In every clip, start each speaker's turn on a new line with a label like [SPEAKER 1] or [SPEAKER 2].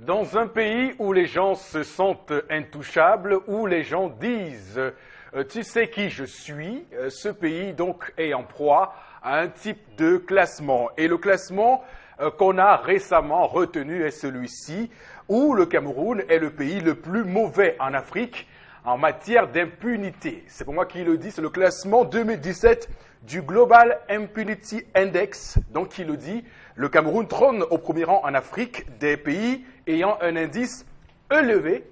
[SPEAKER 1] Dans un pays où les gens se sentent intouchables, où les gens disent tu sais qui je suis, ce pays donc est en proie à un type de classement. Et le classement qu'on a récemment retenu est celui-ci, où le Cameroun est le pays le plus mauvais en Afrique en matière d'impunité. C'est pour moi qui le dis, c'est le classement 2017 du Global Impunity Index, donc qui le dit. Le Cameroun trône au premier rang en Afrique des pays ayant un indice élevé,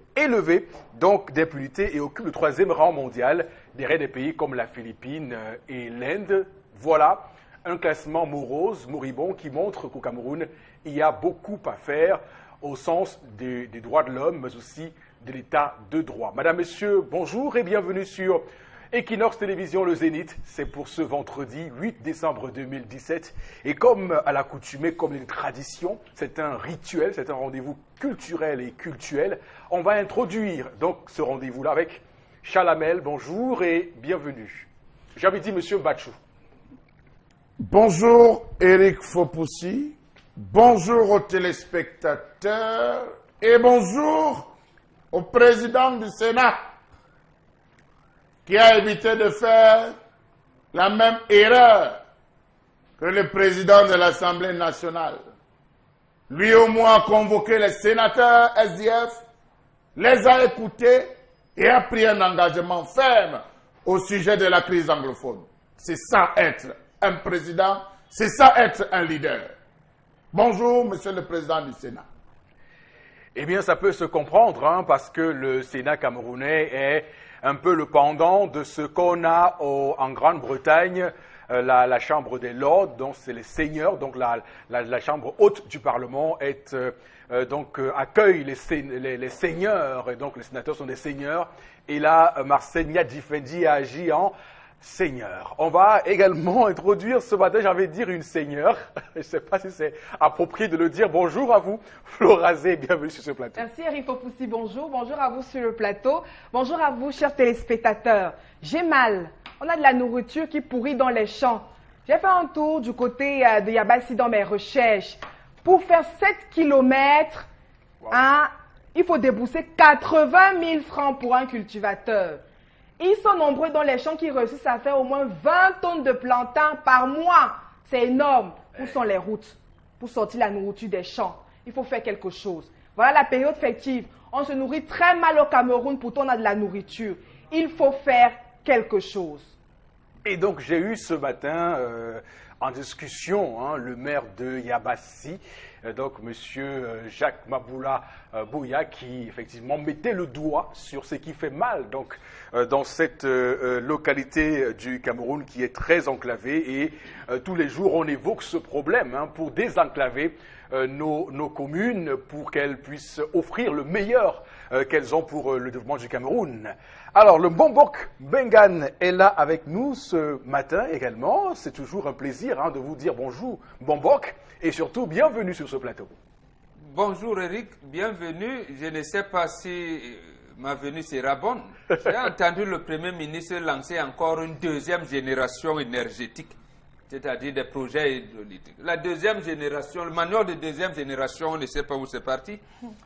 [SPEAKER 1] donc d'impunité, et occupe le troisième rang mondial derrière des pays comme la Philippine et l'Inde. Voilà un classement morose, moribond, qui montre qu'au Cameroun, il y a beaucoup à faire au sens des droits de l'homme, mais aussi de l'état de droit. Madame, Messieurs, bonjour et bienvenue sur Equinox Télévision Le Zénith. C'est pour ce vendredi 8 décembre 2017. Et comme à l'accoutumée, comme les traditions, c'est un rituel, c'est un rendez-vous culturel et cultuel. On va introduire donc ce rendez-vous-là avec Chalamel. Bonjour et bienvenue. J'avais dit Monsieur Bachou.
[SPEAKER 2] Bonjour Eric Fopoussi. Bonjour aux téléspectateurs et bonjour au président du Sénat qui a évité de faire la même erreur que le président de l'Assemblée nationale. Lui au moins a convoqué les sénateurs SDF, les a écoutés et a pris un engagement ferme au sujet de la crise anglophone. C'est ça être un président, c'est ça être un leader. Bonjour, monsieur le président du Sénat.
[SPEAKER 1] Eh bien, ça peut se comprendre, hein, parce que le Sénat camerounais est un peu le pendant de ce qu'on a en Grande-Bretagne, la Chambre des Lords, donc c'est les seigneurs, donc la Chambre haute du Parlement accueille les seigneurs, et donc les sénateurs sont des seigneurs, et là, Marcel Niadjifendi a agi en seigneur. On va également introduire ce matin, j'ai envie de dire une seigneur. Je ne sais pas si c'est approprié de le dire. Bonjour à vous, Florazé, bienvenue sur ce plateau.
[SPEAKER 3] Merci Eric Fopoussi, bonjour. Bonjour à vous sur le plateau. Bonjour à vous, chers téléspectateurs. J'ai mal. On a de la nourriture qui pourrit dans les champs. J'ai fait un tour du côté de Yabassi dans mes recherches. Pour faire 7 kilomètres, wow. Il faut débourser 80 000 francs pour un cultivateur. Ils sont nombreux dans les champs qui réussissent à faire au moins 20 tonnes de plantains par mois. C'est énorme. Où sont les routes pour sortir la nourriture des champs? Il faut faire quelque chose. Voilà la période festive. On se nourrit très mal au Cameroun, pourtant on a de la nourriture. Il faut faire quelque chose.
[SPEAKER 1] Et donc j'ai eu ce matin en discussion le maire de Yabassi, donc monsieur Jacques Maboula Bouya, qui effectivement mettait le doigt sur ce qui fait mal donc, dans cette localité du Cameroun qui est très enclavée, et tous les jours on évoque ce problème pour désenclaver nos communes pour qu'elles puissent offrir le meilleur qu'elles ont pour le développement du Cameroun. Alors, le Mbonbok Bengan est là avec nous ce matin également. C'est toujours un plaisir de vous dire bonjour, Mbonbok, et surtout bienvenue sur ce plateau.
[SPEAKER 4] Bonjour Eric, bienvenue. Je ne sais pas si ma venue sera bonne. J'ai entendu le Premier ministre lancer encore une deuxième génération énergétique, c'est-à-dire des projets hydrauliques. La deuxième génération, le manuel de deuxième génération, on ne sait pas où c'est parti.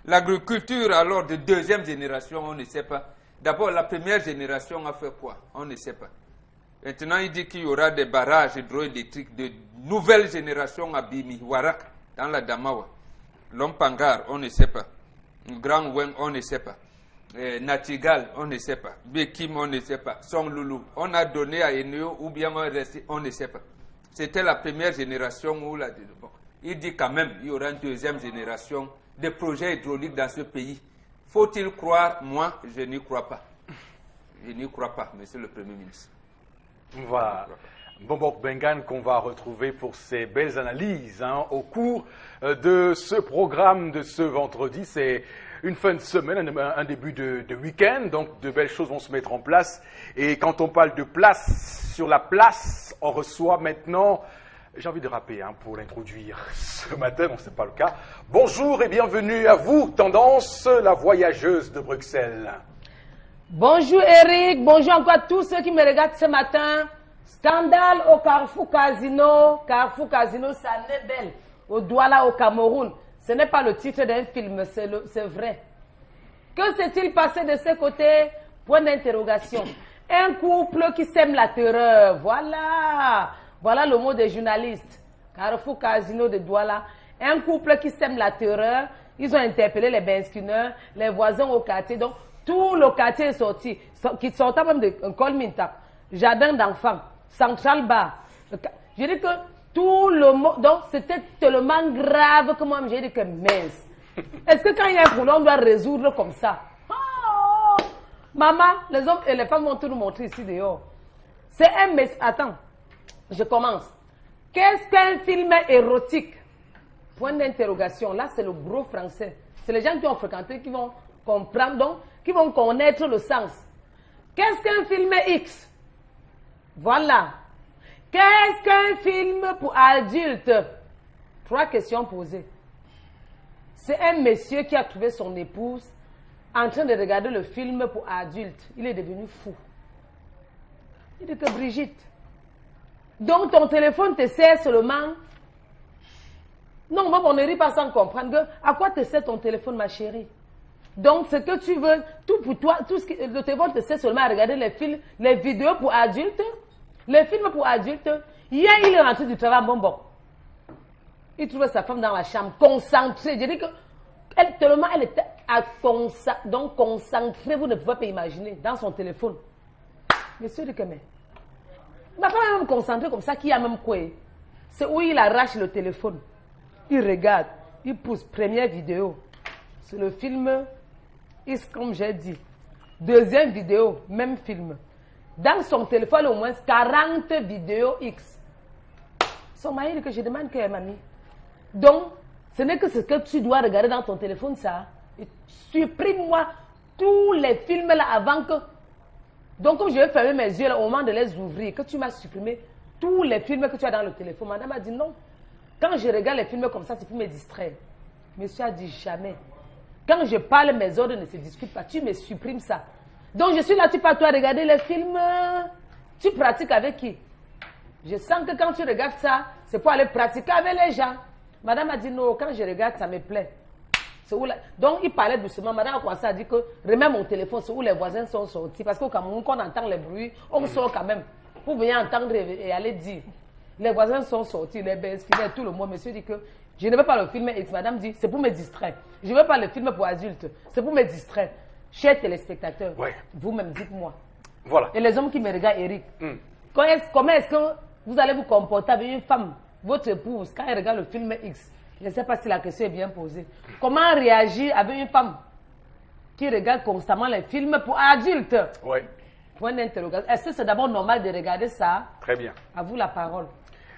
[SPEAKER 4] L'agriculture, alors, de deuxième génération, on ne sait pas. D'abord, la première génération a fait quoi? On ne sait pas. Maintenant, il dit qu'il y aura des barrages hydroélectriques de nouvelle génération à Bimi, Warak, dans la Damawa. Lompangar, on ne sait pas. Grand Wen, on ne sait pas. Natigal, on ne sait pas. Bekim, on ne sait pas. Songloulou, on a donné à Eneo ou bien on est resté, on ne sait pas. C'était la première génération où bon, il dit quand même il y aura une deuxième génération de projets hydrauliques dans ce pays. Faut-il croire? Moi, je n'y crois pas. Je n'y crois pas, monsieur le Premier ministre.
[SPEAKER 1] Voilà. Mbonbok Bengan qu'on va retrouver pour ses belles analyses au cours de ce programme de ce vendredi. C'est une fin de semaine, un début de week-end, donc de belles choses vont se mettre en place. Et quand on parle de place, sur la place, on reçoit maintenant, j'ai envie de rapper pour l'introduire ce matin, non c'est pas le cas. Bonjour et bienvenue à vous, Tendance, la voyageuse de Bruxelles.
[SPEAKER 5] Bonjour Eric, bonjour encore à tous ceux qui me regardent ce matin. Scandale au Carrefour Casino, ça n'est belle, au Douala au Cameroun. Ce n'est pas le titre d'un film, c'est vrai. Que s'est-il passé de ce côté? Point d'interrogation. Un couple qui sème la terreur. Voilà. Voilà le mot des journalistes. Carrefour Casino de Douala. Un couple qui sème la terreur. Ils ont interpellé les beskineurs, les voisins au quartier. Donc, tout le quartier est sorti. Qui sortait même de Colminta, Jardin d'enfants, Central Bar. Je dis que tout le monde. Donc, c'était tellement grave que moi, j'ai dit que mince. Est-ce que quand il y a un problème, on doit résoudre comme ça? Oh, maman, les hommes et les femmes vont tout nous montrer ici dehors. C'est un message. Attends, je commence. Qu'est-ce qu'un film érotique? Point d'interrogation. Là, c'est le gros français. C'est les gens qui ont fréquenté qui vont comprendre, donc, qui vont connaître le sens. Qu'est-ce qu'un film X? Voilà. Qu'est-ce qu'un film pour adultes? 3 questions posées. C'est un monsieur qui a trouvé son épouse en train de regarder le film pour adultes. Il est devenu fou. Il dit que Brigitte, donc ton téléphone te sert seulement. Non, moi, on ne rit pas sans comprendre. À quoi te sert ton téléphone, ma chérie? Donc, ce que tu veux, tout pour toi, tout ce que le téléphone te sert seulement à regarder les films, les vidéos pour adultes, les films pour adultes. Hier, il est rentré du travail, bon. Il trouvait sa femme dans la chambre, concentrée. Je dis que, tellement elle était donc concentrée, vous ne pouvez pas imaginer, dans son téléphone. Monsieur dit que, mais, ma femme est même concentrée comme ça, qui a même quoi? C'est où il arrache le téléphone. Il regarde, il pousse, première vidéo. C'est le film X, comme j'ai dit. Deuxième vidéo, même film. Dans son téléphone, au moins 40 vidéos X. Son mari dit que je demande que mamie. Donc, ce n'est que ce que tu dois regarder dans ton téléphone, ça. Supprime-moi tous les films là avant que. Donc, comme je vais fermer mes yeux là, au moment de les ouvrir, que tu m'as supprimé tous les films que tu as dans le téléphone. Madame a dit non. Quand je regarde les films comme ça, c'est pour me distraire. Monsieur a dit jamais. Quand je parle, mes ordres ne se discutent pas. Tu me supprimes ça. Donc, je suis là, tu pars toi regarder les films. Tu pratiques avec qui? Je sens que quand tu regardes ça, c'est pour aller pratiquer avec les gens. Madame a dit non, quand je regarde, ça me plaît. Où là... Donc, il parlait doucement. Madame a commencé à dire que remets mon téléphone, c'est où les voisins sont sortis. Parce qu'au Cameroun, quand on entend les bruits, on sort quand même. Pour venir entendre et aller dire. Les voisins sont sortis, les besquinets, tout le monde. Monsieur dit que je ne veux pas le film X. Madame dit, c'est pour me distraire. Je ne veux pas le film pour adultes. C'est pour me distraire. Chers téléspectateurs, vous-même dites-moi.
[SPEAKER 1] Voilà.
[SPEAKER 5] Et les hommes qui me regardent, Eric, comment est-ce que vous allez vous comporter avec une femme, votre épouse, quand elle regarde le film X? Je ne sais pas si la question est bien posée. Comment réagir avec une femme qui regarde constamment les films pour adultes?
[SPEAKER 1] Oui.
[SPEAKER 5] Point d'interrogation. Est-ce que c'est d'abord normal de regarder ça?
[SPEAKER 1] Très bien.
[SPEAKER 5] À vous la parole.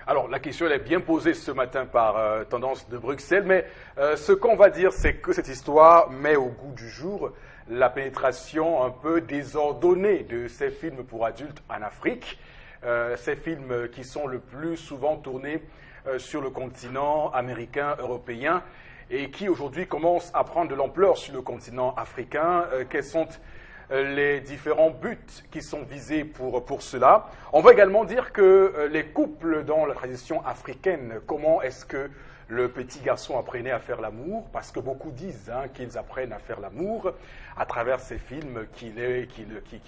[SPEAKER 1] Alors, la question elle est bien posée ce matin par Tendance de Bruxelles, mais ce qu'on va dire, c'est que cette histoire met au goût du jour la pénétration un peu désordonnée de ces films pour adultes en Afrique. Ces films qui sont le plus souvent tournés sur le continent américain, européen, et qui aujourd'hui commencent à prendre de l'ampleur sur le continent africain. Quels sont les différents buts qui sont visés pour cela? On va également dire que les couples dans la tradition africaine, comment est-ce que le petit garçon apprenait à faire l'amour? Parce que beaucoup disent qu'ils apprennent à faire l'amour à travers ces films qui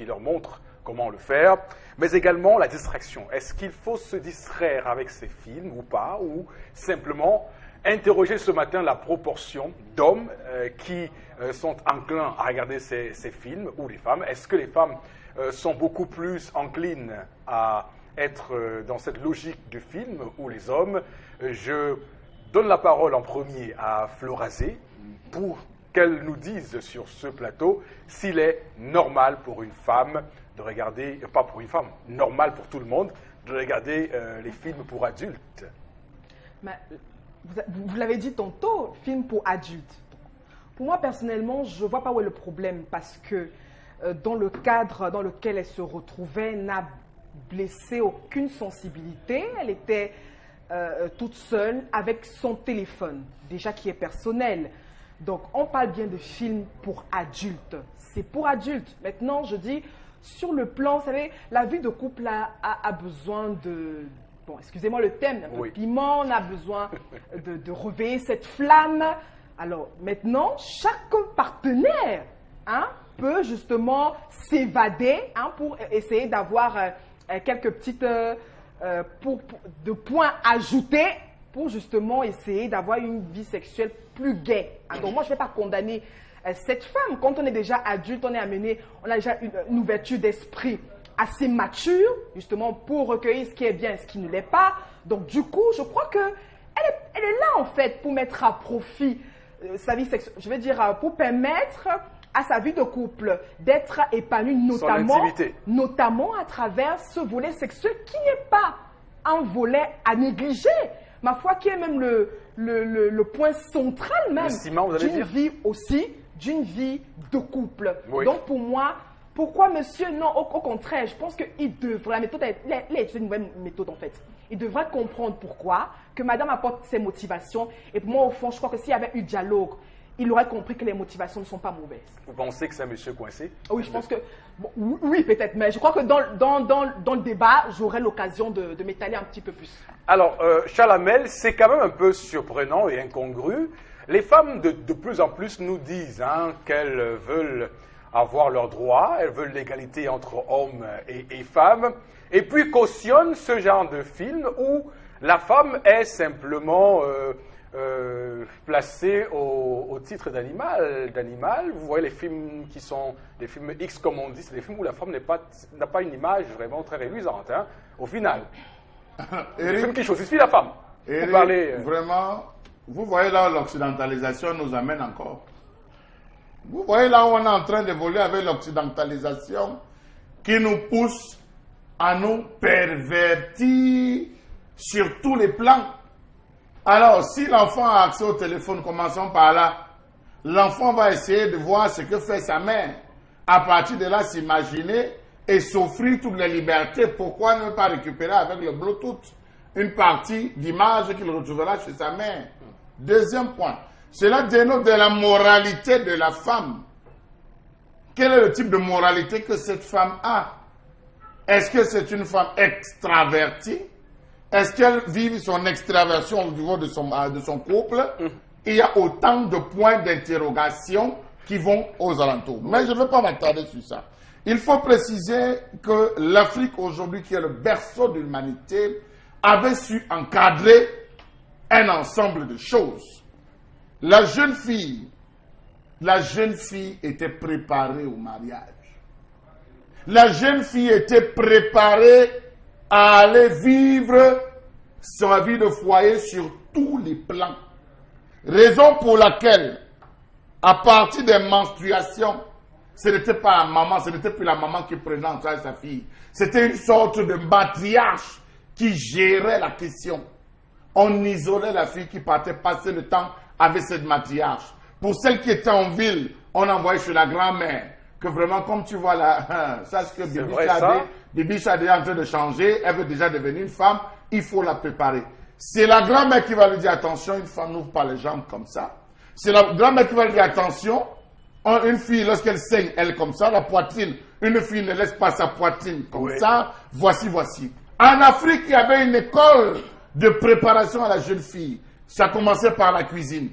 [SPEAKER 1] leur montrent comment le faire, mais également la distraction. Est-ce qu'il faut se distraire avec ces films ou pas, ou simplement interroger ce matin la proportion d'hommes qui sont enclins à regarder ces films, ou les femmes? Est-ce que les femmes sont beaucoup plus enclines à être dans cette logique du film, ou les hommes? Je donne la parole en premier à Florazé pour qu'elle nous dise sur ce plateau s'il est normal pour une femme de regarder, pas pour une femme, normal pour tout le monde, de regarder les films pour adultes.
[SPEAKER 3] Mais, vous l'avez dit tantôt, film pour adultes. Pour moi, personnellement, je ne vois pas où est le problème parce que dans le cadre dans lequel elle se retrouvait, n'a blessé aucune sensibilité. Elle était toute seule avec son téléphone, déjà qui est personnel. Donc, on parle bien de films pour adultes. C'est pour adultes. Maintenant, je dis, sur le plan, vous savez, la vie de couple a besoin bon, excusez-moi le thème, un peu
[SPEAKER 1] Oui.
[SPEAKER 3] piment, on a besoin de réveiller cette flamme. Alors maintenant, chaque partenaire peut justement s'évader pour essayer d'avoir quelques petites de points ajoutés pour justement essayer d'avoir une vie sexuelle plus gaie. Donc moi, je ne vais pas condamner cette femme. Quand on est déjà adulte, on a déjà une ouverture d'esprit assez mature, justement, pour recueillir ce qui est bien et ce qui ne l'est pas. Donc du coup, je crois qu'elle est là, en fait, pour mettre à profit sa vie sexuelle. Je veux dire, pour permettre à sa vie de couple d'être épanouie, notamment à travers ce volet sexuel qui n'est pas un volet à négliger. Ma foi, qui est même le point central même d'une vie aussi, d'une vie de couple.
[SPEAKER 1] Oui.
[SPEAKER 3] Donc pour moi, pourquoi monsieur, non, au contraire, je pense qu'il devrait, la méthode, c'est une nouvelle méthode en fait. Il devrait comprendre pourquoi, que madame apporte ses motivations. Et pour moi, au fond, je crois que s'il y avait eu dialogue, il aurait compris que les motivations ne sont pas mauvaises.
[SPEAKER 1] Vous pensez que c'est un monsieur coincé?
[SPEAKER 3] Oui, je pense que, bon, oui, peut-être, mais je crois que dans le débat, j'aurai l'occasion de m'étaler un petit peu plus.
[SPEAKER 1] Alors, Chalamel, c'est quand même un peu surprenant et incongru. Les femmes, de plus en plus, nous disent qu'elles veulent avoir leurs droits, elles veulent l'égalité entre hommes et femmes, et puis cautionnent ce genre de film où la femme est simplement placée au titre d'animal. Vous voyez les films qui sont des films X, comme on dit, c'est des films où la femme n'a pas une image vraiment très réluisante, au final. Des films qui choisissent la femme.
[SPEAKER 2] Eric,
[SPEAKER 1] Vous parlez,
[SPEAKER 2] vraiment, vous voyez là où l'occidentalisation nous amène encore. Vous voyez là où on est en train d'évoluer avec l'occidentalisation qui nous pousse à nous pervertir sur tous les plans. Alors, si l'enfant a accès au téléphone, commençons par là. L'enfant va essayer de voir ce que fait sa mère. À partir de là, s'imaginer et s'offrir toutes les libertés. Pourquoi ne pas récupérer avec le Bluetooth une partie d'image qu'il retrouvera chez sa mère? Deuxième point, cela dénote de la moralité de la femme. Quel est le type de moralité que cette femme a? Est-ce que c'est une femme extravertie? Est-ce qu'elle vit son extraversion au niveau de son couple? Il y a autant de points d'interrogation qui vont aux alentours. Mais je ne veux pas m'attarder sur ça. Il faut préciser que l'Afrique aujourd'hui, qui est le berceau de l'humanité, avait su encadrer un ensemble de choses. La jeune fille était préparée au mariage. La jeune fille était préparée à aller vivre sa vie de foyer sur tous les plans. Raison pour laquelle, à partir des menstruations, ce n'était pas la maman, ce n'était plus la maman qui prenait en charge sa fille. C'était une sorte de matriarche qui gérait la question. On isolait la fille qui partait passer le temps avec cette matriarche. Pour celle qui était en ville, on envoyait chez la grand-mère. Que vraiment, comme tu vois là, sache que Bibi Chadé est en train de changer, elle veut déjà devenir une femme, il faut la préparer. C'est la grand-mère qui va lui dire attention, une femme n'ouvre pas les jambes comme ça. C'est la grand-mère qui va lui dire attention, une fille lorsqu'elle saigne, elle comme ça, la poitrine, une fille ne laisse pas sa poitrine comme ça, voici. En Afrique, il y avait une école de préparation à la jeune fille. Ça commençait par la cuisine.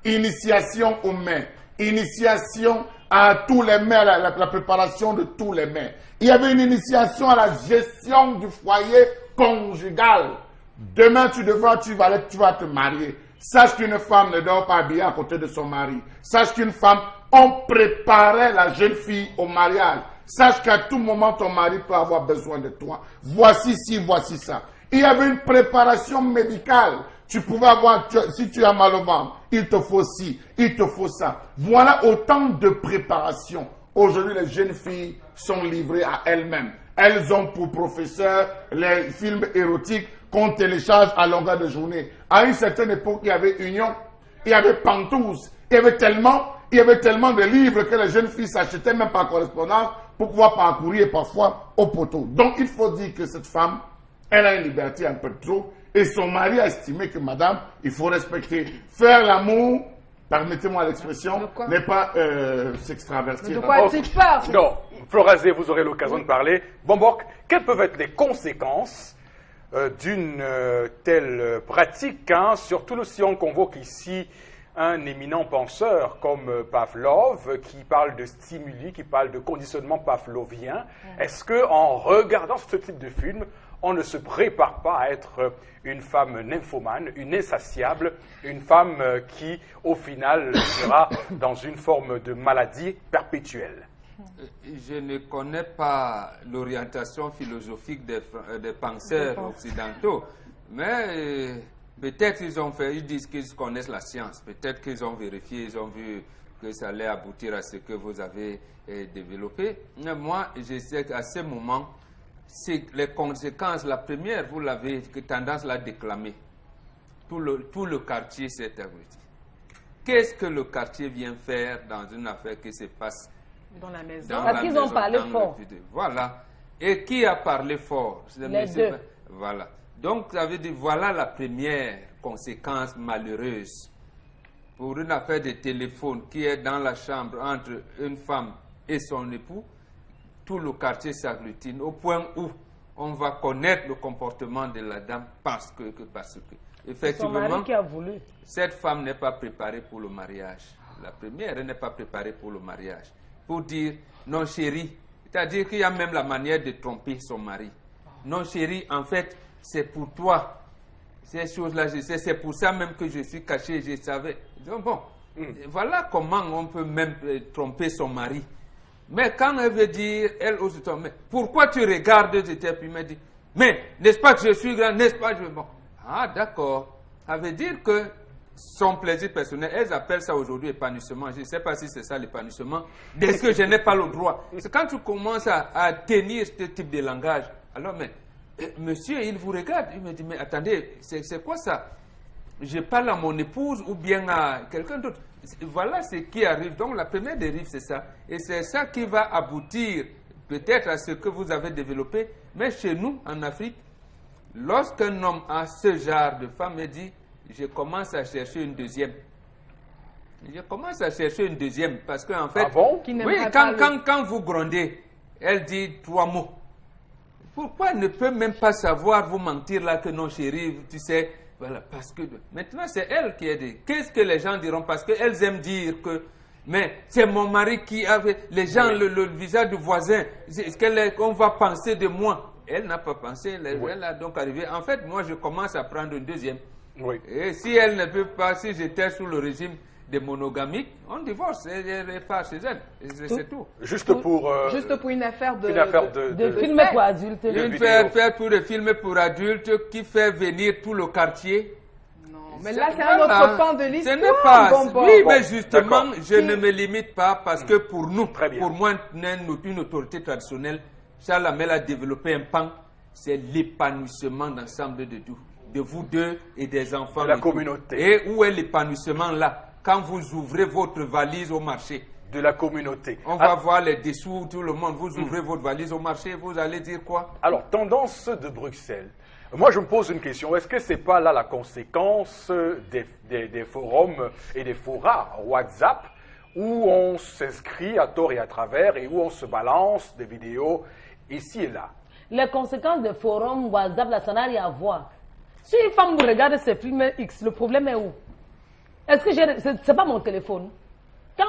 [SPEAKER 2] Initiation aux mains. Initiation à tous les mets, la préparation de tous les mets. Il y avait une initiation à la gestion du foyer conjugal. Demain, tu vas te marier. Sache qu'une femme ne dort pas bien à côté de son mari. Sache qu'une femme, on préparait la jeune fille au mariage. Sache qu'à tout moment, ton mari peut avoir besoin de toi. Voici ci, voici ça. Il y avait une préparation médicale. Tu pouvais avoir, si tu as mal au ventre, il te faut ci, il te faut ça. Voilà autant de préparation. Aujourd'hui, les jeunes filles sont livrées à elles-mêmes. Elles ont pour professeur les films érotiques qu'on télécharge à longueur de journée. À une certaine époque, il y avait Union, il y avait Pantouze, il y avait tellement de livres que les jeunes filles s'achetaient même par correspondance pour pouvoir parcourir parfois au poteau. Donc, il faut dire que cette femme, elle a une liberté un peu trop. Et son mari a estimé que madame, il faut respecter. Faire l'amour, permettez-moi l'expression, n'est pas s'extravertir.
[SPEAKER 3] De quoi tu parles?
[SPEAKER 1] Non, Florazé, vous aurez l'occasion de parler. Bombok, quelles peuvent être les conséquences d'une telle pratique, hein, surtout si on convoque ici un éminent penseur comme Pavlov, qui parle de stimuli, qui parle de conditionnement pavlovien. Est-ce qu'en regardant ce type de film, on ne se prépare pas à être une femme nymphomane, une insatiable, une femme qui, au final, sera dans une forme de maladie perpétuelle?
[SPEAKER 4] Je ne connais pas l'orientation philosophique des penseurs occidentaux, mais peut-être ils disent qu'ils connaissent la science, peut-être qu'ils ont vérifié, ils ont vu que ça allait aboutir à ce que vous avez développé. Mais moi, je sais qu'à ce moment, c'est les conséquences. La première, vous l'avez tendance à la déclamer. Tout le quartier s'est abruti. Qu'est-ce que le quartier vient faire dans une affaire qui se passe
[SPEAKER 3] Dans la maison.
[SPEAKER 5] Parce qu'ils ont parlé fort.
[SPEAKER 4] Voilà. Et qui a parlé fort?
[SPEAKER 5] Les deux.
[SPEAKER 4] Voilà. Donc, ça veut dire, voilà la première conséquence malheureuse pour une affaire de téléphone qui est dans la chambre entre une femme et son époux. Tout le quartier s'agglutine au point où on va connaître le comportement de la dame parce que effectivement,
[SPEAKER 5] son mari qui a voulu.
[SPEAKER 4] Cette femme n'est pas préparée pour le mariage. La première, elle n'est pas préparée pour le mariage. Pour dire non chérie, c'est-à-dire qu'il y a même la manière de tromper son mari. Non chérie, en fait, c'est pour toi. Ces choses-là, je sais, c'est pour ça même que je suis caché, je savais. Donc bon, voilà comment on peut même tromper son mari. Mais quand elle veut dire, elle aussi, mais pourquoi tu regardes de tes puis me dit, mais n'est-ce pas que je suis grand, n'est-ce pas que je... Bon. Ah d'accord, ça veut dire que son plaisir personnel, elles appellent ça aujourd'hui épanouissement. Je ne sais pas si c'est ça l'épanouissement. Est-ce que je n'ai pas le droit? C'est quand tu commences à tenir ce type de langage. Alors, mais monsieur, il vous regarde. Il me dit, mais attendez, c'est quoi ça? Je parle à mon épouse ou bien à quelqu'un d'autre. Voilà ce qui arrive. Donc, la première dérive, c'est ça. Et c'est ça qui va aboutir peut-être à ce que vous avez développé. Mais chez nous, en Afrique, lorsqu'un homme a ce genre de femme, il dit, je commence à chercher une deuxième. Je commence à chercher une deuxième parce qu'en fait, oui, quand vous grondez, elle dit 3 mots. Pourquoi elle ne peut même pas savoir vous mentir là que non chérie, tu sais, voilà, parce que maintenant c'est elle qui a dit. Qu'est-ce que les gens diront? Parce qu'elles aiment dire que, mais c'est mon mari qui avait, les gens, le visage du voisin, qu'on va penser de moi. Elle n'a pas pensé, elle a donc arrivé. En fait, moi je commence à prendre une deuxième. Oui. Et si elle ne peut pas, si j'étais sous le régime de monogamique, on divorce, elle repart chez elle. C'est tout.
[SPEAKER 3] Juste pour une affaire de
[SPEAKER 5] film pour adultes.
[SPEAKER 4] Une affaire pour des films pour adultes qui fait venir tout le quartier.
[SPEAKER 3] Non, mais là c'est un autre pan de l'histoire.
[SPEAKER 4] Ce n'est pas. Oui, mais justement, je ne me limite pas parce que pour nous, pour moi, une autorité traditionnelle, Charles Hamel a développé un pan, c'est l'épanouissement d'ensemble de vous deux et des enfants.
[SPEAKER 1] De la communauté.
[SPEAKER 4] Et où est l'épanouissement là? Quand vous ouvrez votre valise au marché.
[SPEAKER 1] De la communauté.
[SPEAKER 4] On va voir les dessous, tout le monde. Vous ouvrez votre valise au marché, vous allez dire quoi?
[SPEAKER 1] Alors, tendance de Bruxelles. Moi, je me pose une question. Est-ce que ce n'est pas là la conséquence des forums et des forats WhatsApp où on s'inscrit à tort et à travers et où on se balance des vidéos ici et là?
[SPEAKER 5] Les conséquences des forums WhatsApp, là, ça n'a rien à voir. Si une femme vous regarde ce film X, le problème est où? Est-ce que c'est pas mon téléphone? Quand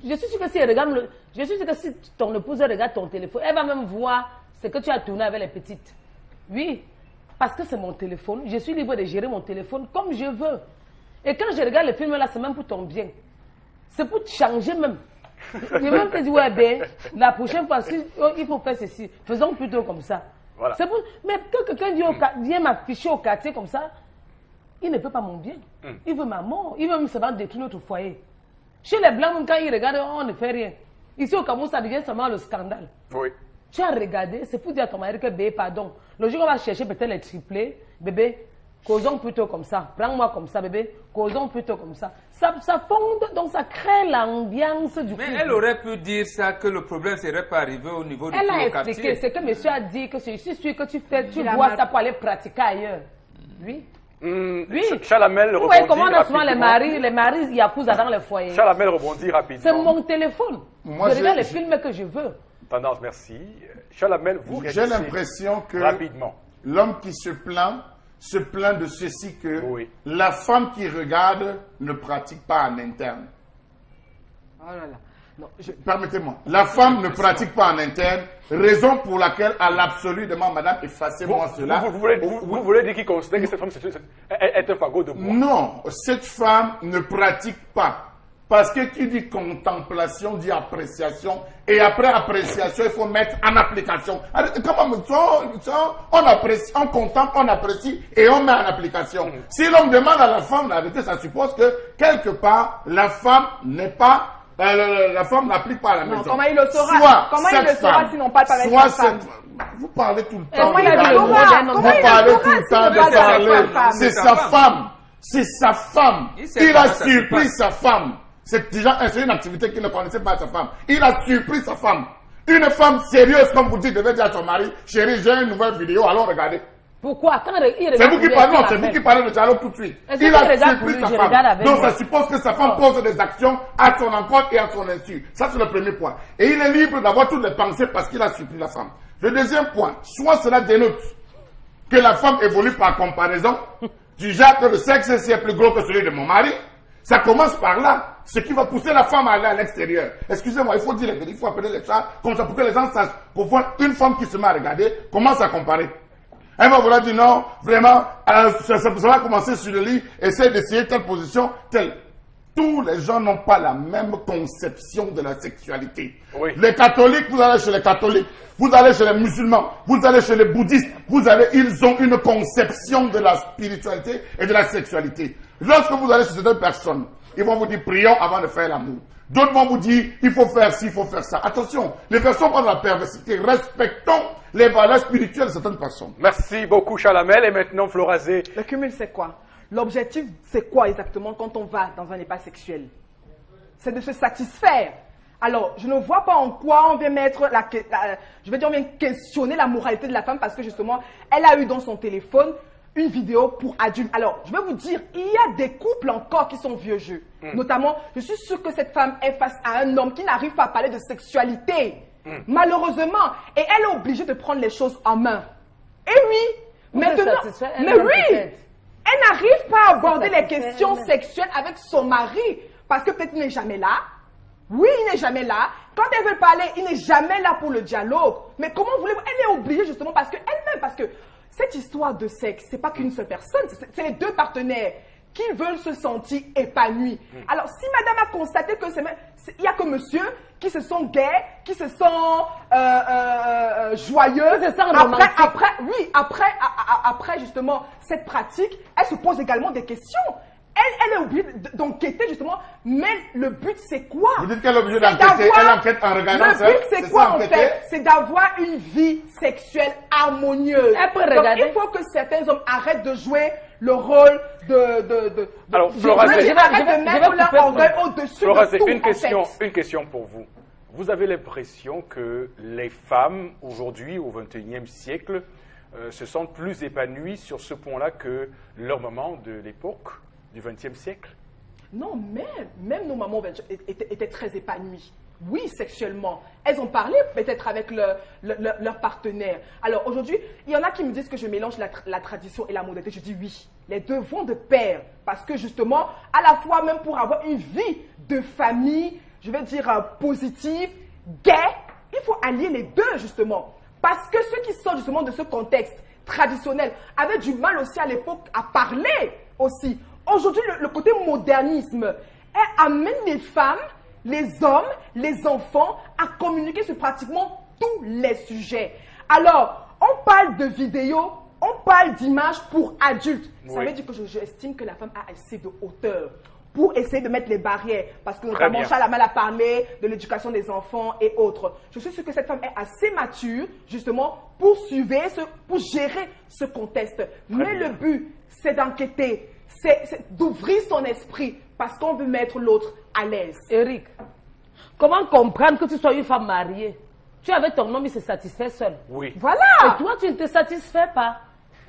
[SPEAKER 5] je suis sûr que si elle regarde, je suis sûr que si ton épouse regarde ton téléphone, elle va même voir ce que tu as tourné avec les petites. Oui, parce que c'est mon téléphone. Je suis libre de gérer mon téléphone comme je veux. Et quand je regarde le film là, c'est même pour ton bien. C'est pour te changer même. Je vais même te dire, ouais, ben, la prochaine fois, il faut faire ceci. Faisons plutôt comme ça. Voilà. Mais quand quelqu'un vient m'afficher au quartier comme ça, il ne veut pas mon bien. Il veut ma mort. Il veut même savoir détruire notre foyer. Chez les Blancs, quand ils regardent, on ne fait rien. Ici au Cameroun, ça devient seulement le scandale. Oui. Tu as regardé, c'est pour dire à ton mari que bébé, pardon. Le jour où on va chercher peut-être les triplés, bébé, causons plutôt comme ça. Prends-moi comme ça, bébé. Causons plutôt comme ça. Ça fonde, donc ça crée l'ambiance du couple.
[SPEAKER 4] Mais elle aurait pu dire ça, que le problème ne serait pas arrivé au niveau du quartier.
[SPEAKER 5] Elle a expliqué, c'est que monsieur a dit que je suis sûr que tu bois ça pour aller pratiquer ailleurs. Oui.
[SPEAKER 1] Oui. Chalamel rebondit.
[SPEAKER 5] Vous voyez comment on a souvent les maris y accousent dans les foyers.
[SPEAKER 1] Chalamel rebondit rapidement.
[SPEAKER 5] C'est mon téléphone. Je regarde les films que je veux.
[SPEAKER 1] Tendance, merci. Chalamel, vous
[SPEAKER 2] j'ai l'impression que
[SPEAKER 1] rapidement.
[SPEAKER 2] l'homme qui se plaint de ceci que
[SPEAKER 1] Oui.
[SPEAKER 2] la femme qui regarde ne pratique pas en interne.
[SPEAKER 3] Oh là là. Non,
[SPEAKER 2] Permettez-moi. La femme ne pratique pas en interne, raison pour laquelle, à l'absolu, demande madame, effacez-moi cela.
[SPEAKER 1] Vous voulez dire qu'il considère que cette femme est un fagot de bois?
[SPEAKER 2] Non, cette femme ne pratique pas. Parce que qui dit contemplation dit appréciation. Et après appréciation, il faut mettre en application. Comment on apprécie, on contemple, on apprécie et on met en application. Si l'homme demande à la femme, la vérité, ça suppose que quelque part, la femme n'est pas... la femme n'applique pas à la maison.
[SPEAKER 3] Comment il le saura? Comment il le saura s'il n'ont pas avec sa femme?
[SPEAKER 2] Vous parlez tout le temps.
[SPEAKER 3] Comment il le saura?
[SPEAKER 2] Vous parlez tout le temps de parler. C'est sa femme. C'est sa femme. Il a surpris sa femme. C'est déjà une activité qu'il ne connaissait pas sa femme. Il a surpris sa femme. Une femme sérieuse, comme vous dites, devait dire à son mari, chérie, j'ai une nouvelle vidéo, allons regarder.
[SPEAKER 5] Pourquoi?
[SPEAKER 2] C'est vous qui parlez, non, c'est vous qui parlez de dialogue tout de suite. Il a surpris sa femme. Donc ça suppose que sa femme pose des actions à son encontre et à son insu. Ça c'est le premier point. Et il est libre d'avoir toutes les pensées parce qu'il a surpris la femme. Le deuxième point, soit cela dénote que la femme évolue par comparaison, du genre que le sexe est plus gros que celui de mon mari. Ça commence par là, ce qui va pousser la femme à aller à l'extérieur. Excusez-moi, il faut dire les vérités, il faut appeler les chats, comme ça pour que les gens sachent. Pour voir une femme qui se met à regarder, commence à comparer. Elle va vouloir dire non, vraiment, ça va commencer sur le lit, essayer d'essayer telle position, telle. Tous les gens n'ont pas la même conception de la sexualité.
[SPEAKER 1] Oui.
[SPEAKER 2] Les catholiques, vous allez chez les catholiques, vous allez chez les musulmans, vous allez chez les bouddhistes, ils ont une conception de la spiritualité et de la sexualité. Lorsque vous allez chez certaines personnes, ils vont vous dire prions avant de faire l'amour. D'autres vont vous dire il faut faire ci, il faut faire ça. Attention, les personnes ont la perversité. Respectons les valeurs spirituelles de certaines personnes.
[SPEAKER 1] Merci beaucoup, Chalamel. Et maintenant, Florazé.
[SPEAKER 3] Le cumul, c'est quoi? L'objectif, c'est quoi exactement quand on va dans un état sexuel? C'est de se satisfaire. Alors, je ne vois pas en quoi on vient mettre on vient questionner la moralité de la femme parce que justement, elle a eu dans son téléphone une vidéo pour adultes. Alors, je vais vous dire, il y a des couples encore qui sont vieux jeux. Notamment, je suis sûre que cette femme est face à un homme qui n'arrive pas à parler de sexualité. Malheureusement. Et elle est obligée de prendre les choses en main. Et oui, maintenant, mais oui, elle n'arrive pas à aborder les questions sexuelles avec son mari parce que peut-être il n'est jamais là. Oui, il n'est jamais là. Quand elle veut parler, il n'est jamais là pour le dialogue. Mais comment voulez-vous? Elle est obligée justement parce que cette histoire de sexe, c'est pas qu'une seule personne, c'est les deux partenaires qui veulent se sentir épanouis. Alors, si madame a constaté que il n'y a que monsieur qui se sent gay, qui se sent joyeux, après justement cette pratique, elle se pose également des questions. Elle est obligée d'enquêter justement, mais le but c'est quoi?
[SPEAKER 2] Vous dites qu'elle est obligée d'enquêter, elle enquête en regardant ça.
[SPEAKER 3] Le but c'est quoi en fait? C'est d'avoir une vie sexuelle harmonieuse. Donc il faut que certains hommes arrêtent de jouer le rôle
[SPEAKER 1] Alors, Florazé,
[SPEAKER 3] arrête de mettre leur orgueil au-dessus de tout.
[SPEAKER 1] Une question pour vous. Vous avez l'impression que les femmes aujourd'hui, au XXIe siècle, se sentent plus épanouies sur ce point-là que leur maman de l'époque du XXe siècle?
[SPEAKER 3] Non, même nos mamans étaient très épanouies. Oui, sexuellement. Elles ont parlé peut-être avec leur partenaire. Alors aujourd'hui, il y en a qui me disent que je mélange la tradition et la modernité. Je dis oui, les deux vont de pair. Parce que justement, à la fois même pour avoir une vie de famille, je vais dire positive, gay, il faut allier les deux justement. Parce que ceux qui sortent justement de ce contexte traditionnel avaient du mal aussi à l'époque à parler aussi. Aujourd'hui, le côté modernisme amène les femmes, les hommes, les enfants à communiquer sur pratiquement tous les sujets. Alors, on parle de vidéos, on parle d'images pour adultes. Oui. Ça veut dire que j'estime que la femme a assez de hauteur pour essayer de mettre les barrières. Parce que notamment, Chalamel a parlé de l'éducation des enfants et autres. Je suis sûre que cette femme est assez mature, justement, pour gérer ce contexte. Mais le but, c'est d'enquêter, c'est d'ouvrir son esprit, parce qu'on veut mettre l'autre à l'aise.
[SPEAKER 5] Eric, comment comprendre que tu sois une femme mariée? Tu avec ton homme, il se satisfait seul.
[SPEAKER 1] Oui.
[SPEAKER 5] Voilà. Et toi, tu ne te satisfais pas.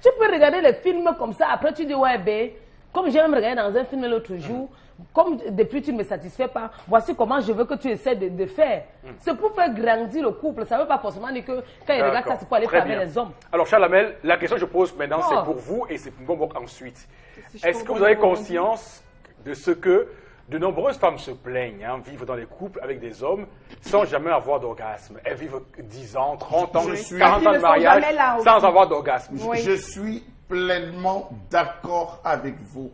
[SPEAKER 5] Tu peux regarder les films comme ça, après tu dis, ouais, ben, Comme j'ai même regardé dans un film l'autre jour, comme depuis tu ne me satisfais pas, voici comment je veux que tu essaies de faire. C'est pour faire grandir le couple. Ça ne veut pas forcément dire que quand il regarde ça, c'est pour aller parler les hommes.
[SPEAKER 1] Alors, Chalamel, la question que je pose maintenant, c'est pour vous et c'est pour Mbombok ensuite. Est-ce que vous avez conscience de ce que de nombreuses femmes se plaignent, vivent dans des couples avec des hommes sans jamais avoir d'orgasme? Elles vivent 10 ans, 30 ans, 40 ans de mariage sans avoir d'orgasme.
[SPEAKER 2] Je suis pleinement d'accord avec vous.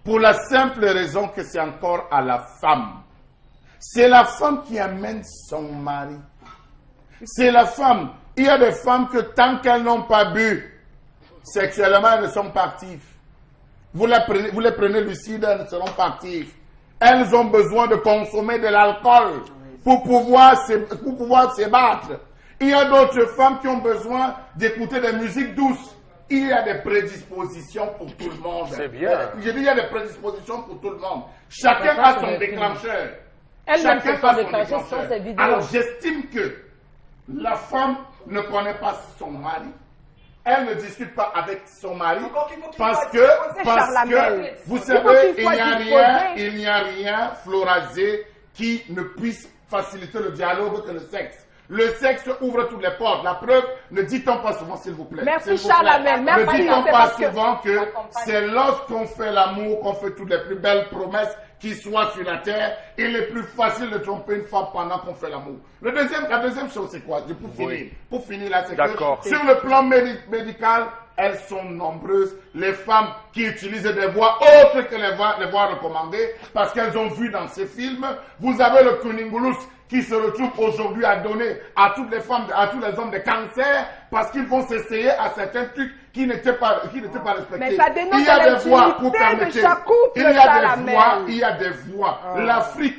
[SPEAKER 2] Pour la simple raison que c'est encore à la femme. C'est la femme qui amène son mari. C'est la femme. Il y a des femmes que tant qu'elles n'ont pas bu, sexuellement, elles ne sont pas actives. Vous les prenez lucides, elles ne seront pas actives. Elles ont besoin de consommer de l'alcool pour pouvoir se battre. Il y a d'autres femmes qui ont besoin d'écouter des musiques douces. Il y a des prédispositions pour tout le monde.
[SPEAKER 1] C'est bien.
[SPEAKER 2] Je dis il y a des prédispositions pour tout le monde. Chacun a son déclencheur.
[SPEAKER 5] Elle-même fait son déclencheur sur ses vidéos.
[SPEAKER 2] Alors j'estime que la femme ne connaît pas son mari. Elle ne discute pas avec son mari parce que vous savez, il n'y a rien, Florazé, qui ne puisse faciliter le dialogue que le sexe. Le sexe ouvre toutes les portes. La preuve, ne dit-on pas souvent, s'il vous plaît.
[SPEAKER 3] Merci Charlamel.
[SPEAKER 2] Ne dit-on pas souvent que c'est lorsqu'on fait l'amour qu'on fait toutes les plus belles promesses qui soient sur la terre. Il est plus facile de tromper une femme pendant qu'on fait l'amour. La deuxième chose, c'est quoi? Pour finir là, c'est que sur le plan médical, elles sont nombreuses, les femmes qui utilisent des voies autres que les voies recommandées, parce qu'elles ont vu dans ces films. Vous avez le cunnilingus qui se retrouve aujourd'hui à donner à toutes les femmes, à tous les hommes des cancers, parce qu'ils vont s'essayer à certains trucs qui n'étaient pas respectés.
[SPEAKER 3] Mais ça dénonce
[SPEAKER 2] il y a des voies pour
[SPEAKER 3] de chaque couple,
[SPEAKER 2] il y a des voies. L'Afrique,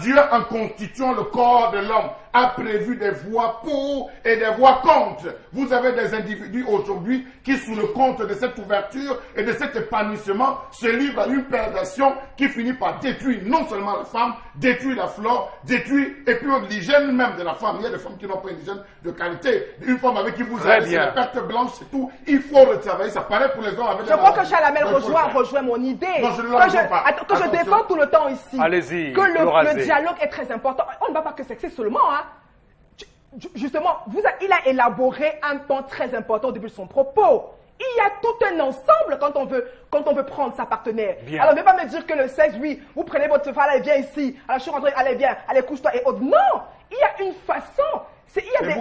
[SPEAKER 2] Dieu, en constituant le corps de l'homme, a prévu des voies pour et des voies contre. Vous avez des individus aujourd'hui qui, sous le compte de cette ouverture et de cet épanouissement, se livrent à une perversion qui finit par détruire non seulement la femme, détruire la flore, détruire et puis l'hygiène même de la femme. Il y a des femmes qui n'ont pas une hygiène de qualité. Une femme avec qui vous avez des pertes blanches, c'est tout. Il faut retravailler. Ça paraît pour les hommes avec.
[SPEAKER 3] Je crois que Chalamel rejoint mon idée.
[SPEAKER 2] Non, je ne le rejoins pas.
[SPEAKER 3] Que je défends tout le temps ici.
[SPEAKER 1] Allez-y.
[SPEAKER 3] Que le dialogue est très important. On ne va pas que sexer seulement, Justement, il a élaboré un point très important au début de son propos. Il y a tout un ensemble quand on veut prendre sa partenaire.
[SPEAKER 1] Bien.
[SPEAKER 3] Alors ne pas me dire que le sexe, oui, vous prenez votre femme, allez viens ici. Alors je suis rentrée, allez viens, allez couche-toi et autres. Non, il y a une façon. Il y a des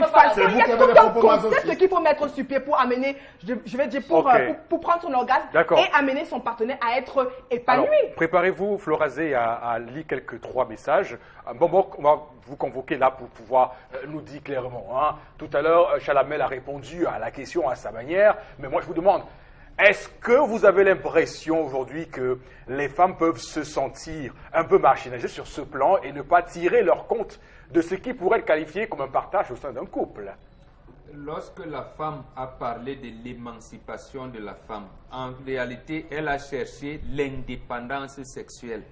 [SPEAKER 3] façons, il y a tout un concept qu'il faut mettre sur pied pour amener, je vais dire, pour prendre son orgasme et amener son partenaire à être épanoui.
[SPEAKER 1] Alors, préparez-vous, Florazé, à lire quelques 3 messages. Bon, on va vous convoquer là pour pouvoir nous dire clairement. Tout à l'heure, Chalamel a répondu à la question à sa manière, mais moi je vous demande, est-ce que vous avez l'impression aujourd'hui que les femmes peuvent se sentir un peu marginalisées sur ce plan et ne pas tirer leur compte de ce qui pourrait être qualifié comme un partage au sein d'un couple?
[SPEAKER 4] Lorsque la femme a parlé de l'émancipation de la femme, en réalité, elle a cherché l'indépendance sexuelle.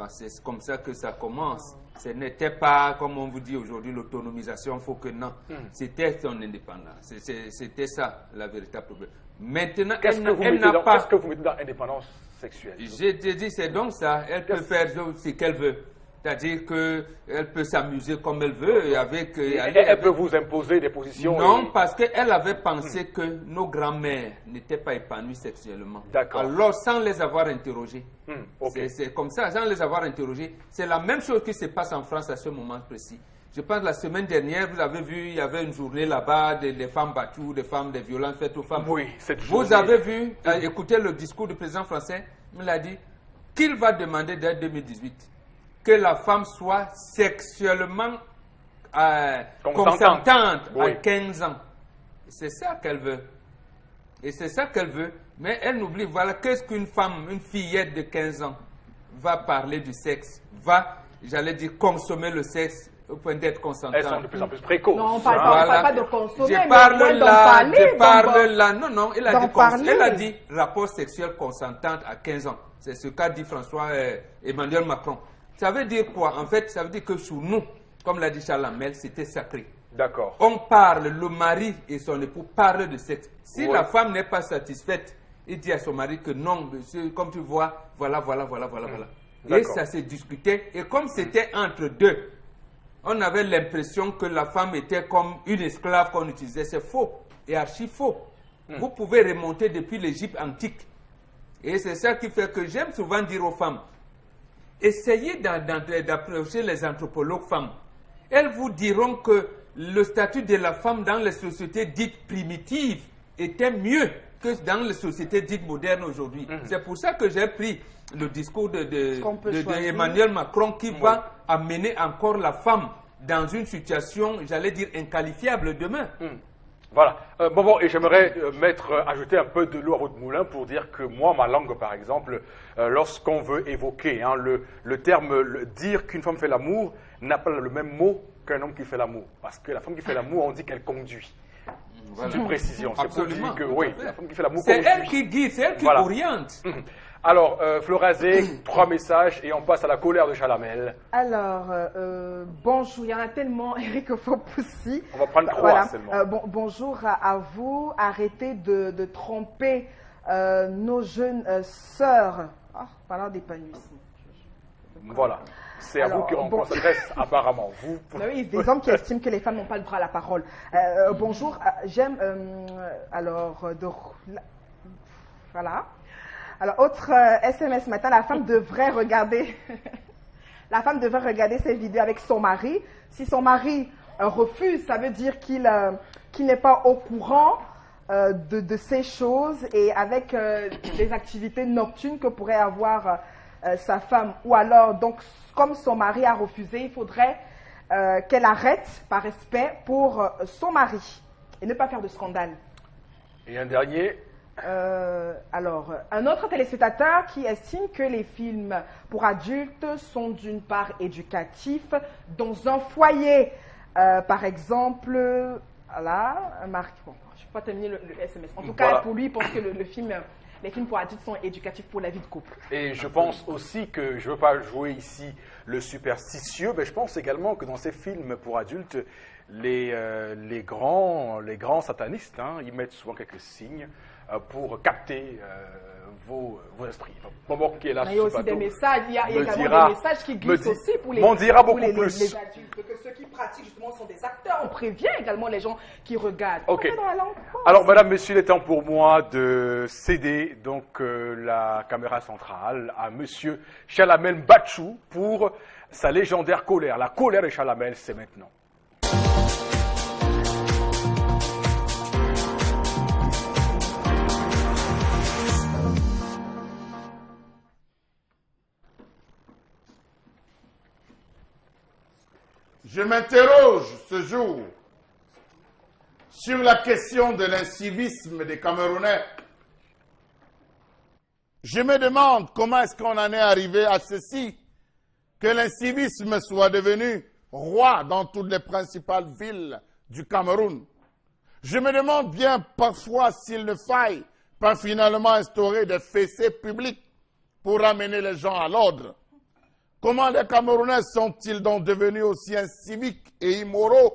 [SPEAKER 4] C'est comme ça que ça commence. Ce n'était pas, comme on vous dit aujourd'hui, l'autonomisation, il faut que non. C'était son indépendance. C'était ça, la véritable problème. Maintenant,
[SPEAKER 1] qu'est-ce que vous mettez dans indépendance sexuelle?
[SPEAKER 4] Je te dis, c'est donc ça. Elle peut faire ce qu'elle veut. C'est-à-dire qu'elle peut s'amuser comme elle veut.
[SPEAKER 1] Elle peut vous imposer des positions?
[SPEAKER 4] Non, parce qu'elle avait pensé que nos grands-mères n'étaient pas épanouies sexuellement.
[SPEAKER 1] D'accord.
[SPEAKER 4] Alors, sans les avoir interrogées. C'est comme ça, sans les avoir interrogées. C'est la même chose qui se passe en France à ce moment précis. Je pense que la semaine dernière, vous avez vu, il y avait une journée là-bas des femmes battues, des femmes, des violences faites aux femmes.
[SPEAKER 1] Oui, cette journée.
[SPEAKER 4] Vous avez vu, écoutez le discours du président français, il a dit qu'il va demander dès 2018 que la femme soit sexuellement consentante à 15 ans. C'est ça qu'elle veut. Et c'est ça qu'elle veut. Mais elle n'oublie, voilà, qu'est-ce qu'une femme, une fillette de 15 ans va parler du sexe, va, j'allais dire, consommer le sexe au point d'être consentante.
[SPEAKER 1] Elles sont de plus en plus précoces.
[SPEAKER 3] Non, on ne parle pas de consommer,
[SPEAKER 4] je parle là. Non, elle a dit rapport sexuel consentante à 15 ans. C'est ce qu'a dit Emmanuel Macron. Ça veut dire quoi? En fait, ça veut dire que sous nous, comme l'a dit Chalamel, c'était sacré.
[SPEAKER 1] D'accord.
[SPEAKER 4] On parle, le mari et son époux parlent de sexe. Si
[SPEAKER 1] Ouais.
[SPEAKER 4] la femme n'est pas satisfaite, il dit à son mari que non, monsieur, comme tu vois, voilà. Et
[SPEAKER 1] D'accord.
[SPEAKER 4] ça s'est discuté. Et comme c'était entre deux, on avait l'impression que la femme était comme une esclave qu'on utilisait. C'est faux et archi faux. Vous pouvez remonter depuis l'Égypte antique. Et c'est ça qui fait que j'aime souvent dire aux femmes, essayez d'approcher les anthropologues femmes. Elles vous diront que le statut de la femme dans les sociétés dites primitives était mieux que dans les sociétés dites modernes aujourd'hui. C'est pour ça que j'ai pris le discours
[SPEAKER 3] qu'on peut choisir.
[SPEAKER 4] Emmanuel Macron qui va amener encore la femme dans une situation, j'allais dire, inqualifiable demain.
[SPEAKER 1] Voilà. Bon, et j'aimerais ajouter un peu de l'eau à votre moulin pour dire que moi, ma langue, par exemple, lorsqu'on veut évoquer le terme dire qu'une femme fait l'amour, n'a pas le même mot qu'un homme qui fait l'amour. Parce que la femme qui fait l'amour, on dit qu'elle conduit.
[SPEAKER 4] Voilà.
[SPEAKER 1] C'est une précision. C'est pour
[SPEAKER 4] Absolument.
[SPEAKER 1] dire que oui, la femme qui fait l'amour
[SPEAKER 4] C'est
[SPEAKER 1] conduit.
[SPEAKER 4] elle qui guide, c'est elle qui
[SPEAKER 1] Voilà.
[SPEAKER 4] oriente.
[SPEAKER 1] Alors, Florazé, 3 messages et on passe à la colère de Chalamel.
[SPEAKER 3] Alors, bonjour, il y en a tellement, Eric Fopoussi.
[SPEAKER 1] On va prendre 3 seulement.
[SPEAKER 3] Bonjour à vous, arrêtez de tromper nos jeunes sœurs. Parlant d'épanouissement.
[SPEAKER 1] Voilà. C'est à vous
[SPEAKER 3] Alors,
[SPEAKER 1] qu'on
[SPEAKER 3] bon.
[SPEAKER 1] s'adresse apparemment. Vous.
[SPEAKER 3] Ben oui, des hommes qui estiment que les femmes n'ont pas le droit à la parole. Bonjour, j'aime voilà. Alors, autre SMS ce matin, la femme devrait regarder la femme devrait regarder ces vidéos avec son mari. Si son mari refuse, ça veut dire qu'il n'est pas au courant de ces choses et avec des activités nocturnes que pourrait avoir sa femme. Ou alors, donc, comme son mari a refusé, il faudrait qu'elle arrête par respect pour son mari et ne pas faire de scandale.
[SPEAKER 1] Et un dernier.
[SPEAKER 3] Un autre téléspectateur qui estime que les films pour adultes sont d'une part éducatifs dans un foyer. Par exemple, voilà, Marc, bon, je ne vais pas terminer le SMS. En tout cas,
[SPEAKER 1] Voilà.
[SPEAKER 3] pour lui, il pense que les films pour adultes sont éducatifs pour la vie de couple.
[SPEAKER 1] Et je pense aussi que je ne veux pas jouer ici le superstitieux, mais je pense également que dans ces films pour adultes, les grands satanistes, ils mettent souvent quelques signes pour capter vos esprits. Donc, Momok qui est là
[SPEAKER 3] Mais il y a
[SPEAKER 1] sur
[SPEAKER 3] aussi
[SPEAKER 1] ce
[SPEAKER 3] des
[SPEAKER 1] plateau
[SPEAKER 3] messages, il y a
[SPEAKER 1] me
[SPEAKER 3] également
[SPEAKER 1] dira-
[SPEAKER 3] des messages qui
[SPEAKER 1] me
[SPEAKER 3] glissent
[SPEAKER 1] dit-
[SPEAKER 3] aussi pour les,
[SPEAKER 1] m'en dira
[SPEAKER 3] pour
[SPEAKER 1] beaucoup plus.
[SPEAKER 3] les adultes, que ceux qui pratiquent justement sont des acteurs. On prévient également les gens qui regardent.
[SPEAKER 1] Ok.
[SPEAKER 3] On est dans la langue.
[SPEAKER 1] Alors, madame, monsieur, il est temps pour moi de céder donc la caméra centrale à monsieur Chalamel Batchou pour sa légendaire colère. La colère de Chalamel, c'est maintenant.
[SPEAKER 2] Je m'interroge ce jour sur la question de l'incivisme des Camerounais. Je me demande comment est-ce qu'on en est arrivé à ceci, que l'incivisme soit devenu roi dans toutes les principales villes du Cameroun. Je me demande bien parfois s'il ne faille pas finalement instaurer des fessées publiques pour ramener les gens à l'ordre. Comment les Camerounais sont-ils donc devenus aussi inciviques et immoraux?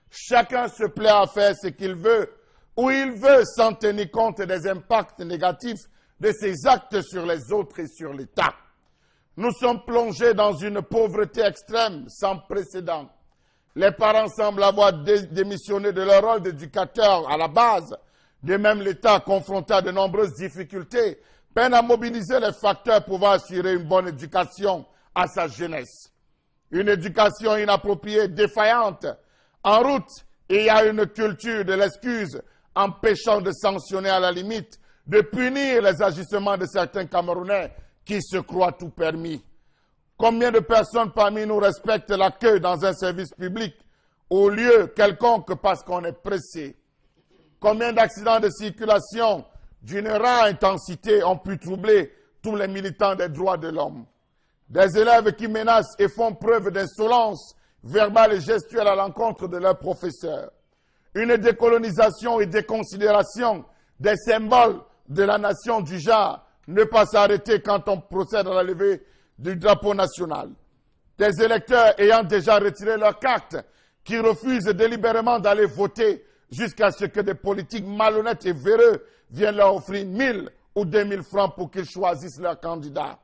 [SPEAKER 2] Chacun se plaît à faire ce qu'il veut, ou il veut, sans tenir compte des impacts négatifs de ses actes sur les autres et sur l'État. Nous sommes plongés dans une pauvreté extrême, sans précédent. Les parents semblent avoir démissionné de leur rôle d'éducateur à la base. De même, l'État, confronté à de nombreuses difficultés, peine à mobiliser les facteurs pouvant assurer une bonne éducation à sa jeunesse. Une éducation inappropriée, défaillante, en route, et il y a une culture de l'excuse empêchant de sanctionner à la limite, de punir les agissements de certains Camerounais qui se croient tout permis. Combien de personnes parmi nous respectent la queue dans un service public au lieu quelconque parce qu'on est pressé? Combien d'accidents de circulation d'une rare intensité ont pu troubler tous les militants des droits de l'homme? Des élèves qui menacent et font preuve d'insolence verbale et gestuelle à l'encontre de leurs professeurs. Une décolonisation et déconsidération des symboles de la nation du genre, ne pas s'arrêter quand on procède à la levée du drapeau national. Des électeurs ayant déjà retiré leur carte qui refusent délibérément d'aller voter jusqu'à ce que des politiques malhonnêtes et véreux viennent leur offrir 1000 ou 2000 francs pour qu'ils choisissent leur candidat.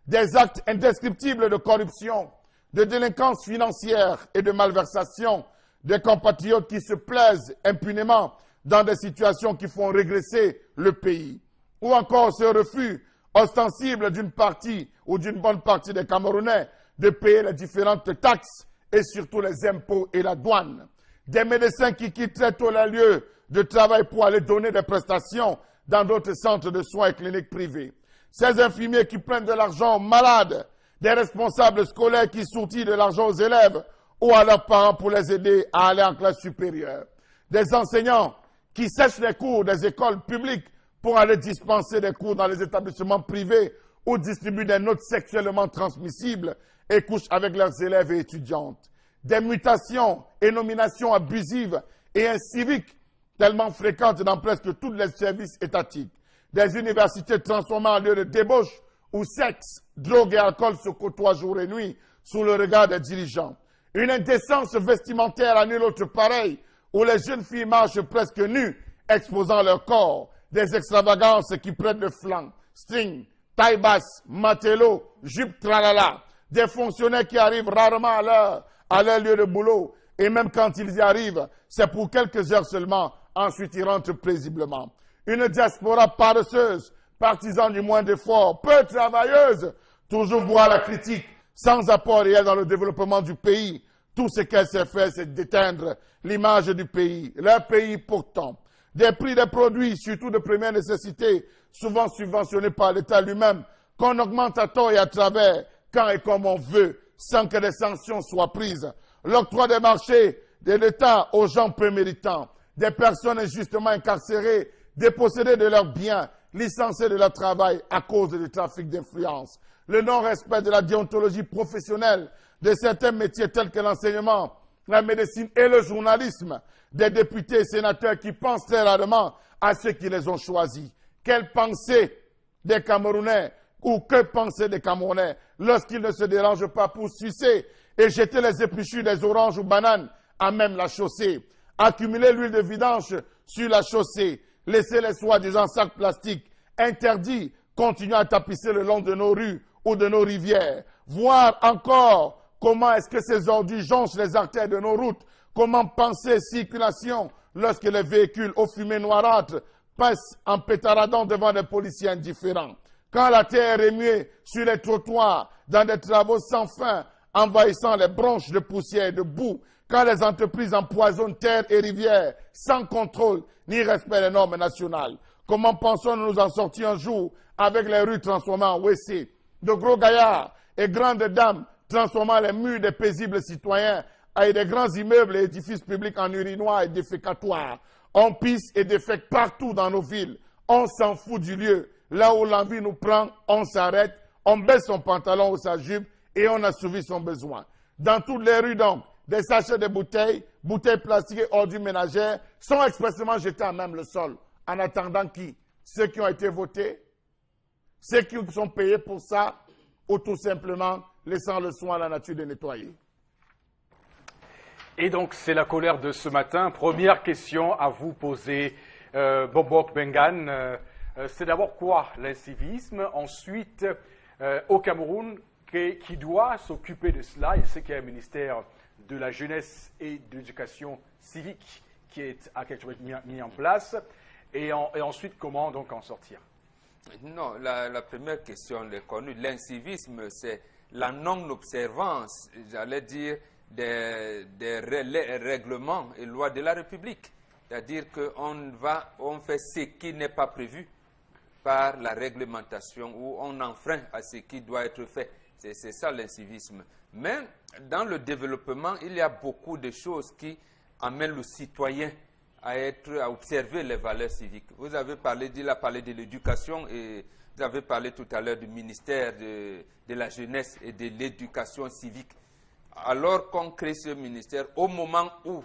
[SPEAKER 2] Des actes indescriptibles de corruption, de délinquance financière et de malversation, des compatriotes qui se plaisent impunément dans des situations qui font régresser le pays. Ou encore ce refus ostensible d'une partie ou d'une bonne partie des Camerounais de payer les différentes taxes et surtout les impôts et la douane. Des médecins qui quittent très tôt les lieux de travail pour aller donner des prestations dans d'autres centres de soins et cliniques privées. Ces infirmiers qui prennent de l'argent aux malades, des responsables scolaires qui soutient de l'argent aux élèves ou à leurs parents pour les aider à aller en classe supérieure. Des enseignants qui sèchent les cours des écoles publiques pour aller dispenser des cours dans les établissements privés ou distribuent des notes sexuellement transmissibles et couchent avec leurs élèves et étudiantes. Des mutations et nominations abusives et inciviques tellement fréquentes dans presque tous les services étatiques. Des universités transformées en lieu de débauche où sexe, drogue et alcool se côtoient jour et nuit sous le regard des dirigeants. Une indécence vestimentaire à nul autre pareil, où les jeunes filles marchent presque nues, exposant leur corps. Des extravagances qui prennent le flanc, string, taille basse, matelot, jupe tralala. Des fonctionnaires qui arrivent rarement à leur lieu de boulot. Et même quand ils y arrivent, c'est pour quelques heures seulement. Ensuite, ils rentrent paisiblement. Une diaspora paresseuse, partisan du moins d'efforts, peu travailleuse, toujours voir la critique, sans apport réel dans le développement du pays. Tout ce qu'elle sait faire, c'est d'éteindre l'image du pays. Leur pays, pourtant. Des prix des produits, surtout de première nécessité, souvent subventionnés par l'État lui-même, qu'on augmente à tort et à travers, quand et comme on veut, sans que des sanctions soient prises. L'octroi des marchés de l'État aux gens peu méritants, des personnes injustement incarcérées, dépossédées de leurs biens, licenciées de leur travail à cause du trafic d'influence. Le non-respect de la déontologie professionnelle de certains métiers tels que l'enseignement, la médecine et le journalisme, des députés et sénateurs qui pensent très rarement à ceux qui les ont choisis. Quelle pensée des Camerounais ou que penser des Camerounais lorsqu'ils ne se dérangent pas pour sucer et jeter les épluchures des oranges ou bananes à même la chaussée, accumuler l'huile de vidange sur la chaussée, laisser les soi-disant sacs plastiques interdits continuer à tapisser le long de nos rues ou de nos rivières, voir encore comment est-ce que ces ordures jonchent les artères de nos routes, comment penser circulation lorsque les véhicules aux fumées noirâtres passent en pétaradant devant des policiers indifférents. Quand la terre est remuée sur les trottoirs, dans des travaux sans fin, envahissant les branches de poussière et de boue, quand les entreprises empoisonnent terre et rivières, sans contrôle ni respect des normes nationales. Comment pensons-nous nous en sortir un jour avec les rues transformées en WC, de gros gaillards et grandes dames transformant les murs des paisibles citoyens avec des grands immeubles et édifices publics en urinoirs et défécatoires. On pisse et défèque partout dans nos villes. On s'en fout du lieu. Là où l'envie nous prend, on s'arrête, on baisse son pantalon ou sa jupe et on assouvit son besoin. Dans toutes les rues donc, des sachets de bouteilles, bouteilles plastiques et ordures ménagères sont expressément jetés à même le sol. En attendant qui? Ceux qui ont été votés? Ceux qui sont payés pour ça? Ou tout simplement laissant le soin à la nature de nettoyer?
[SPEAKER 1] Et donc, c'est la colère de ce matin. Première question à vous poser, Bobok Bengan. C'est d'abord quoi l'incivisme? Ensuite, au Cameroun, qui doit s'occuper de cela? Il sait qu'il y a un ministère de la jeunesse et de l'éducation civique qui est à quelque chose mis en place. Et ensuite, comment donc en sortir?
[SPEAKER 4] Non, la première question, elle est connue. L'incivisme, c'est la non-observance, j'allais dire, des règlements et lois de la République. C'est-à-dire qu'on fait ce qui n'est pas prévu par la réglementation ou on enfreint à ce qui doit être fait. C'est ça l'incivisme. Mais dans le développement, il y a beaucoup de choses qui amènent le citoyen à observer les valeurs civiques. Vous avez parlé, il a parlé de l'éducation et vous avez parlé tout à l'heure du ministère de la jeunesse et de l'éducation civique. Alors qu'on crée ce ministère, au moment où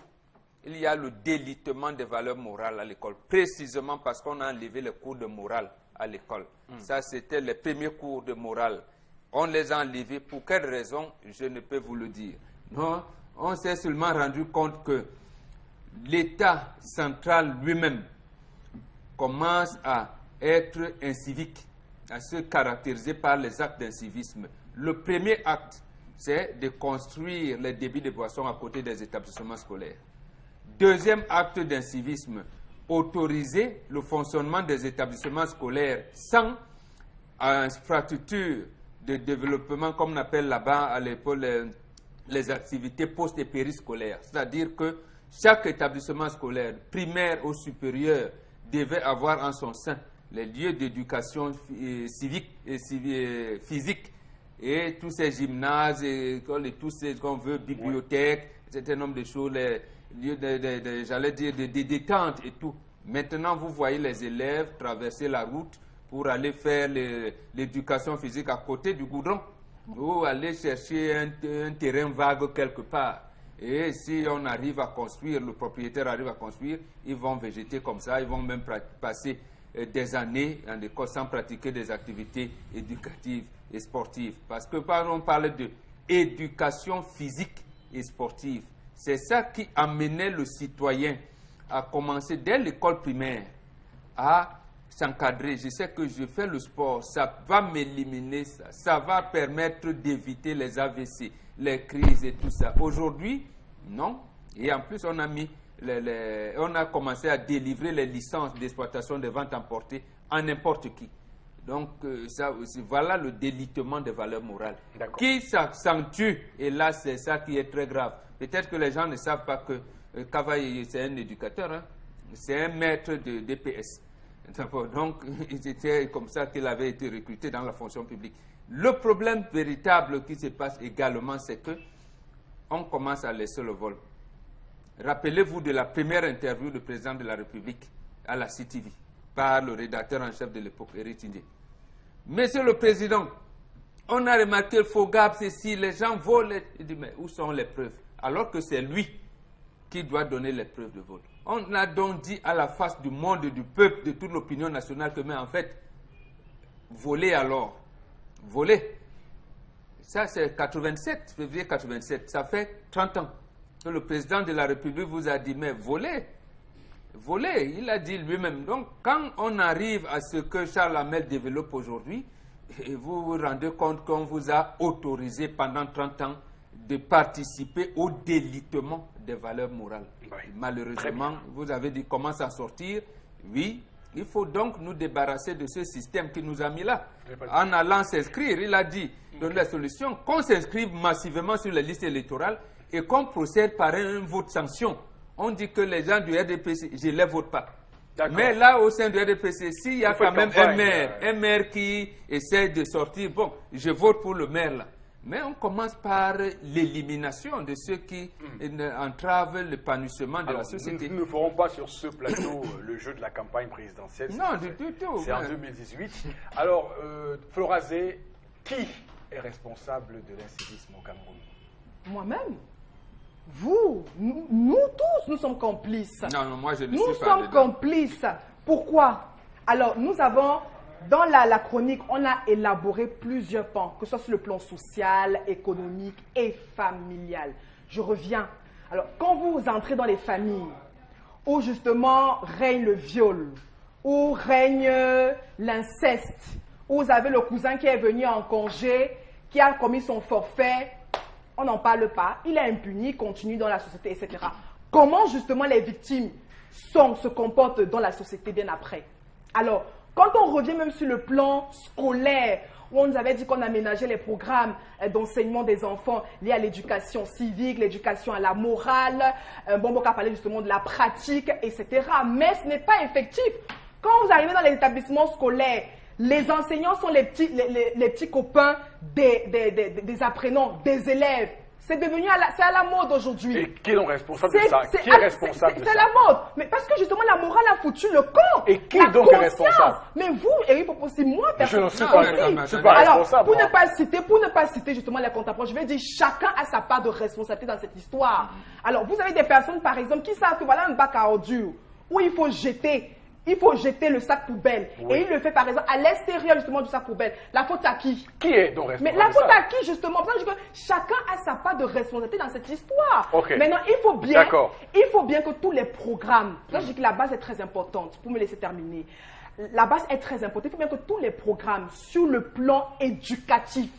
[SPEAKER 4] il y a le délitement des valeurs morales à l'école, précisément parce qu'on a enlevé les cours de morale à l'école. Ça, c'était les premiers cours de morale. On les a enlevés. Pour quelle raison? Je ne peux vous le dire. Non, on s'est seulement rendu compte que l'État central lui-même commence à être incivique, à se caractériser par les actes d'incivisme. Le premier acte, c'est de construire les débits de boissons à côté des établissements scolaires. Deuxième acte d'incivisme, autoriser le fonctionnement des établissements scolaires sans infrastructure de développement, comme on appelle là-bas à l'époque les activités post- et périscolaires. C'est-à-dire que chaque établissement scolaire, primaire ou supérieur, devait avoir en son sein les lieux d'éducation civique et physique et tous ces gymnases, écoles et tous ces qu'on veut, bibliothèques, un certain nombre de choses, les lieux j'allais dire de détente et tout. Maintenant, vous voyez les élèves traverser la route pour aller faire l'éducation physique à côté du goudron ou aller chercher un terrain vague quelque part. Et si on arrive à construire, le propriétaire arrive à construire, ils vont végéter comme ça, ils vont même passer des années en école sans pratiquer des activités éducatives et sportives. Parce que on parle d'éducation physique et sportive. C'est ça qui amenait le citoyen à commencer dès l'école primaire à s'encadrer. Je sais que je fais le sport, ça va m'éliminer ça, ça va permettre d'éviter les AVC, les crises et tout ça. Aujourd'hui, non. Et en plus, on a mis on a commencé à délivrer les licences d'exploitation de vente emportée à n'importe qui. Donc, ça aussi, voilà le délitement des valeurs morales qui s'accentue. Et là, c'est ça qui est très grave. Peut-être que les gens ne savent pas que Kavaï, c'est un éducateur, hein? C'est un maître de DPS. Donc, c'était comme ça qu'il avait été recruté dans la fonction publique. Le problème véritable qui se passe également, c'est que on commence à laisser le vol. Rappelez-vous de la première interview du président de la République à la CTV par le rédacteur en chef de l'époque, Éric Tindé. Monsieur le Président, on a remarqué le faux gap, si les gens volent. Il dit, mais où sont les preuves? Alors que c'est lui qui doit donner les preuves de vol. On a donc dit à la face du monde, du peuple, de toute l'opinion nationale que, mais en fait, voler alors, voler. Ça, c'est 87, février 87, ça fait 30 ans que le président de la République vous a dit, mais voler, voler, il a dit lui-même. Donc, quand on arrive à ce que Charles Hamel développe aujourd'hui, vous vous rendez compte qu'on vous a autorisé pendant 30 ans de participer au délitement des valeurs morales. Oui. Malheureusement, vous avez dit comment s'en sortir. Oui, il faut donc nous débarrasser de ce système qui nous a mis là. En allant s'inscrire, il a dit, donne la solution, qu'on s'inscrive massivement sur les listes électorales et qu'on procède par un vote sanction. On dit que les gens du RDPC, je ne les vote pas. Mais là, au sein du RDPC, s'il y a quand même un maire qui essaie de sortir, bon, je vote pour le maire là. Mais on commence par l'élimination de ceux qui entravent l'épanouissement de la société.
[SPEAKER 1] Nous ne ferons pas sur ce plateau le jeu de la campagne présidentielle.
[SPEAKER 4] Non, du tout.
[SPEAKER 1] C'est en 2018. Alors, Florazé, qui est responsable de l'incivisme au Cameroun?
[SPEAKER 3] Moi-même. Vous, nous tous, nous sommes complices.
[SPEAKER 4] Non, moi je ne suis
[SPEAKER 3] nous
[SPEAKER 4] pas
[SPEAKER 3] sommes complices. Pourquoi? Alors, nous avons, dans la chronique, on a élaboré plusieurs pans, que ce soit sur le plan social, économique et familial. Je reviens. Alors, quand vous entrez dans les familles où justement règne le viol, où règne l'inceste, où vous avez le cousin qui est venu en congé, qui a commis son forfait, on n'en parle pas, il est impuni, il continue dans la société, etc. Comment justement les victimes se comportent dans la société bien après? Alors, quand on revient même sur le plan scolaire, où on nous avait dit qu'on aménageait les programmes d'enseignement des enfants liés à l'éducation civique, l'éducation à la morale, on a parlé justement de la pratique, etc. Mais ce n'est pas effectif. Quand vous arrivez dans les établissements scolaires, les enseignants sont les petits copains des apprenants, des élèves. C'est devenu c'est à la mode aujourd'hui.
[SPEAKER 1] Et qui est donc responsable de ça? Qui est responsable de ça?
[SPEAKER 3] C'est la mode. Mais parce que justement, la morale a foutu le camp.
[SPEAKER 1] Et qui donc est responsable?
[SPEAKER 3] Mais vous, Eric Popossi, moi, personnellement,
[SPEAKER 1] je ne suis pas responsable.
[SPEAKER 3] Pour ne pas citer justement les comptes-approches, je vais dire chacun a sa part de responsabilité dans cette histoire. Alors, vous avez des personnes, par exemple, qui savent que voilà un bac à ordures où il faut jeter il faut jeter le sac poubelle.
[SPEAKER 1] Oui.
[SPEAKER 3] Et il le fait par exemple à l'extérieur justement du sac poubelle. La faute à qui?
[SPEAKER 1] Qui est donc
[SPEAKER 3] Mais
[SPEAKER 1] responsable
[SPEAKER 3] la
[SPEAKER 1] de
[SPEAKER 3] faute
[SPEAKER 1] ça?
[SPEAKER 3] à qui justement? Parce que chacun a sa part de responsabilité dans cette histoire.
[SPEAKER 1] Ok.
[SPEAKER 3] Maintenant, il faut bien que tous les programmes, là je dis que la base est très importante, pour me laisser terminer. La base est très importante. Il faut bien que tous les programmes sur le plan éducatif,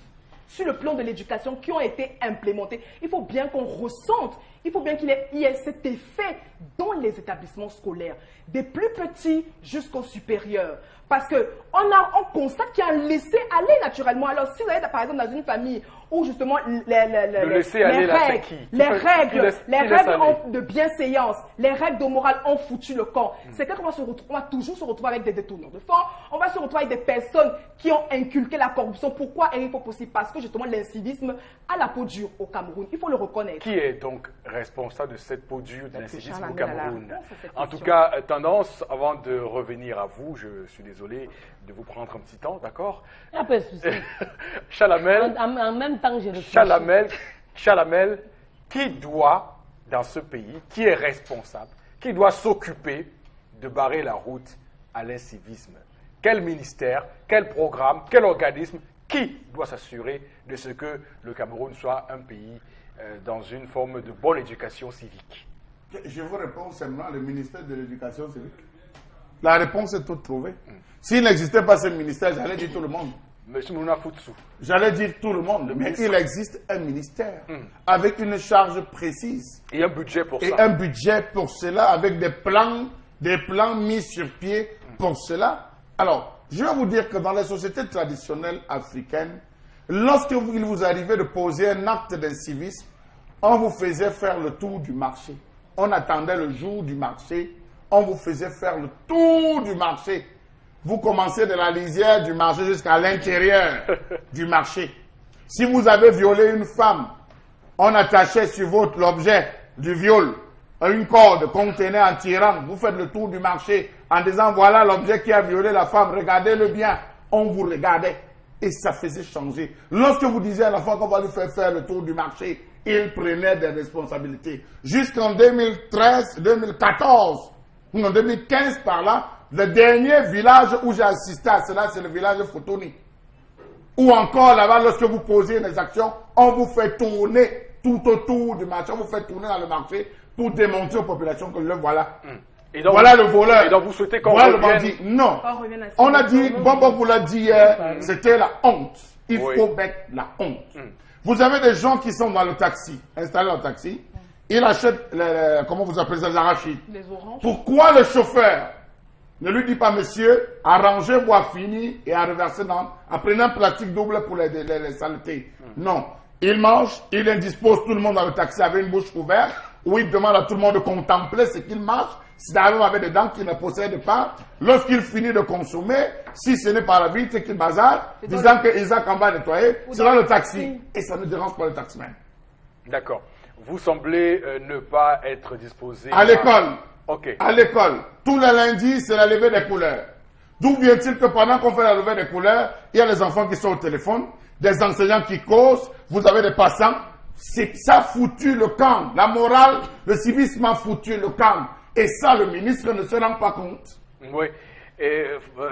[SPEAKER 3] sur le plan de l'éducation qui ont été implémentés, il faut bien qu'on ressente, il faut bien qu'il y ait cet effet dans les établissements scolaires, des plus petits jusqu'aux supérieurs. Parce qu'on constate qu'il y a un laisser-aller naturellement. Alors, si vous êtes par exemple dans une famille où justement les règles de bienséance, les règles de morale ont foutu le camp, c'est qu'on va toujours se retrouver avec des détourneurs de fonds, on va se retrouver avec des personnes qui ont inculqué la corruption. Pourquoi il faut possible? Parce que justement l'incivisme a la peau dure au Cameroun, il faut le reconnaître.
[SPEAKER 1] Qui est donc responsable de cette peau dure de l'incivisme au
[SPEAKER 3] Charles Amel
[SPEAKER 1] Cameroun?
[SPEAKER 3] a
[SPEAKER 1] En tout cas, tendance, avant de revenir à vous, je suis désolé de vous prendre un petit temps, d'accord?
[SPEAKER 5] Il n'y a pas de souci.
[SPEAKER 1] Chalamel,
[SPEAKER 5] En même temps, je réfléchis.
[SPEAKER 1] Chalamel, qui doit, dans ce pays, qui est responsable, qui doit s'occuper de barrer la route à l'incivisme? Quel ministère, quel programme, quel organisme, qui doit s'assurer de ce que le Cameroun soit un pays dans une forme de bonne éducation civique?
[SPEAKER 2] Je vous réponds seulement le ministère de l'Éducation civique. La réponse est toute trouvée. S'il n'existait pas ce ministère, j'allais dire tout le monde.
[SPEAKER 1] Monsieur Mouna Foutsu.
[SPEAKER 2] J'allais dire tout le monde. Mais il existe un ministère avec une charge précise.
[SPEAKER 1] Et un budget pour
[SPEAKER 2] Et
[SPEAKER 1] ça.
[SPEAKER 2] un budget pour cela, avec des plans mis sur pied pour cela. Alors, je vais vous dire que dans les sociétés traditionnelles africaines, lorsque il vous arrivait de poser un acte d'incivisme, on vous faisait faire le tour du marché. On attendait le jour du marché. On vous faisait faire le tour du marché. Vous commencez de la lisière du marché jusqu'à l'intérieur du marché. Si vous avez violé une femme, on attachait sur l'objet du viol une corde contenait en tirant. Vous faites le tour du marché en disant voilà l'objet qui a violé la femme, regardez-le bien. On vous regardait et ça faisait changer. Lorsque vous disiez à la femme qu'on va lui faire le tour du marché, il prenait des responsabilités. Jusqu'en 2013, 2014, en 2015 par là, le dernier village où j'ai assisté à cela, c'est le village de Fotoni. Ou encore là-bas, lorsque vous posez des actions, on vous fait tourner tout autour du marché, on vous fait tourner dans le marché pour démontrer aux populations que le voilà.
[SPEAKER 1] Et donc,
[SPEAKER 2] voilà le voleur.
[SPEAKER 1] Et donc vous souhaitez qu'on
[SPEAKER 2] voilà le
[SPEAKER 1] revienne...
[SPEAKER 2] bandit. Non.
[SPEAKER 3] On revient à ça.
[SPEAKER 2] On a dit, Bobo vous l'a dit hier, c'était la honte. Il
[SPEAKER 1] Oui.
[SPEAKER 2] faut mettre la honte. Vous avez des gens qui sont dans le taxi, installés dans le taxi, ils achètent, comment vous appelez ça, les arachides.
[SPEAKER 3] Les oranges.
[SPEAKER 2] Pourquoi le chauffeur ne lui dit pas, monsieur, arrangez-moi fini et à reverser en prenant un plastique double pour les saletés. Non. Il mange, il indispose tout le monde dans le taxi avec une bouche ouverte, où il demande à tout le monde de contempler ce qu'il mange, s'il arrive avec des dents qu'il ne possède pas. Lorsqu'il finit de consommer, si ce n'est pas la vitre qu'il bazarde, disant que Isaac en va nettoyer, c'est dans le taxi. Et ça ne dérange pas le taximan.
[SPEAKER 1] D'accord. Vous semblez ne pas être disposé...
[SPEAKER 2] À l'école.
[SPEAKER 1] Ok.
[SPEAKER 2] À l'école, tous les lundis, c'est la levée des couleurs. D'où vient-il que pendant qu'on fait la levée des couleurs, il y a les enfants qui sont au téléphone, des enseignants qui causent, vous avez des passants. Ça a foutu le camp. La morale, le civisme a foutu le camp. Et ça, le ministre ne se rend pas compte.
[SPEAKER 1] Oui. Et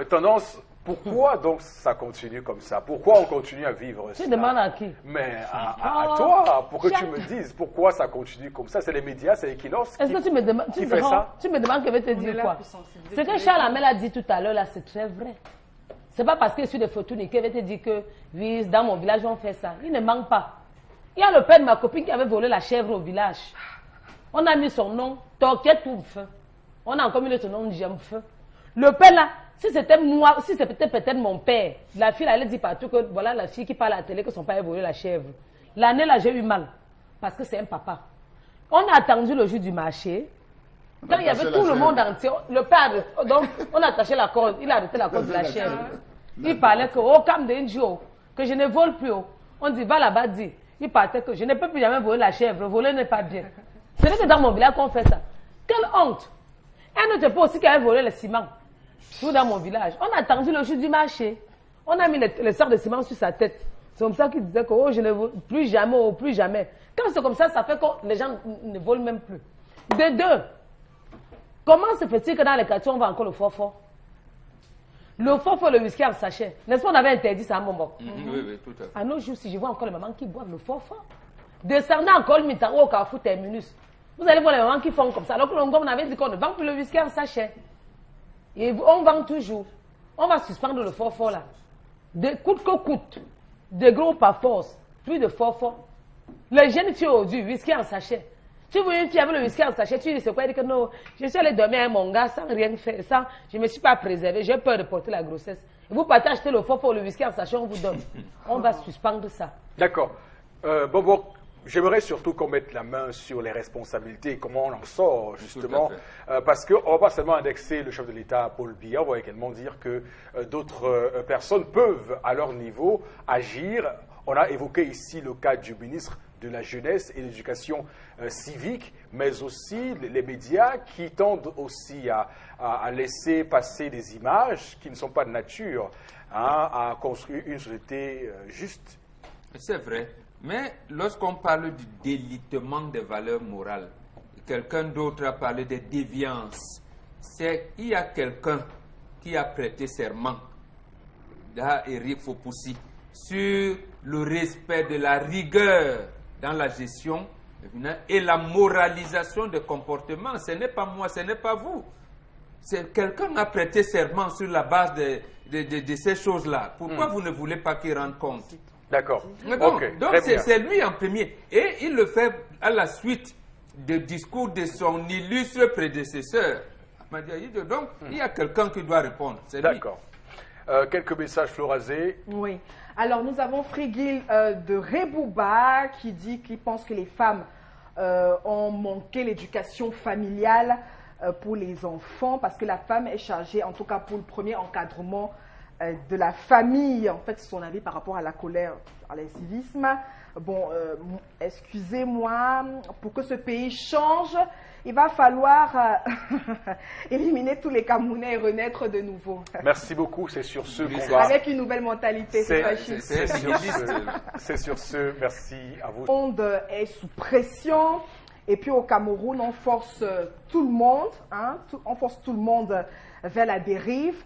[SPEAKER 1] tendance, pourquoi donc ça continue comme ça? Pourquoi on continue à vivre ça?
[SPEAKER 5] Tu demandes à qui?
[SPEAKER 1] Mais à toi, pour que tu me dises pourquoi ça continue comme ça. C'est les médias, c'est Equinox
[SPEAKER 5] Est-ce que tu me demandes,
[SPEAKER 1] qui fait ça?
[SPEAKER 5] tu me demandes que je vais te
[SPEAKER 3] On est
[SPEAKER 5] dire
[SPEAKER 3] là
[SPEAKER 5] quoi?
[SPEAKER 3] pour sensibiliser
[SPEAKER 5] Ce que Charles Amel a dit tout à l'heure, là, c'est très vrai. C'est pas parce que je suis de Fortuny que je vais te dire que, oui, dans mon village, on fait ça. Il ne manque pas. Il y a le père de ma copine qui avait volé la chèvre au village. On a mis son nom, Torquet Touffe. On a encore mis son nom, J'aime Feu. Le père là, si c'était moi, si c'était peut-être mon père, la fille là, elle dit partout que voilà la fille qui parle à la télé que son père a volé la chèvre. L'année là, j'ai eu mal. Parce que c'est un papa. On a attendu le jour du marché. Quand il y avait tout le monde entier, le père, donc on a attaché la corde, il a arrêté la corde de la chèvre. Il parlait que, oh, calme d'Indio, que je ne vole plus. Oh. On dit, va là-bas, dis. Il partait que je ne peux plus jamais voler la chèvre, voler n'est pas bien. Ce n'est que dans mon village qu'on fait ça. Quelle honte! Elle ne te peut aussi qu'elle volé le ciment. Tout dans mon village. On a attendu le jour du marché. On a mis le sac de ciment sur sa tête. C'est comme ça qu'il disait que, oh, je ne vole plus jamais, oh, plus jamais. Quand c'est comme ça, ça fait que les gens ne volent même plus. De deux, Comment se fait-il que dans les quartiers, on voit encore le fort-fort? Le fort-fort, le whisky en sachet. N'est-ce pas, on avait interdit ça à Mombo?
[SPEAKER 4] Oui, tout à fait.
[SPEAKER 5] À nos jours, si je vois encore les mamans qui boivent le fort-fort, descendez encore le Mitaro au Carrefour Terminus. Vous allez voir les mamans qui font comme ça. Alors que on avait dit qu'on ne vend plus le whisky en sachet. Et on vend toujours. On va suspendre le fort-fort là. De coûte que coûte. De gros par force. Plus de fort-fort. Les jeunes filles aujourd'hui, whisky en sachet. Tu vois une fille avec le whisky en sachet, tu dis c'est quoi? Elle dit que non, je suis allée dormir avec mon gars sans rien faire, je ne me suis pas préservée, j'ai peur de porter la grossesse. Et vous partez acheter le fort-fort, le whisky en sachet, on vous donne. On va suspendre ça.
[SPEAKER 1] D'accord. Bobo, j'aimerais surtout qu'on mette la main sur les responsabilités, comment on en sort justement, parce qu'on ne va pas seulement indexer le chef de l'État, Paul Biya, on va également dire que d'autres personnes peuvent à leur niveau agir. On a évoqué ici le cas du ministre de la Jeunesse et de l'Éducation civique, mais aussi les médias qui tendent aussi à laisser passer des images qui ne sont pas de nature à construire une société juste.
[SPEAKER 4] C'est vrai. Mais lorsqu'on parle du délitement des valeurs morales, quelqu'un d'autre a parlé de déviance. Il y a quelqu'un qui a prêté serment, Eric Fopoussi, sur le respect de la rigueur dans la gestion et la moralisation des comportements. Ce n'est pas moi, ce n'est pas vous. Quelqu'un a prêté serment sur la base de ces choses-là. Pourquoi vous ne voulez pas qu'il rende compte?
[SPEAKER 1] D'accord.
[SPEAKER 4] Donc c'est lui en premier. Et il le fait à la suite du discours de son illustre prédécesseur. Donc il y a quelqu'un qui doit répondre.
[SPEAKER 1] D'accord. Quelques messages, Florazé.
[SPEAKER 3] Oui. Alors nous avons Frigil de Rebouba qui pense que les femmes ont manqué l'éducation familiale pour les enfants parce que la femme est chargée, en tout cas pour le premier encadrement de la famille. En fait, c'est son avis par rapport à la colère, à l'incivisme. Bon, excusez-moi, pour que ce pays change, il va falloir éliminer tous les Camerounais et renaître de nouveau.
[SPEAKER 1] Merci beaucoup, c'est sur ce qu'on va...
[SPEAKER 3] Avec une nouvelle mentalité,
[SPEAKER 1] c'est sur ce, merci à vous.
[SPEAKER 3] Le monde est sous pression et puis au Cameroun, on force tout le monde, on force tout le monde vers la dérive.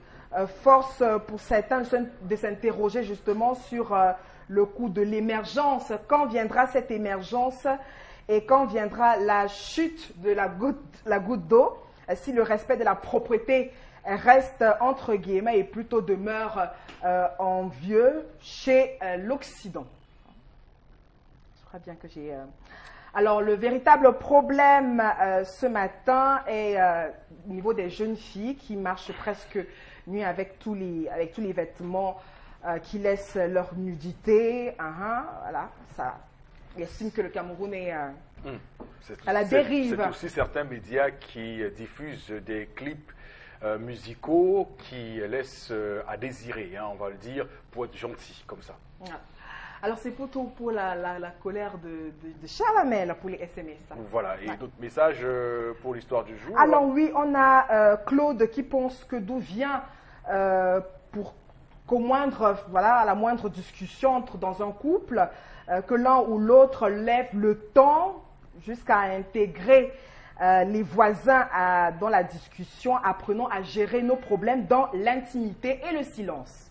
[SPEAKER 3] Force pour certains de s'interroger justement sur le coût de l'émergence. Quand viendra cette émergence et quand viendra la chute de la goutte d'eau, si le respect de la propriété reste entre guillemets et plutôt demeure envieux chez l'Occident. Je crois bien que j'ai... Alors, le véritable problème ce matin est au niveau des jeunes filles qui marchent presque nues avec tous les vêtements qui laissent leur nudité. Voilà, ça estime que le Cameroun est à la dérive.
[SPEAKER 1] C'est aussi certains médias qui diffusent des clips musicaux qui laissent à désirer, on va le dire, pour être gentil, comme ça.
[SPEAKER 3] Voilà. Alors, c'est plutôt pour la colère de Chalamel pour les SMS.
[SPEAKER 1] Voilà, et d'autres messages pour l'histoire du jour.
[SPEAKER 3] Alors oui, on a Claude qui pense que d'où vient à la moindre discussion entre dans un couple, que l'un ou l'autre lève le ton jusqu'à intégrer les voisins dans la discussion, apprenons à gérer nos problèmes dans l'intimité et le silence.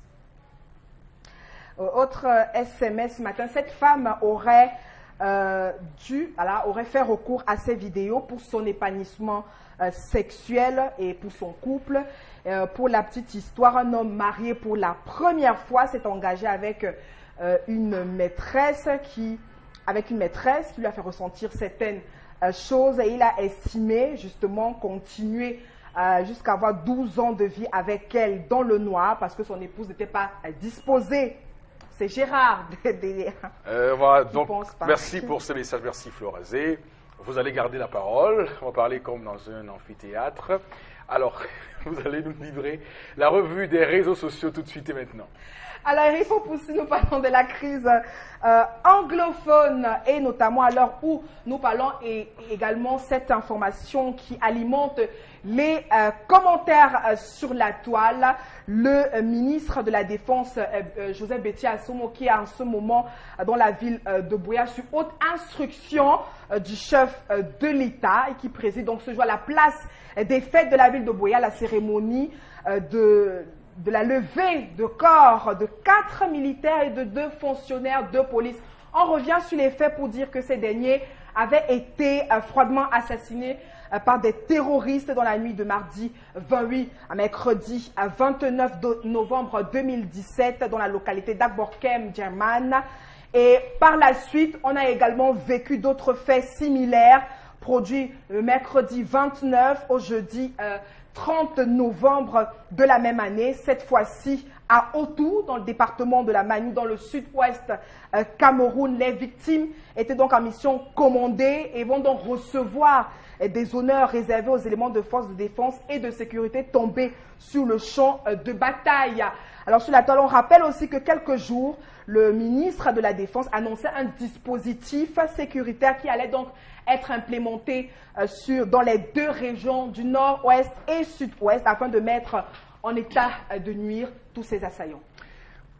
[SPEAKER 3] Autre SMS ce matin, cette femme aurait fait recours à ces vidéos pour son épanouissement sexuel et pour son couple. Pour la petite histoire, un homme marié pour la première fois s'est engagé avec une maîtresse qui lui a fait ressentir certaines choses et il a estimé justement continuer jusqu'à avoir 12 ans de vie avec elle dans le noir parce que son épouse n'était pas disposée. C'est Gérard.
[SPEAKER 1] Voilà, donc, merci pour ce message, merci Florazé. Vous allez garder la parole, on va parler comme dans un amphithéâtre. Alors, vous allez nous livrer la revue des réseaux sociaux tout de suite et maintenant.
[SPEAKER 3] Alors, Eric Popoussi, nous parlons de la crise anglophone et notamment à l'heure où nous parlons et également cette information qui alimente les commentaires sur la toile. Le ministre de la Défense, Joseph Betty Assomo, qui est en ce moment dans la ville de Buea sur haute instruction du chef de l'État et qui préside donc ce jour à la place des fêtes de la ville de Buea, la cérémonie de la levée de corps de 4 militaires et de 2 fonctionnaires de police. On revient sur les faits pour dire que ces derniers avaient été froidement assassinés par des terroristes dans la nuit de mardi 28 à mercredi 29 novembre 2017 dans la localité d'Agborkem, German. Et par la suite, on a également vécu d'autres faits similaires produits le mercredi 29 au jeudi 30 novembre de la même année, cette fois-ci à Otou, dans le département de la Manu, dans le sud-ouest Cameroun. Les victimes étaient donc en mission commandée et vont donc recevoir des honneurs réservés aux éléments de force de défense et de sécurité tombés sur le champ de bataille. Alors sur la toile, on rappelle aussi que quelques jours, le ministre de la Défense annonçait un dispositif sécuritaire qui allait donc être implémenté dans les 2 régions du nord-ouest et sud-ouest afin de mettre en état de nuire tous ces assaillants.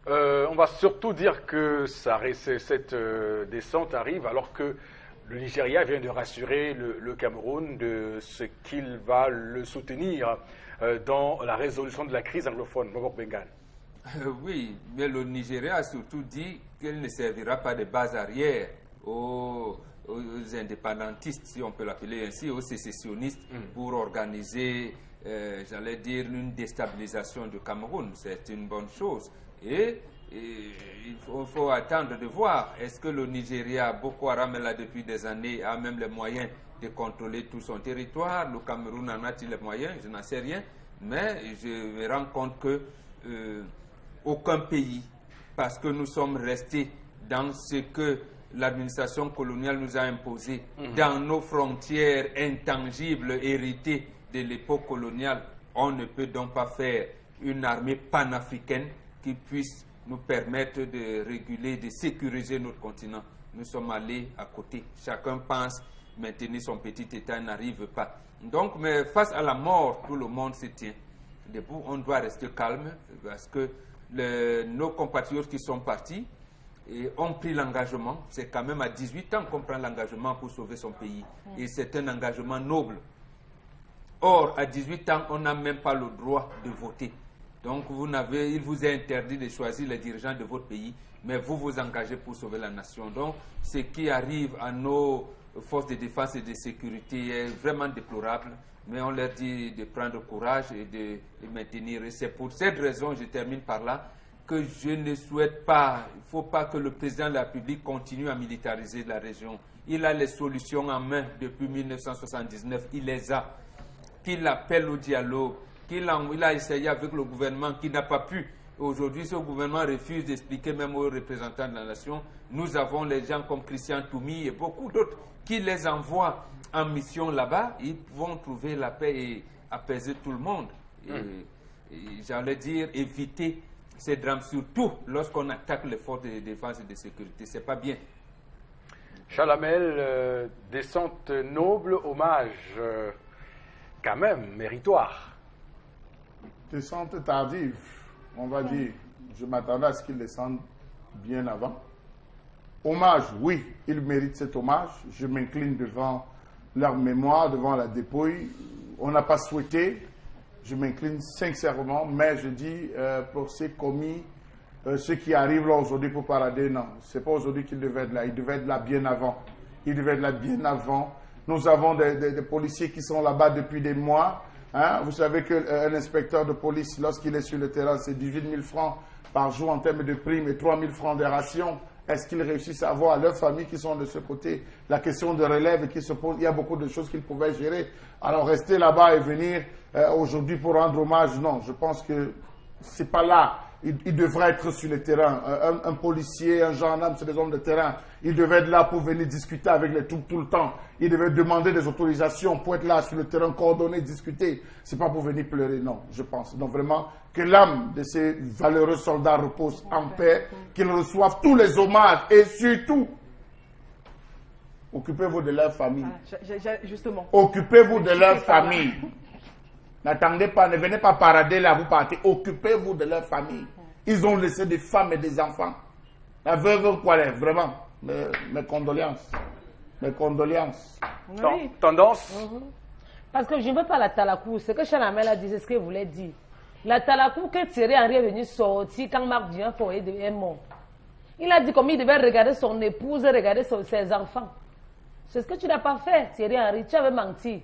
[SPEAKER 1] On va surtout dire que cette descente arrive alors que le Nigeria vient de rassurer le Cameroun de ce qu'il va le soutenir dans la résolution de la crise anglophone. Mobok Bengal.
[SPEAKER 4] Oui, mais le Nigeria a surtout dit qu'elle ne servira pas de base arrière aux indépendantistes, si on peut l'appeler ainsi, aux sécessionnistes, pour organiser, j'allais dire, une déstabilisation du Cameroun. C'est une bonne chose. Et il faut attendre de voir, est-ce que le Nigeria, Boko Haram est là depuis des années, a même les moyens de contrôler tout son territoire? Le Cameroun en a-t-il les moyens? Je n'en sais rien. Mais je me rends compte que aucun pays, parce que nous sommes restés dans ce que l'administration coloniale nous a imposé, dans nos frontières intangibles héritées de l'époque coloniale, on ne peut donc pas faire une armée panafricaine qui puisse nous permettre de réguler, de sécuriser notre continent. Nous sommes allés à côté. Chacun pense maintenir son petit État, n'arrive pas. Donc, mais face à la mort, tout le monde se tient debout. On doit rester calme parce que nos compatriotes qui sont partis et ont pris l'engagement. C'est quand même à 18 ans qu'on prend l'engagement pour sauver son pays. Et c'est un engagement noble. Or, à 18 ans, on n'a même pas le droit de voter. Donc, il vous est interdit de choisir les dirigeants de votre pays, mais vous vous engagez pour sauver la nation. Donc, ce qui arrive à nos forces de défense et de sécurité est vraiment déplorable, mais on leur dit de prendre courage et de maintenir. Et c'est pour cette raison, je termine par là, que je ne souhaite pas, il ne faut pas que le président de la République continue à militariser la région. Il a les solutions en main depuis 1979, il les a. Qu'il appelle au dialogue, il a essayé avec le gouvernement qui n'a pas pu. Aujourd'hui, ce gouvernement refuse d'expliquer même aux représentants de la nation. Nous avons les gens comme Christian Toumi et beaucoup d'autres qui les envoient en mission là-bas. Ils vont trouver la paix et apaiser tout le monde. Et j'allais dire, éviter ces drames, surtout lorsqu'on attaque les forces de défense et de sécurité. C'est pas bien.
[SPEAKER 1] Chalamel, descente noble, hommage quand même méritoire.
[SPEAKER 2] Descente tardive, on va dire. Je m'attendais à ce qu'ils descendent bien avant. Hommage, oui, ils méritent cet hommage. Je m'incline devant leur mémoire, devant la dépouille. On n'a pas souhaité, je m'incline sincèrement, mais je dis pour ces commis, ceux qui arrivent là aujourd'hui pour parader, non, c'est pas aujourd'hui qu'ils devaient être là, ils devaient être là bien avant. Ils devaient être là bien avant. Nous avons des policiers qui sont là-bas depuis des mois. Hein? Vous savez qu'un inspecteur de police, lorsqu'il est sur le terrain, c'est 18 000 francs par jour en termes de primes et 3 000 francs de rations. Est-ce qu'ils réussissent à avoir leurs familles qui sont de ce côté? La question de relève qui se pose, il y a beaucoup de choses qu'ils pouvaient gérer. Alors rester là-bas et venir aujourd'hui pour rendre hommage, non, je pense que c'est pas là il devrait être sur le terrain. Un policier, un gendarme, c'est des hommes de terrain. Il devait être là pour venir discuter avec les troupes tout le temps. Il devait demander des autorisations pour être là sur le terrain, coordonner, discuter. C'est pas pour venir pleurer, non, je pense. Donc vraiment, que l'âme de ces valeureux soldats repose en paix, qu'ils reçoivent tous les hommages et surtout, occupez-vous de leur famille.
[SPEAKER 3] Justement.
[SPEAKER 2] Occupez-vous de leur famille. N'attendez pas, ne venez pas parader là, vous partez. Occupez-vous de leur famille. Ils ont laissé des femmes et des enfants. La veuve Koualé, vraiment, mes condoléances. Mes condoléances.
[SPEAKER 3] Oui.
[SPEAKER 1] Tendance
[SPEAKER 5] Parce que je ne veux pas la Talakou. Ce que Chanamel a dit, c'est ce qu'il voulait dire. La Talakou que Thierry Henry est venu sortir quand Marc vient pour est mort. Il a dit comme il devait regarder son épouse, regarder ses enfants. C'est ce que tu n'as pas fait, Thierry Henry. Tu avais menti.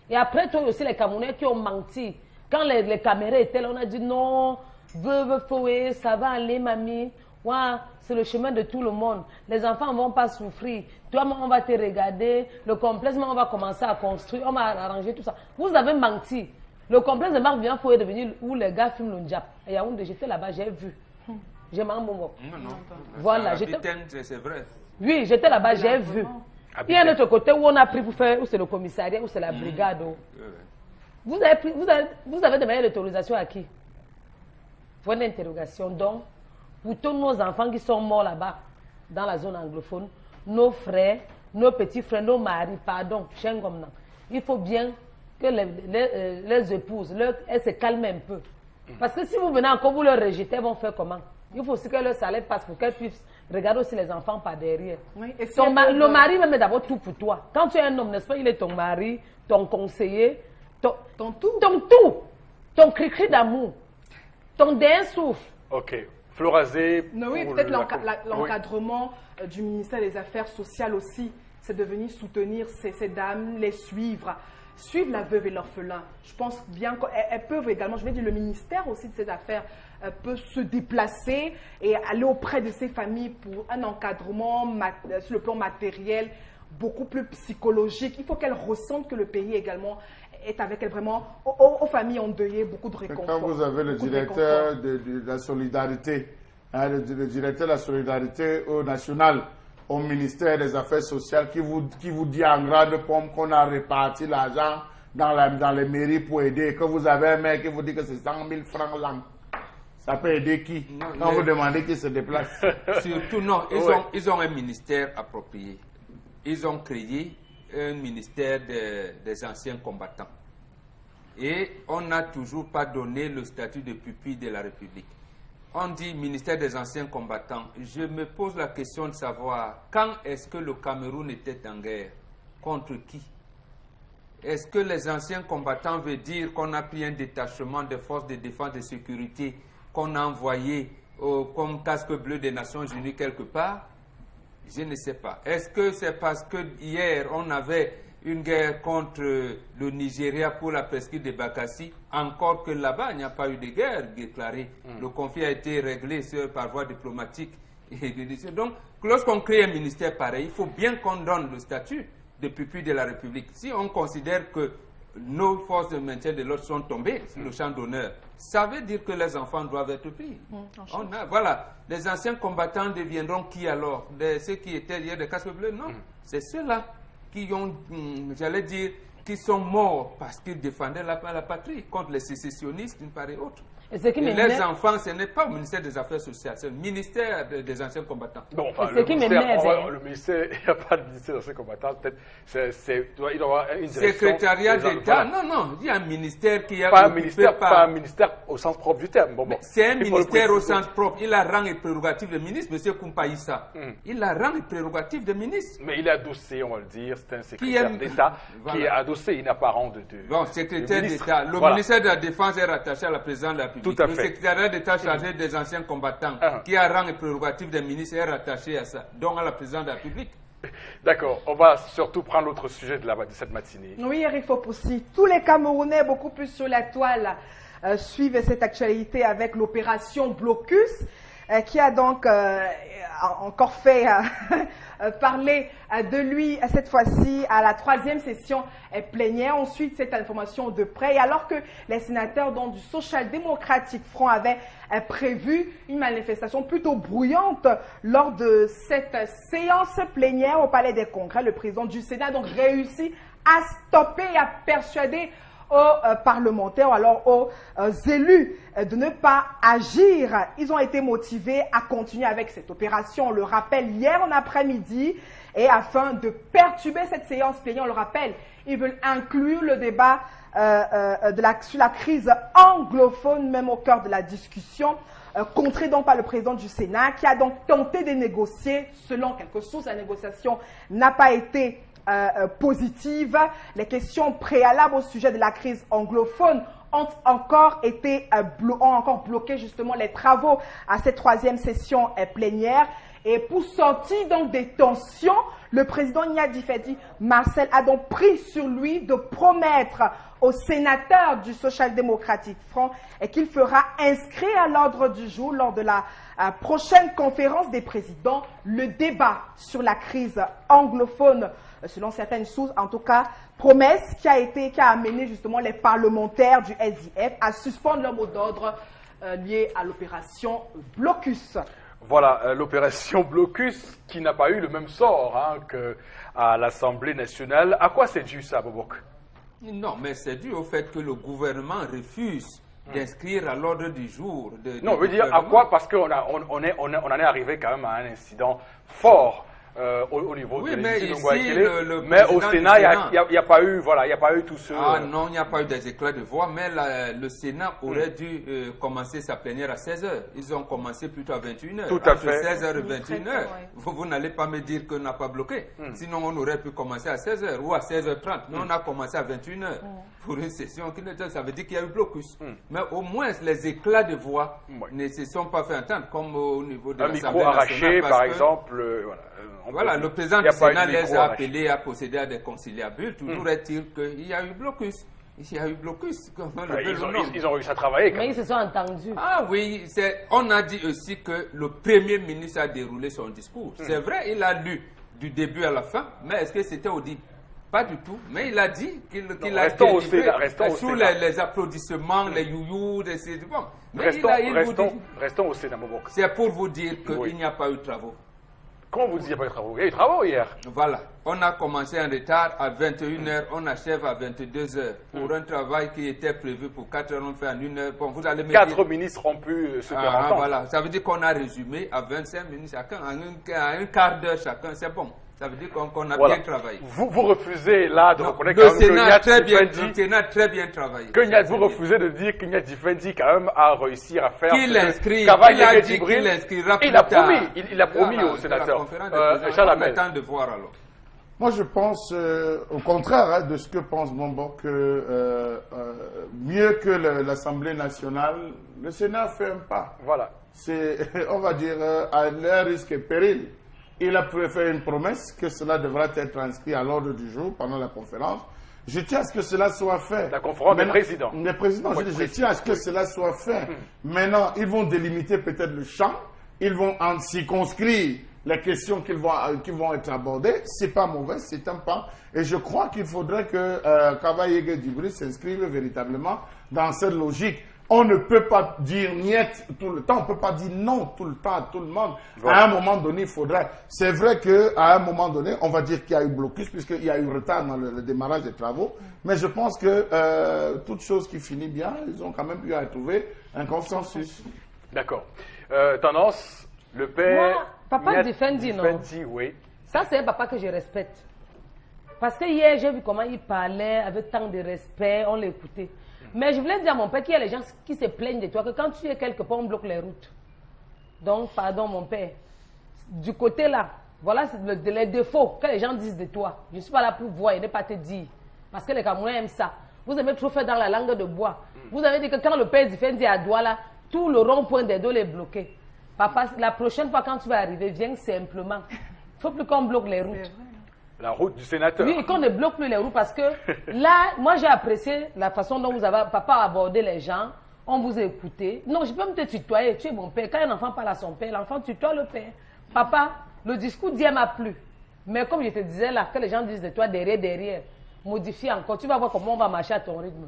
[SPEAKER 5] Et après, toi aussi, les Camerounais qui ont menti. Quand les caméras étaient là, on a dit non, veuve Foué, ça va aller, mamie. Ouais, c'est le chemin de tout le monde. Les enfants ne vont pas souffrir. Toi, on va te regarder. Le complexe, on va commencer à construire. On va arranger tout ça. Vous avez menti. Le complexe de Marc Vian Foué est devenu où les gars filment le Ndjap. Et Yaoundé, j'étais là-bas, j'ai vu. J'ai marre mon mot.
[SPEAKER 4] Non.
[SPEAKER 5] Voilà,
[SPEAKER 4] c'est vrai.
[SPEAKER 5] Oui, j'étais là-bas, j'ai vu. Il y a un autre côté où on a pris pour faire, où c'est le commissariat, où c'est la brigade. Vous avez demandé l'autorisation à qui? Point d'interrogation. Donc, pour tous nos enfants qui sont morts là-bas, dans la zone anglophone, nos frères, nos petits frères, nos maris, pardon, il faut bien que les épouses, elles se calment un peu. Parce que si vous venez encore, vous leur rejetez, elles vont faire comment? Il faut aussi que leur salaire passe pour qu'elles puissent regarder aussi les enfants par derrière. Oui, et si le mari même est d'abord tout pour toi. Quand tu es un homme, n'est-ce pas, il est ton mari, ton conseiller, ton tout, ton cri-cri d'amour, ton dernier souffle.
[SPEAKER 1] Ok. Florazé.
[SPEAKER 3] Oui, peut-être l'encadrement du ministère des Affaires sociales aussi, c'est de venir soutenir ces dames, les suivre la veuve et l'orphelin. Je pense bien qu'elles peuvent également, je vais dire le ministère aussi de ces affaires, peut se déplacer et aller auprès de ces familles pour un encadrement sur le plan matériel, beaucoup plus psychologique. Il faut qu'elles ressentent que le pays également est avec elles vraiment, aux familles endeuillées, beaucoup de réconfort.
[SPEAKER 2] Quand vous avez le directeur de la solidarité, hein, le directeur de la solidarité au national, au ministère des Affaires sociales, qui vous dit en grande pompe qu'on a réparti l'argent dans les mairies pour aider, que vous avez un mec qui vous dit que c'est 100 000 francs l'an. Ça peut aider qui? Quand vous demandez qui se déplace.
[SPEAKER 4] Surtout, non, ils ont un ministère approprié. Ils ont créé un ministère des anciens combattants. Et on n'a toujours pas donné le statut de pupille de la République. On dit ministère des anciens combattants. Je me pose la question de savoir quand est-ce que le Cameroun était en guerre? Contre qui? Est-ce que les anciens combattants veut dire qu'on a pris un détachement des forces de défense et de sécurité qu'on a envoyé comme casque bleu des Nations Unies quelque part? Je ne sais pas. Est-ce que c'est parce que hier on avait une guerre contre le Nigeria pour la presqu'île de Bakassi, encore que là-bas il n'y a pas eu de guerre déclarée. Le conflit a été réglé par voie diplomatique. Donc, lorsqu'on crée un ministère pareil, il faut bien qu'on donne le statut de pupille de la République. Si on considère que nos forces de maintien de l'ordre sont tombées sur le champ d'honneur, ça veut dire que les enfants doivent être pris. Voilà, les anciens combattants deviendront qui alors? Ceux qui étaient hier des casques bleus? Non, c'est ceux-là qui ont, j'allais dire, qui sont morts parce qu'ils défendaient la patrie contre les sécessionnistes d'une part et autre. Et les enfants, ce n'est pas au ministère des Affaires sociales, c'est le ministère des anciens combattants.
[SPEAKER 1] Bon, enfin, le ministère, il n'y a pas de ministère des anciens combattants, peut-être, il doit y avoir une direction.
[SPEAKER 4] Secrétariat d'État, non, il y a un ministère qui a...
[SPEAKER 1] Pas un ministère au sens propre du terme.
[SPEAKER 4] C'est un ministère au sens propre. Il a rang et prérogative de ministre, M. Koumpaïssa. Il a rang et prérogative de ministre.
[SPEAKER 1] Mais il est adossé, on va le dire, c'est un secrétaire d'État qui est adossé, il n'a pas rang de...
[SPEAKER 4] Bon, secrétaire d'État. Le ministère de la Défense est rattaché à la présidence de la République.
[SPEAKER 1] Tout à fait.
[SPEAKER 4] Le secrétariat d'État chargé des anciens combattants, qui a rang et prérogative des ministres, est rattaché à ça, donc à la présidence de la République.
[SPEAKER 1] D'accord, on va surtout prendre l'autre sujet de cette matinée.
[SPEAKER 3] Oui, Eric Fopoussi, tous les Camerounais, beaucoup plus sur la toile, suivent cette actualité avec l'opération Blocus. qui a donc encore fait parler de lui cette fois-ci à la 3e session plénière. Ensuite, cette information de près. Et alors que les sénateurs du Social Democratic Front avaient prévu une manifestation plutôt bruyante lors de cette séance plénière au Palais des Congrès, le président du Sénat a donc réussi à stopper et à persuader aux parlementaires, alors aux élus de ne pas agir. Ils ont été motivés à continuer avec cette opération. On le rappelle, hier en après-midi, et afin de perturber cette séance plénière, on le rappelle, ils veulent inclure le débat sur la crise anglophone, même au cœur de la discussion, contrée donc par le président du Sénat, qui a donc tenté de négocier. Selon quelques sources, la négociation n'a pas été positive. Les questions préalables au sujet de la crise anglophone ont encore bloqué justement les travaux à cette 3e session plénière. Et pour sortir donc des tensions, le président Gnadi Fedi Marcel a donc pris sur lui de promettre aux sénateurs du Social Democratic Front qu'il fera inscrire à l'ordre du jour lors de la prochaine conférence des présidents le débat sur la crise anglophone. Selon certaines sources, en tout cas, promesse qui a amené justement les parlementaires du SDF à suspendre leur mot d'ordre lié à l'opération Blocus.
[SPEAKER 1] Voilà, l'opération Blocus qui n'a pas eu le même sort qu'à l'Assemblée nationale. À quoi c'est dû ça, Bobok?
[SPEAKER 4] Non, mais c'est dû au fait que le gouvernement refuse d'inscrire à l'ordre du jour.
[SPEAKER 1] Non, on veut dire à quoi? Parce qu'on en est arrivé quand même à un incident fort. Au niveau de
[SPEAKER 4] l'hémicycle,
[SPEAKER 1] mais au Sénat, il n'y a pas eu, voilà, il n'y a pas eu tout ce...
[SPEAKER 4] Ah non, il n'y a pas eu des éclats de voix, mais le Sénat aurait dû commencer sa plénière à 16h. Ils ont commencé plutôt à 21h.
[SPEAKER 1] Tout à fait.
[SPEAKER 4] 16h et 21h. Vous n'allez pas me dire qu'on n'a pas bloqué. Sinon, on aurait pu commencer à 16h ou à 16h30. Mais on a commencé à 21h pour une session qui n'était... Ça veut dire qu'il y a eu blocus. Mais au moins, les éclats de voix ne se sont pas fait entendre, comme au niveau de l'Assemblée nationale.
[SPEAKER 1] Un micro arraché, par exemple, voilà.
[SPEAKER 4] Voilà, le président du Sénat les a appelés à procéder à des conciliabules. Toujours est-il qu'il y a eu blocus. Il y a eu blocus.
[SPEAKER 1] Ils ont réussi à travailler.
[SPEAKER 5] Mais ils se sont entendus.
[SPEAKER 4] Ah oui, on a dit aussi que le Premier ministre a déroulé son discours. C'est vrai, il a lu du début à la fin, mais est-ce que c'était audible? Pas du tout, mais il a dit qu'il a délivré sous les applaudissements, les you-you, bon.
[SPEAKER 1] Restons au Sénat, Bobok.
[SPEAKER 4] C'est pour vous dire qu'il n'y a pas eu de travaux.
[SPEAKER 1] Comment vous dites qu'il n'y a pas eu de travaux? Il y a eu des travaux hier.
[SPEAKER 4] Voilà. On a commencé en retard à 21h, on achève à 22h. Pour un travail qui était prévu pour 4h, on fait en 1h. Bon, vous allez me dire...
[SPEAKER 1] 4 ministres ont pu se faire entendre.
[SPEAKER 4] Voilà. Ça veut dire qu'on a résumé à 25 minutes chacun, à un quart d'heure chacun. C'est bon. Ça veut dire qu'on a bien travaillé.
[SPEAKER 1] Vous refusez là de reconnaître
[SPEAKER 4] le Sénat très bien travaillé.
[SPEAKER 1] Vous refusez de dire que Gnadi Fendi quand même a réussi à faire...
[SPEAKER 4] Qu'il inscrit, il a dit qu'il inscrira plus tard.
[SPEAKER 1] Il a promis aux sénateurs.
[SPEAKER 4] Attends de voir alors.
[SPEAKER 2] Moi, je pense, au contraire de ce que pense Bombok, que mieux que l'Assemblée nationale, le Sénat fait un pas.
[SPEAKER 1] Voilà.
[SPEAKER 2] C'est, on va dire, à leur risque et péril. Il a fait une promesse que cela devra être inscrit à l'ordre du jour pendant la conférence. Je tiens à ce que cela soit fait.
[SPEAKER 1] La conférence des présidents.
[SPEAKER 2] Les présidents, je tiens à ce que cela soit fait. Maintenant, ils vont délimiter peut-être le champ. Ils vont en circonscrire les questions qui vont être abordées. C'est pas mauvais, c'est un pas. Et je crois qu'il faudrait que Kavaye Dibri s'inscrive véritablement dans cette logique. On ne peut pas dire niet tout le temps, on ne peut pas dire non tout le temps à tout le monde. Voilà. À un moment donné, il faudrait. C'est vrai qu'à un moment donné, on va dire qu'il y a eu blocus, puisqu'il y a eu retard dans le démarrage des travaux. Mais je pense que toute chose qui finit bien, ils ont quand même pu trouver un consensus.
[SPEAKER 1] D'accord. Tendance, le père.
[SPEAKER 5] Moi, papa Defendi, non.
[SPEAKER 1] Defendi, oui.
[SPEAKER 5] Ça, c'est un papa que je respecte. Parce que hier, j'ai vu comment il parlait avec tant de respect, on l'écoutait. Mais je voulais dire à mon père qu'il y a les gens qui se plaignent de toi, que quand tu es quelque part, on bloque les routes. Donc, pardon, mon père. Du côté là, voilà les défauts que les gens disent de toi. Je ne suis pas là pour voir et ne pas te dire. Parce que les Camerounais aiment ça. Vous avez trop fait dans la langue de bois. Vous avez dit que quand le père Defendi à Douala, tout le rond-point des dos est bloqué. Papa, la prochaine fois quand tu vas arriver, viens simplement. Il ne faut plus qu'on bloque les routes.
[SPEAKER 1] La route du sénateur.
[SPEAKER 5] Oui, et qu'on ne bloque plus les routes parce que là, moi j'ai apprécié la façon dont papa a abordé les gens on vous a écouté. Non, je peux me te tutoyer, tu es mon père. Quand un enfant parle à son père, l'enfant tutoie le père. Papa, le discours d'hier m'a plu. Mais comme je te disais là, que les gens disent de toi derrière, modifie encore. Tu vas voir comment on va marcher à ton rythme.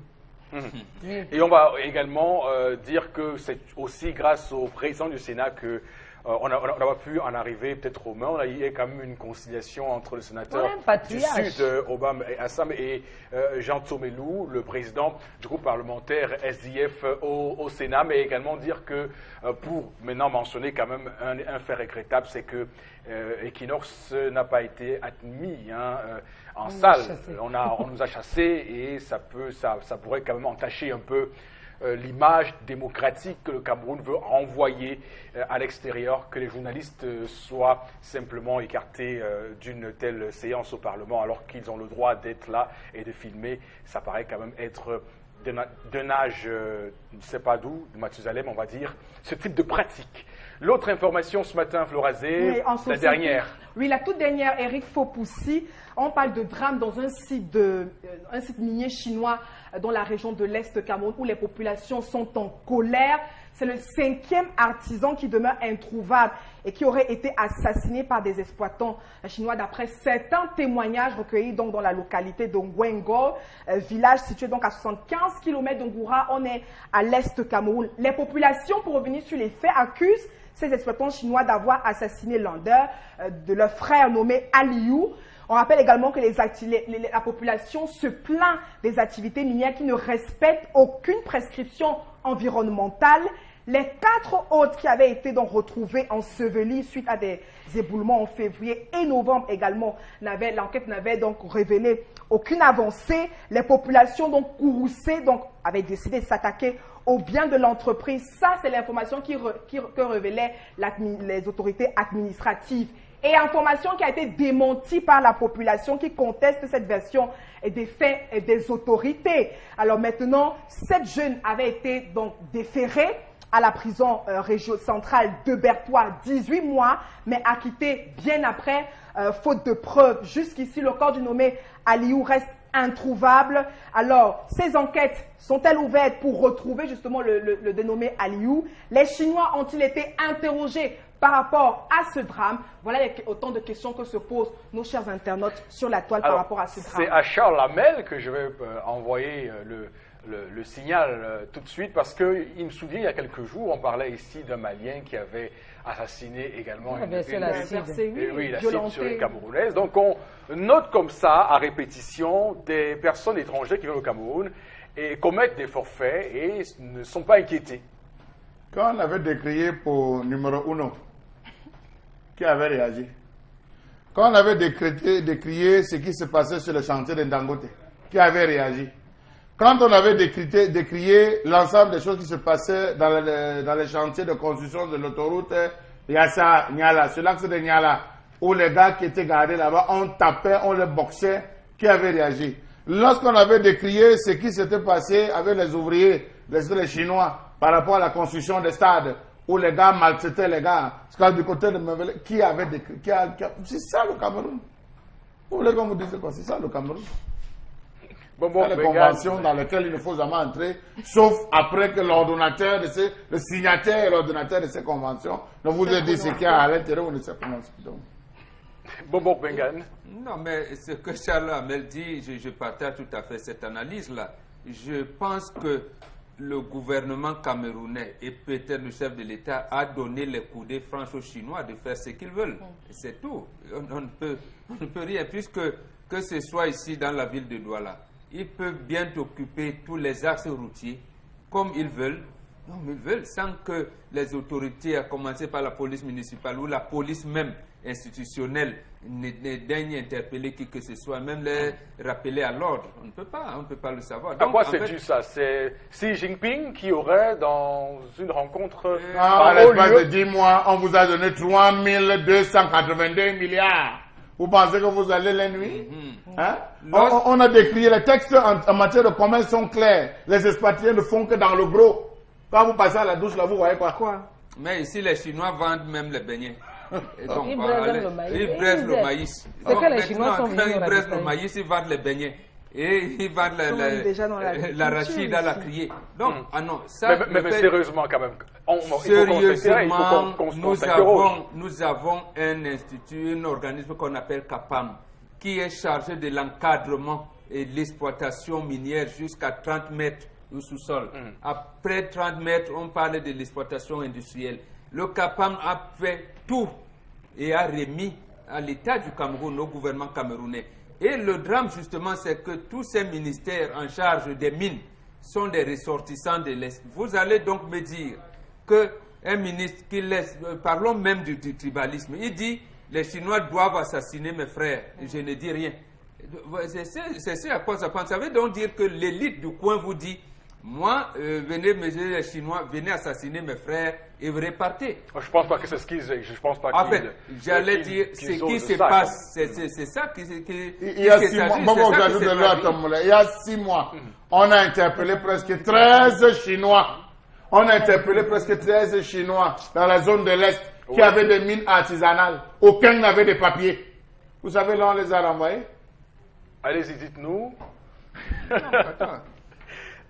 [SPEAKER 5] Oui.
[SPEAKER 1] Et on va également dire que c'est aussi grâce au président du Sénat que on n'a pas pu en arriver peut-être aux mains. Il y a quand même une conciliation entre le sénateur du Sud, Obama et Assam, et Jean Tsomelou, le président du groupe parlementaire SDF au Sénat, mais également dire que, pour maintenant mentionner quand même un fait regrettable, c'est que Equinox n'a pas été admis en salle. On nous a chassés et ça pourrait quand même entacher un peu l'image démocratique que le Cameroun veut envoyer à l'extérieur, que les journalistes soient simplement écartés d'une telle séance au Parlement alors qu'ils ont le droit d'être là et de filmer. Ça paraît quand même être d'un âge, je ne sais pas d'où, de Mathusalem, on va dire, ce type de pratique. L'autre information ce matin, Florazé, la dernière.
[SPEAKER 3] Oui, la toute dernière, Eric Fopoussi. On parle de drame dans un site minier chinois dans la région de l'Est Cameroun où les populations sont en colère. C'est le 5e artisan qui demeure introuvable et qui aurait été assassiné par des exploitants chinois d'après certains témoignages recueillis donc dans la localité de Ngwengo, village situé donc à 75 km de Ngoura. On est à l'Est Cameroun. Les populations, pour revenir sur les faits, accusent ces exploitants chinois d'avoir assassiné l'un de leurs frères nommé Aliou. On rappelle également que la population se plaint des activités minières qui ne respectent aucune prescription environnementale. Les 4 autres qui avaient été donc retrouvés ensevelis suite à des éboulements en février et novembre également, l'enquête n'avait donc révélé aucune avancée. Les populations donc courroucées avaient décidé de s'attaquer aux biens de l'entreprise. Ça, c'est l'information que révélaient les autorités administratives. Et information qui a été démentie par la population qui conteste cette version des faits et des autorités. Alors maintenant, 7 jeunes avaient été donc déférés à la prison centrale de Bertois, 18 mois, mais acquittés bien après, faute de preuves. Jusqu'ici, le corps du nommé Aliou reste introuvable. Alors, ces enquêtes sont-elles ouvertes pour retrouver justement le dénommé Aliou? Les Chinois ont-ils été interrogés par rapport à ce drame? Voilà autant de questions que se posent nos chers internautes sur la toile par rapport à ce drame.
[SPEAKER 1] C'est à Charles Lamel que je vais envoyer le signal tout de suite, parce qu'il me souvient, il y a quelques jours, on parlait ici d'un Malien qui avait assassiné également la cible sur les Camerounaises. Donc on note comme ça, à répétition, des personnes étrangères qui viennent au Cameroun et commettent des forfaits et ne sont pas inquiétés.
[SPEAKER 2] Quand on avait décrié pour numéro 1, qui avait réagi? Quand on avait décrié ce qui se passait sur le chantier de Dangote, qui avait réagi? Quand on avait décrié l'ensemble des choses qui se passaient dans les chantiers de construction de l'autoroute Yassa-Niala, sur l'axe de Niala, où les gars qui étaient gardés là-bas, on tapait, on les boxait, qui avait réagi? Lorsqu'on avait décrié ce qui s'était passé avec les ouvriers, les Chinois, par rapport à la construction des stades, où les gars maltraitaient les gars, parce que du côté de Mevele, qui avait décrit? C'est ça le Cameroun. Vous voulez qu'on vous dise quoi? C'est ça le Cameroun. Les conventions dans lesquelles il ne faut jamais entrer, sauf après que l'ordonnateur le signataire et l'ordonnateur de ces conventions ne vous ait dit ce qu'il y a à l'intérieur ou ne sait pas.
[SPEAKER 1] Bobo Bengan.
[SPEAKER 4] Non, mais ce que Charles Lamel dit, je partage tout à fait cette analyse-là. Je pense que le gouvernement camerounais et peut-être le chef de l'État a donné les coudées franches aux Chinois de faire ce qu'ils veulent. C'est tout. On ne peut rien, puisque que ce soit ici dans la ville de Douala, ils peuvent bien occuper tous les axes routiers comme ils veulent. Non, mais ils veulent, sans que les autorités, à commencer par la police municipale ou la police même institutionnelle, ne daignent interpeller qui que ce soit, même les rappeler à l'ordre. On ne peut pas le savoir.
[SPEAKER 1] Donc, à quoi c'est dû ça? C'est Xi Jinping qui aurait, dans une rencontre
[SPEAKER 2] à l'espace de 10 mois, on vous a donné 3282 milliards. Vous pensez que vous allez les nuire? On a décrié, les textes en matière de commerce sont clairs. Les expatriés ne font que dans le gros. Quand vous passez à la douche, là, vous voyez quoi?
[SPEAKER 4] Mais ici, les Chinois vendent même les beignets. Donc,
[SPEAKER 5] ils braisent le maïs.
[SPEAKER 4] Ils braisent le maïs.
[SPEAKER 5] C'est que les Chinois sont venus
[SPEAKER 4] quand ils braisent le maïs, ils vendent les beignets. et il va l'arracher dans la criée. Donc, ah non, ça...
[SPEAKER 1] Mais sérieusement, quand même,
[SPEAKER 4] sérieusement, nous avons un institut, un organisme qu'on appelle CAPAM, qui est chargé de l'encadrement et de l'exploitation minière jusqu'à 30 mètres au sous-sol. Après 30 mètres, on parle de l'exploitation industrielle. Le CAPAM a fait tout et a remis à l'État du Cameroun, au gouvernement camerounais. Et le drame, justement, c'est que tous ces ministères en charge des mines sont des ressortissants de l'Est. Vous allez donc me dire qu'un ministre qui laisse, parlons même du tribalisme, il dit les Chinois doivent assassiner mes frères. Je ne dis rien. C'est ce à quoi ça pense. Ça veut donc dire que l'élite du coin vous dit moi, venez mesurer les Chinois, venez assassiner mes frères et vous repartez.
[SPEAKER 1] Je pense pas que c'est ce qu'ils... Je pense pas
[SPEAKER 4] en fait, j'allais dire, ce qui se passe, c'est ça qui...
[SPEAKER 2] Il y a 6 mois, il y a 6 mois, on a interpellé presque 13 Chinois. On a interpellé presque 13 Chinois dans la zone de l'Est qui avaient des mines artisanales. Aucun n'avait de papiers. Vous savez, là, on les a renvoyés.
[SPEAKER 1] Allez-y, dites-nous.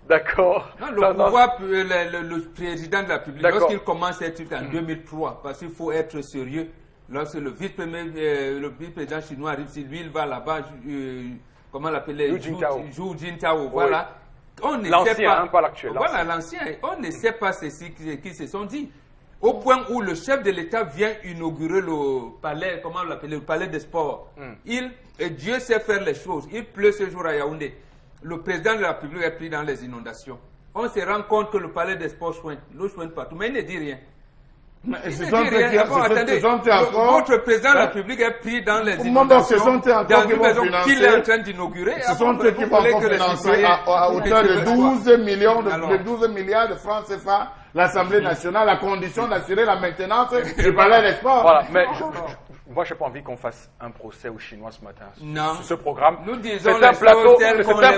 [SPEAKER 1] D'accord.
[SPEAKER 4] Le président de la République, lorsqu'il commence cette étude en 2003, parce qu'il faut être sérieux, lorsque le vice-président chinois arrive, si lui, il va là-bas, comment l'appeler, Hu Jintao, voilà. On ne sait pas,
[SPEAKER 1] pas l'actuel.
[SPEAKER 4] Voilà, l'ancien. On ne sait pas qui se sont dit. Au point où le chef de l'État vient inaugurer le palais, comment l'appeler, le palais des sports. Dieu sait faire les choses. Il pleut ce jour à Yaoundé. Le président de la République est pris dans les inondations. On se rend compte que le palais des sports soigne. L'eau soigne partout. Mais il ne dit rien.
[SPEAKER 2] Votre
[SPEAKER 4] président de la République est pris dans les inondations. Dans une maison qu'il est en train d'inaugurer.
[SPEAKER 2] Ce sont eux qui vont financer à hauteur de 12 milliards de francs CFA l'Assemblée nationale à condition d'assurer la maintenance du palais des sports.
[SPEAKER 1] Voilà, mais moi, je n'ai pas envie qu'on fasse un procès aux Chinois ce matin sur ce programme. C'est un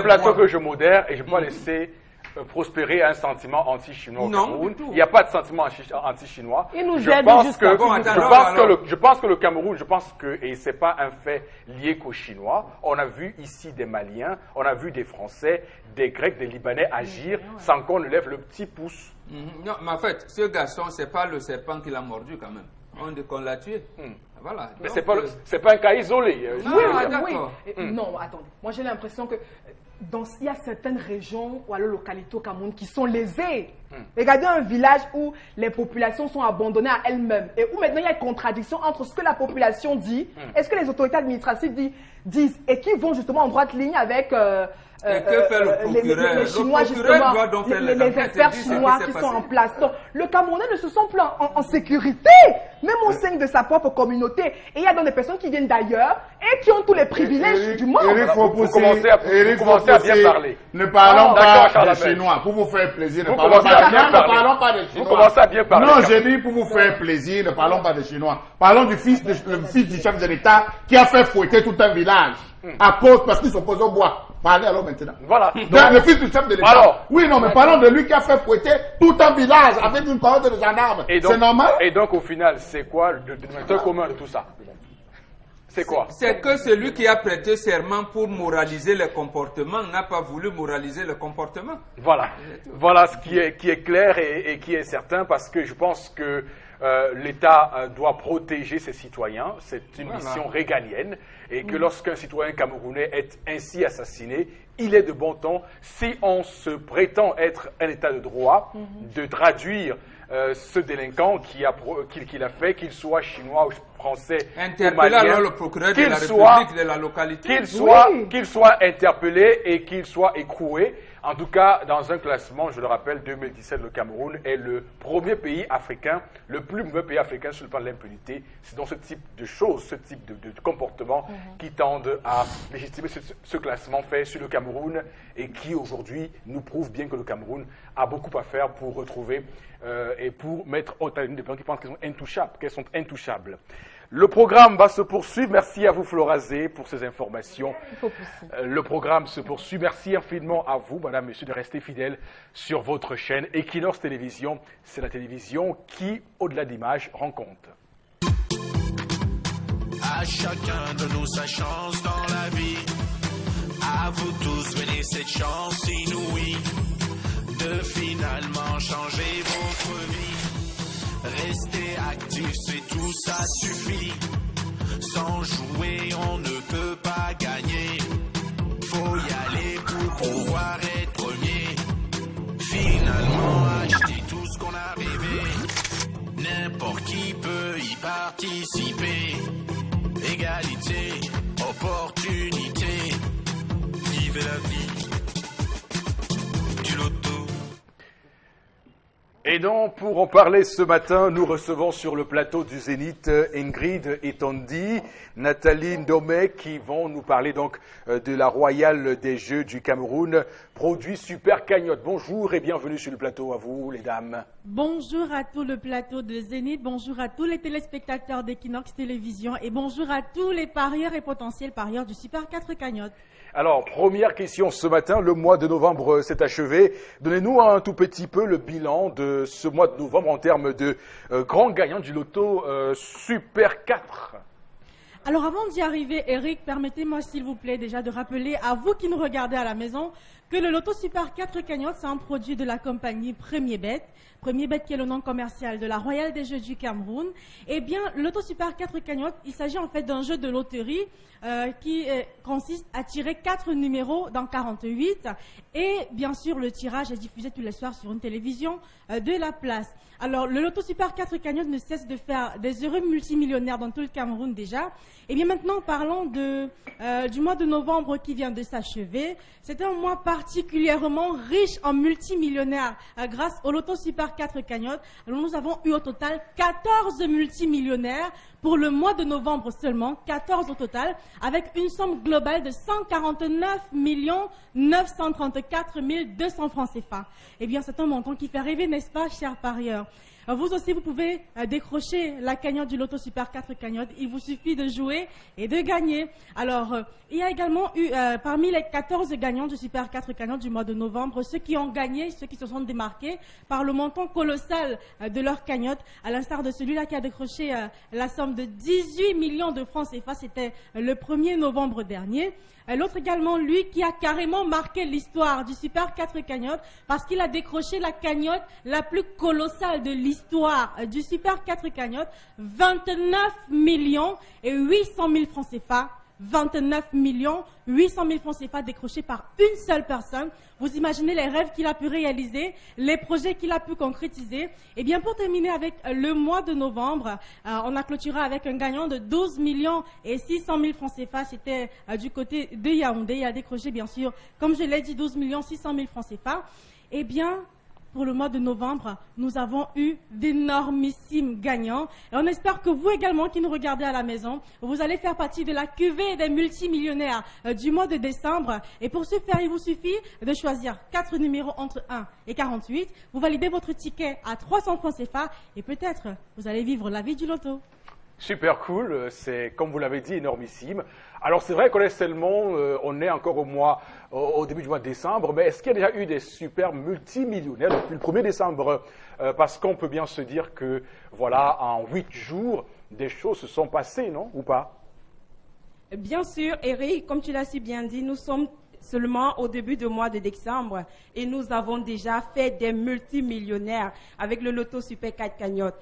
[SPEAKER 1] plateau que je modère et je ne peux pas laisser prospérer un sentiment anti-chinois au Cameroun. Il n'y a pas de sentiment anti-chinois. Je pense que le Cameroun, et ce n'est pas un fait lié qu'aux Chinois, on a vu ici des Maliens, on a vu des Français, des Grecs, des Libanais agir sans qu'on ne lève le petit pouce.
[SPEAKER 4] Non, mais en fait, ce garçon, ce n'est pas le serpent qui l'a mordu quand même. On dit qu'on l'a tué. Voilà.
[SPEAKER 1] Mais ce n'est pas un cas isolé.
[SPEAKER 3] Non, attendez. Moi, j'ai l'impression que il y a certaines régions ou alors localités au Cameroun qui sont lésées. Regardez un village où les populations sont abandonnées à elles-mêmes et où maintenant il y a une contradiction entre ce que la population dit et ce que les autorités administratives disent et qui vont justement en droite ligne avec
[SPEAKER 4] que fait le procureur?
[SPEAKER 3] Les Chinois, justement, les experts chinois qui sont en place. Donc, le Camerounais ne se sent plus en sécurité, même au sein de sa propre communauté. Et il y a donc des personnes qui viennent d'ailleurs et qui ont tous les privilèges du monde.
[SPEAKER 1] Vous commencez à bien parler.
[SPEAKER 2] Ne parlons pas des Chinois. Pour vous faire plaisir, ne parlons pas des Chinois.
[SPEAKER 1] Vous commencez à bien parler.
[SPEAKER 2] Non, j'ai dit pour vous faire plaisir, ne parlons pas des Chinois. Parlons du fils du chef de l'État qui a fait fouetter tout un village à cause parce qu'ils s'opposent au bois. Parlez alors maintenant.
[SPEAKER 1] Voilà.
[SPEAKER 2] Donc, le fils du chef de l'État. Oui, non, mais parlons de lui qui a fait fouetter tout un village avec une parole de gendarme. C'est normal?
[SPEAKER 1] Et donc, au final, c'est quoi le dénominateur commun de tout ça? C'est quoi?
[SPEAKER 4] C'est que celui qui a prêté serment pour moraliser le comportement n'a pas voulu moraliser le comportement.
[SPEAKER 1] Voilà. Voilà ce qui est clair et qui est certain parce que je pense que l'État doit protéger ses citoyens. C'est une mission régalienne. Et que lorsqu'un citoyen camerounais est ainsi assassiné, il est de bon ton, si on se prétend être un État de droit, de traduire ce délinquant qu'il a fait, qu'il soit chinois ou français ou malien,
[SPEAKER 4] le procureur de la République de la localité,
[SPEAKER 1] qu'il soit interpellé et qu'il soit écroué. En tout cas, dans un classement, je le rappelle, 2017, le Cameroun est le premier pays africain, le plus mauvais pays africain sur le plan de l'impunité. C'est donc ce type de choses, ce type de comportements qui tendent à légitimer ce classement fait sur le Cameroun et qui aujourd'hui nous prouve bien que le Cameroun a beaucoup à faire pour retrouver et pour mettre au talent des gens qui pensent qu'elles sont intouchables. Le programme va se poursuivre. Merci à vous, Florazé, pour ces informations. Le programme se poursuit. Merci infiniment à vous, madame, monsieur, de rester fidèles sur votre chaîne. Equinox Télévision, c'est la télévision qui, au-delà d'image, rend compte.
[SPEAKER 6] À chacun de nous sa chance dans la vie. À vous tous, venez cette chance inouïe de finalement changer votre vie. Restez actifs, c'est tout, ça suffit. Sans jouer, on ne peut pas gagner. Faut y aller pour pouvoir être premier. Finalement, acheter tout ce qu'on a rêvé. N'importe qui peut y participer. Égalité, opportunité. Vivez la vie du loto.
[SPEAKER 1] Et donc, pour en parler ce matin, nous recevons sur le plateau du Zénith Ingrid Etondi, Nathalie Ndomé, qui vont nous parler donc de la Royale des Jeux du Cameroun, produit Super Cagnotte. Bonjour et bienvenue sur le plateau à vous, les dames.
[SPEAKER 7] Bonjour à tout le plateau de Zénith, bonjour à tous les téléspectateurs d'Equinox Télévision et bonjour à tous les parieurs et potentiels parieurs du Super 4 Cagnotte.
[SPEAKER 1] Alors, première question ce matin, le mois de novembre s'est achevé. Donnez-nous un tout petit peu le bilan de ce mois de novembre en termes de grands gagnants du loto Super 4.
[SPEAKER 7] Alors avant d'y arriver, Eric, permettez-moi s'il vous plaît déjà de rappeler à vous qui nous regardez à la maison que le loto Super 4 Cagnotte, c'est un produit de la compagnie Premier Bet. Premier Bet qui est le nom commercial de la Royale des Jeux du Cameroun. Eh bien, le loto Super 4 Cagnotte, il s'agit en fait d'un jeu de loterie qui consiste à tirer 4 numéros dans 48. Et bien sûr, le tirage est diffusé tous les soirs sur une télévision de la place. Alors, le loto Super 4 Cagnotte ne cesse de faire des heureux multimillionnaires dans tout le Cameroun déjà. Et bien maintenant, parlons du mois de novembre qui vient de s'achever. C'est un mois particulièrement riche en multimillionnaires grâce au loto Super 4 Cagnotte. Alors, nous avons eu au total 14 multimillionnaires pour le mois de novembre seulement, 14 au total, avec une somme globale de 149 934 200 francs CFA. Eh bien, c'est un montant qui fait rêver, n'est-ce pas, chers parieurs? Vous aussi, vous pouvez décrocher la cagnotte du loto Super 4 Cagnotte. Il vous suffit de jouer et de gagner. Alors, il y a également eu, parmi les 14 gagnants du Super 4 Cagnotte du mois de novembre, ceux qui ont gagné, ceux qui se sont démarqués par le montant colossal de leur cagnotte, à l'instar de celui-là qui a décroché la somme de 18 millions de francs CFA. C'était le 1er novembre dernier. L'autre également, lui, qui a carrément marqué l'histoire du Super 4 Cagnotte parce qu'il a décroché la cagnotte la plus colossale de l'histoire du Super 4 Cagnotte, 29 millions et 800 000 francs CFA. 29 800 000 francs CFA décrochés par une seule personne. Vous imaginez les rêves qu'il a pu réaliser, les projets qu'il a pu concrétiser. Et bien pour terminer avec le mois de novembre, on a clôturé avec un gagnant de 12 millions et 600 000 francs CFA. C'était du côté de Yaoundé. Il a décroché bien sûr, comme je l'ai dit, 12 millions 600 000 francs CFA. Eh bien, pour le mois de novembre, nous avons eu d'énormissimes gagnants. Et on espère que vous également, qui nous regardez à la maison, vous allez faire partie de la cuvée des multimillionnaires du mois de décembre. Et pour ce faire, il vous suffit de choisir 4 numéros entre 1 et 48. Vous validez votre ticket à 300 francs CFA et peut-être vous allez vivre la vie du loto.
[SPEAKER 1] Super cool, c'est comme vous l'avez dit énormissime. Alors c'est vrai qu'on est seulement, on est encore au début du mois de décembre, mais est-ce qu'il y a déjà eu des super multimillionnaires depuis le 1er décembre parce qu'on peut bien se dire que voilà, en 8 jours, des choses se sont passées, non? Ou pas?
[SPEAKER 8] Bien sûr, Eric, comme tu l'as si bien dit, nous sommes seulement au début du mois de décembre et nous avons déjà fait des multimillionnaires avec le loto Super 4 Cagnotte.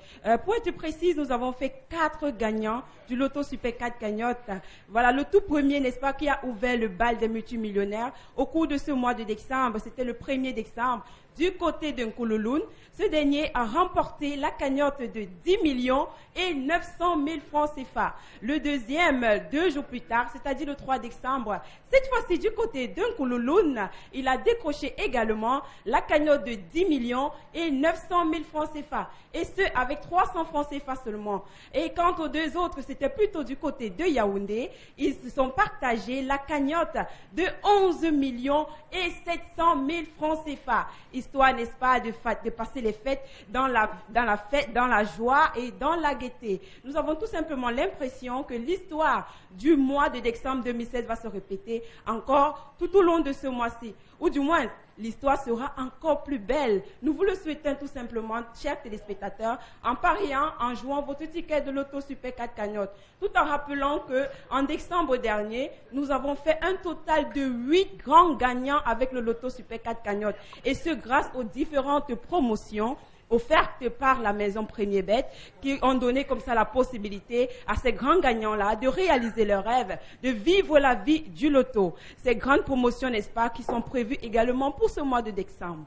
[SPEAKER 8] Pour être précise, nous avons fait 4 gagnants du loto Super 4 Cagnotte. Voilà le tout premier, n'est-ce pas, qui a ouvert le bal des multimillionnaires au cours de ce mois de décembre. C'était le 1er décembre. Du côté de Nkululun, ce dernier a remporté la cagnotte de 10 millions et 900 000 francs CFA. Le deuxième, 2 jours plus tard, c'est-à-dire le 3 décembre, cette fois-ci du côté de Nkululun, il a décroché également la cagnotte de 10 millions et 900 000 francs CFA. Et ce, avec 300 francs CFA seulement. Et quant aux deux autres, c'était plutôt du côté de Yaoundé. Ils se sont partagés la cagnotte de 11 millions et 700 000 francs CFA. Histoire, n'est-ce pas, de passer les fêtes dans la joie et dans la gaieté. Nous avons tout simplement l'impression que l'histoire du mois de décembre 2016 va se répéter encore tout au long de ce mois-ci. ou du moins l'histoire sera encore plus belle. Nous vous le souhaitons tout simplement, chers téléspectateurs, en pariant, en jouant votre ticket de Loto Super 4 cagnottes. Tout en rappelant qu'en décembre dernier, nous avons fait un total de 8 grands gagnants avec le Loto Super 4 cagnottes. Et ce, grâce aux différentes promotions offertes par la maison Premier Bet, qui ont donné comme ça la possibilité à ces grands gagnants-là de réaliser leurs rêves, de vivre la vie du loto. Ces grandes promotions, n'est-ce pas, qui sont prévues également pour ce mois de décembre.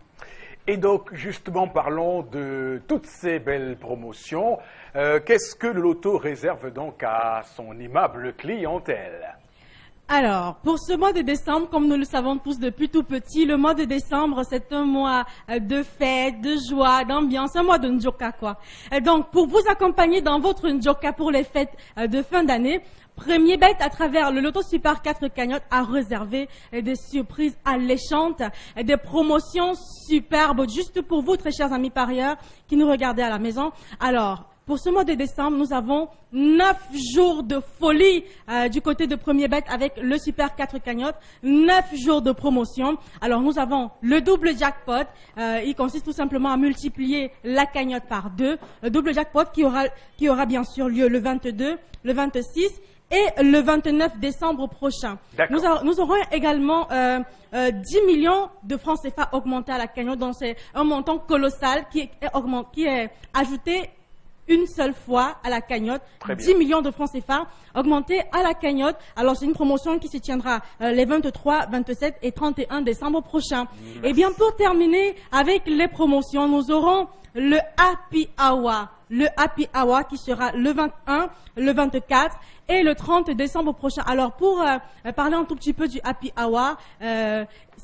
[SPEAKER 1] Et donc, justement, parlons de toutes ces belles promotions. Qu'est-ce que le loto réserve donc à son aimable clientèle ?
[SPEAKER 7] Alors, pour ce mois de décembre, comme nous le savons tous depuis tout petit, le mois de décembre, c'est un mois de fête, de joie, d'ambiance, un mois de Njoka, quoi. Et donc, pour vous accompagner dans votre Njoka pour les fêtes de fin d'année, Premier Bet, à travers le Loto Super 4 cagnottes, a réservé des surprises alléchantes, des promotions superbes, juste pour vous, très chers amis parieurs, qui nous regardez à la maison. Alors, pour ce mois de décembre, nous avons 9 jours de folie du côté de Premier Bet avec le Super 4 cagnottes, 9 jours de promotion. Alors nous avons le double jackpot, il consiste tout simplement à multiplier la cagnotte par 2. Le double jackpot qui aura bien sûr lieu le 22, le 26 et le 29 décembre prochain. Nous aurons également 10 millions de francs CFA augmentés à la cagnotte, donc c'est un montant colossal qui est ajouté une seule fois à la cagnotte, 10 millions de francs CFA augmentés à la cagnotte. Alors c'est une promotion qui se tiendra les 23, 27 et 31 décembre prochains. Et bien pour terminer avec les promotions, nous aurons le Happy Hour. Le Happy Hour qui sera le 21, le 24 et le 30 décembre prochain. Alors pour parler un tout petit peu du Happy Hour,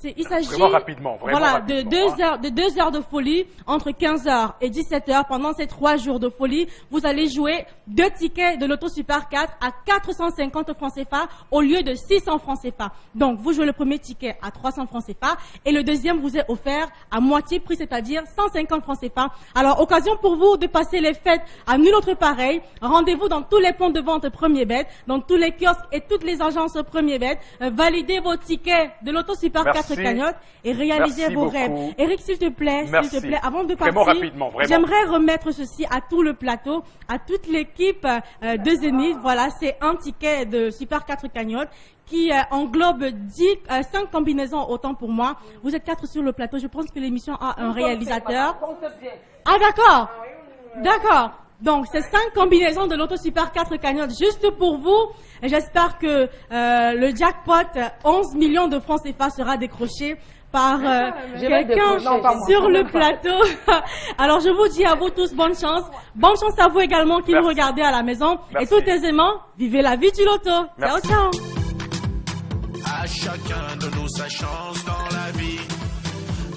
[SPEAKER 7] il s'agit de 2 heures de folie entre 15h et 17h. Pendant ces 3 jours de folie, vous allez jouer 2 tickets de Loto Super 4 à 450 francs CFA au lieu de 600 francs CFA. Donc vous jouez le premier ticket à 300 francs CFA et le deuxième vous est offert à moitié prix, c'est-à-dire 150 francs CFA. Alors occasion pour vous de passer les fêtes à nul autre pareil. Rendez-vous dans tous les points de vente Premier Bet, dans tous les kiosques et toutes les agences Premier Bet. Validez vos tickets de Loto Super 4 cagnottes et réalisez vos rêves. Eric, s'il te plaît, avant de partir, j'aimerais remettre ceci à tout le plateau, à toute l'équipe de Zénith. Voilà, c'est un ticket de Super 4 cagnottes qui englobe 5 combinaisons, autant pour moi. Vous êtes 4 sur le plateau, je pense que l'émission a un réalisateur. Ah d'accord, d'accord. Donc, c'est 5 combinaisons de Loto Super 4 cagnottes juste pour vous. J'espère que le jackpot 11 millions de francs CFA sera décroché par quelqu'un sur le plateau. Alors, je vous dis à vous tous bonne chance. Bonne chance à vous également qui nous regardez à la maison. Et tout aisément, vivez la vie du loto. Ciao, ciao.
[SPEAKER 6] À chacun de nous sa chance dans la vie.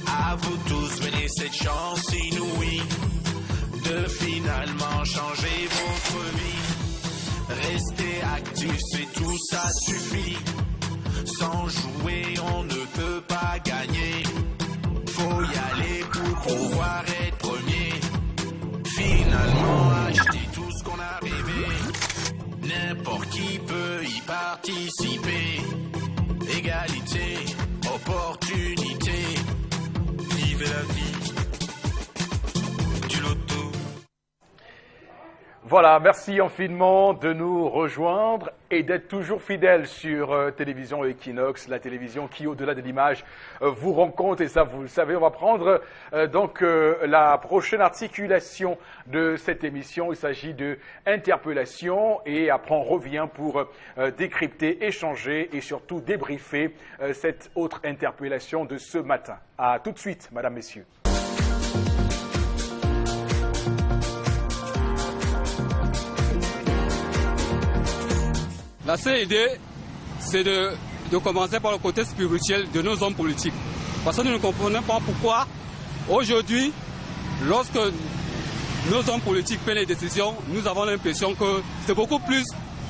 [SPEAKER 6] À vous tous, venez cette chance inouïe de finalement changer votre vie. Restez actifs, c'est tout, ça suffit. Sans jouer, on ne peut pas gagner. Faut y aller pour pouvoir être premier. Finalement, acheter tout ce qu'on a rêvé. N'importe qui peut y participer. Égalité, opportunité. Vivez la vie.
[SPEAKER 1] Voilà, merci infiniment de nous rejoindre et d'être toujours fidèles sur Télévision Equinox, la télévision qui, au-delà de l'image, vous rencontre. Et ça, vous le savez, on va prendre donc la prochaine articulation de cette émission. Il s'agit de interpellation et après on revient pour décrypter, échanger et surtout débriefer cette autre interpellation de ce matin. À tout de suite, mesdames, messieurs.
[SPEAKER 9] La seule idée, c'est de commencer par le côté spirituel de nos hommes politiques. Parce que nous ne comprenons pas pourquoi, aujourd'hui, lorsque nos hommes politiques prennent les décisions, nous avons l'impression que c'est beaucoup plus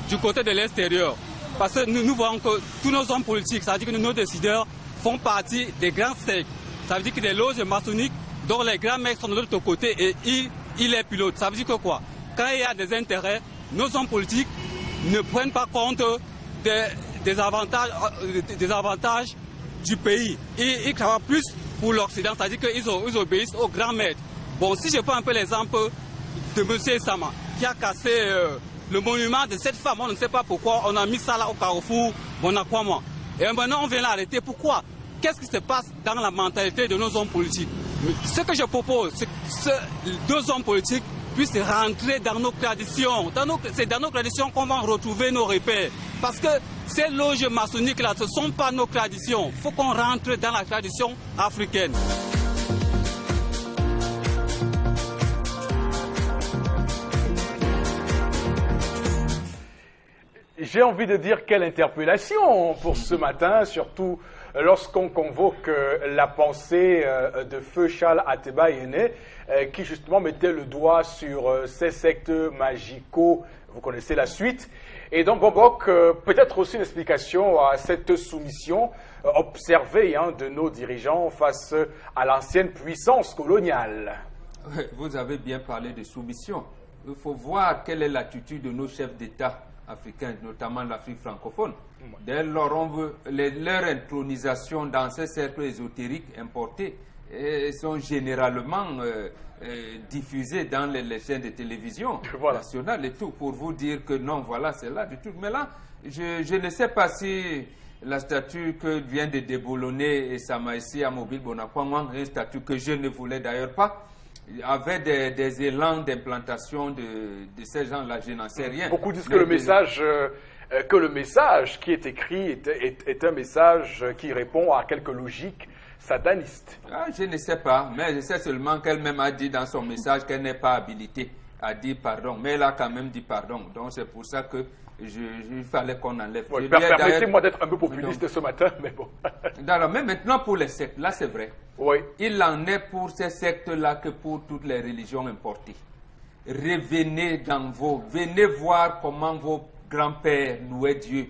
[SPEAKER 9] du côté de l'extérieur. Parce que nous voyons que tous nos hommes politiques, ça veut dire que nos décideurs font partie des grands cercles. Ça veut dire que des loges maçonniques dont les grands mecs sont de l'autre côté et ils les pilotent. Ça veut dire que quoi? Quand il y a des intérêts, nos hommes politiques ne prennent pas compte des avantages du pays. Ils travaillent plus pour l'Occident, c'est-à-dire qu'ils obéissent aux grands maîtres. Bon, si je prends un peu l'exemple de M. Sama, qui a cassé le monument de cette femme, on ne sait pas pourquoi, on a mis ça là au carrefour Bonakwama. Et maintenant on vient l'arrêter. Pourquoi? Qu'est-ce qui se passe dans la mentalité de nos hommes politiques? Ce que je propose, c'est que ces deux hommes politiques puissent rentrer dans nos traditions. C'est dans nos traditions qu'on va retrouver nos repères. Parce que ces loges maçonniques là, ce ne sont pas nos traditions. Il faut qu'on rentre dans la tradition africaine.
[SPEAKER 1] J'ai envie de dire quelle interpellation pour ce matin, surtout lorsqu'on convoque la pensée de feu Charles Ateba Yene, qui justement mettait le doigt sur ces sectes magicaux. Vous connaissez la suite. Et donc, Bobok, peut-être aussi une explication à cette soumission observée de nos dirigeants face à l'ancienne puissance coloniale.
[SPEAKER 4] Vous avez bien parlé de soumission. Il faut voir quelle est l'attitude de nos chefs d'État africains, notamment l'Afrique francophone. Dès lors, on veut leur intronisation dans ces cercles ésotériques importés sont généralement diffusés dans les chaînes de télévision nationales et tout, pour vous dire que non, voilà, c'est là du tout. Mais là, je ne sais pas si la statue que vient de déboulonner et Samaïsi à Mobile Bonakwama, une statue que je ne voulais d'ailleurs pas, avait des élans d'implantation de ces gens-là, je n'en sais rien.
[SPEAKER 1] Beaucoup disent que le message qui est écrit est un message qui répond à quelques logiques satanistes.
[SPEAKER 4] Ah, je ne sais pas, mais je sais seulement qu'elle-même a dit dans son message qu'elle n'est pas habilitée à dire pardon, mais elle a quand même dit pardon. Donc c'est pour ça que il fallait qu'on enlève.
[SPEAKER 1] Ouais, permettez-moi d'être un peu populiste ce matin, mais bon.
[SPEAKER 4] Alors, mais maintenant pour les sectes, là c'est vrai.
[SPEAKER 1] Oui.
[SPEAKER 4] Il en est pour ces sectes-là que pour toutes les religions importées. Revenez venez voir comment vos grands-pères louaient Dieu.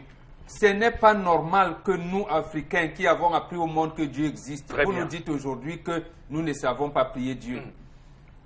[SPEAKER 4] Ce n'est pas normal que nous, Africains, qui avons appris au monde que Dieu existe, vous nous dites aujourd'hui que nous ne savons pas prier Dieu.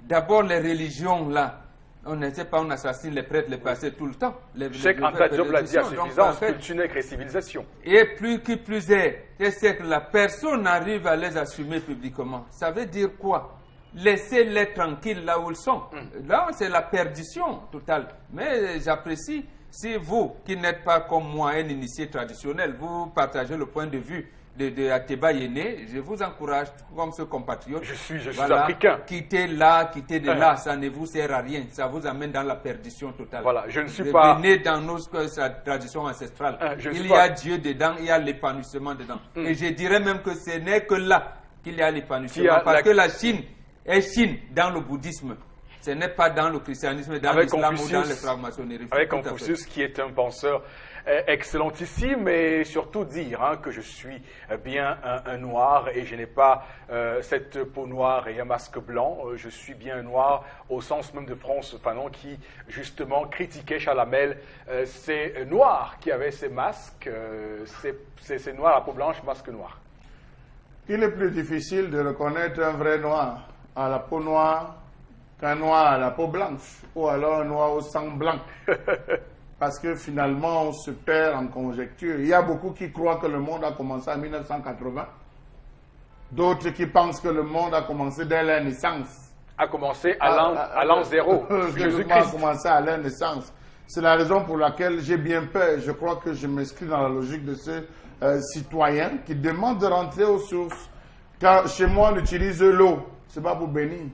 [SPEAKER 4] D'abord, les religions, là, on ne sait pas, on assassine les prêtres, les pasteurs tout le temps.
[SPEAKER 1] Cheikh Anta Diop l'a dit à suffisance, culture nègre et civilisation.
[SPEAKER 4] Et plus est, ces siècles-là, personne n'arrive à les assumer publiquement. Ça veut dire quoi? Laissez-les tranquilles là où ils sont. Là, c'est la perdition totale. Mais j'apprécie, si vous, qui n'êtes pas comme moi un initié traditionnel, vous partagez le point de vue de Ateba Yene, je vous encourage, comme ce compatriote.
[SPEAKER 1] Je suis africain.
[SPEAKER 4] Quittez de là, ça ne vous sert à rien. Ça vous amène dans la perdition totale.
[SPEAKER 1] Voilà, je ne suis pas...
[SPEAKER 4] Venez dans nos traditions ancestrales. Il y a Dieu dedans, il y a l'épanouissement dedans. Et je dirais même que ce n'est que là qu'il y a l'épanouissement. Parce que la Chine est Chine dans le bouddhisme. Ce n'est pas dans le christianisme, dans l'islam ou dans les francs-maçonneries.
[SPEAKER 1] Avec Confucius, qui est un penseur excellentissime, et surtout dire que je suis bien un noir et je n'ai pas cette peau noire et un masque blanc. Je suis bien noir au sens même de France Fanon qui justement critiquait Chalamel. Ces noirs qui avaient ces masques, ces noirs à peau blanche, masque noir.
[SPEAKER 2] Il est plus difficile de reconnaître un vrai noir à la peau noire qu'un noir à la peau blanche, ou alors un noir au sang blanc. Parce que finalement, on se perd en conjecture. Il y a beaucoup qui croient que le monde a commencé en 1980. D'autres qui pensent que le monde a commencé dès la naissance.
[SPEAKER 1] A commencé à l'an zéro.
[SPEAKER 2] Jésus-Christ a commencé à la naissance. C'est la raison pour laquelle j'ai bien peur. Je crois que je m'inscris dans la logique de ce citoyen qui demande de rentrer aux sources. Car chez moi, on utilise l'eau. Ce n'est pas pour bénir.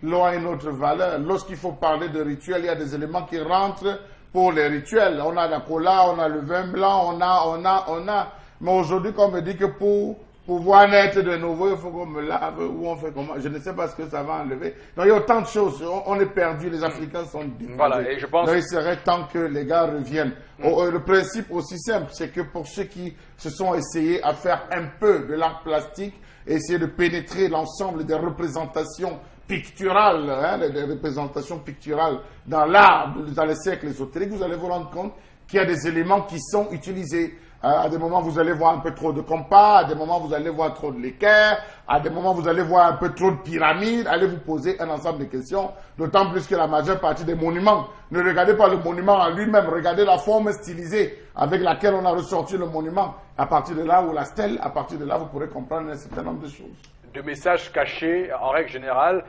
[SPEAKER 2] L'eau a une autre valeur. Lorsqu'il faut parler de rituels, il y a des éléments qui rentrent pour les rituels. On a la cola, on a le vin blanc, on a. Mais aujourd'hui, quand on me dit que pour pouvoir naître de nouveau, il faut qu'on me lave, ou on fait comment. Je ne sais pas ce que ça va enlever. Donc il y a autant de choses. On est perdu. Les Africains sont divisés.
[SPEAKER 1] Voilà, et je pense...
[SPEAKER 2] Donc il serait temps que les gars reviennent. Le principe aussi simple, c'est que pour ceux qui se sont essayés à faire un peu de l'art plastique, essayer de pénétrer l'ensemble des représentations picturales, des représentations picturales dans l'art, dans les cercles ésotériques, vous allez vous rendre compte qu'il y a des éléments qui sont utilisés. À des moments, vous allez voir un peu trop de compas. À des moments, vous allez voir trop de l'équerre. À des moments, vous allez voir un peu trop de pyramides. Allez vous poser un ensemble de questions. D'autant plus que la majeure partie des monuments, ne regardez pas le monument en lui-même. Regardez la forme stylisée avec laquelle on a ressorti le monument. À partir de là, ou la stèle, à partir de là, vous pourrez comprendre un certain nombre de choses.
[SPEAKER 1] De messages cachés, en règle générale.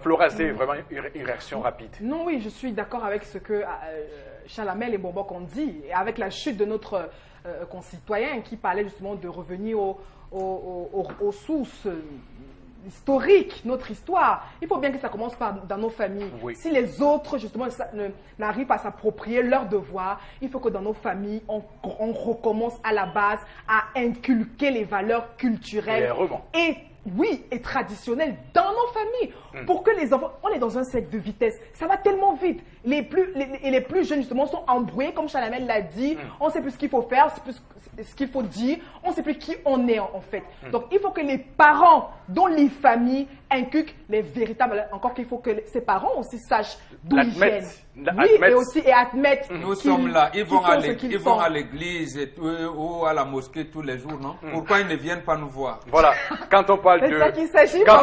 [SPEAKER 1] Florazé, vraiment une réaction rapide.
[SPEAKER 3] Non, oui, je suis d'accord avec ce que Chalamel et Bombok ont dit. Et avec la chute de notre concitoyen qui parlait justement de revenir aux sources historiques, notre histoire. Il faut bien que ça commence dans nos familles.
[SPEAKER 1] Oui.
[SPEAKER 3] Si les autres, justement, n'arrivent pas à s'approprier leurs devoirs, il faut que dans nos familles, on recommence à la base à inculquer les valeurs culturelles et traditionnelles dans nos familles. Pour que les enfants, on est dans un cercle de vitesse, ça va tellement vite. Les plus jeunes, justement, sont embrouillés, comme Chalamel l'a dit. On ne sait plus ce qu'il faut faire, ce qu'il faut dire. On ne sait plus qui on est, en fait. Donc, il faut que les parents, dont les familles, inculquent les véritables... Encore qu'il faut que ces parents aussi sachent d'où ils viennent. Oui, et admettre
[SPEAKER 4] nous sommes là. Ils vont à l'église ou à la mosquée tous les jours, non? Pourquoi ils ne viennent pas nous voir?
[SPEAKER 1] Voilà. Quand on parle de...
[SPEAKER 3] C'est ça qu'il s'agit.
[SPEAKER 1] Quand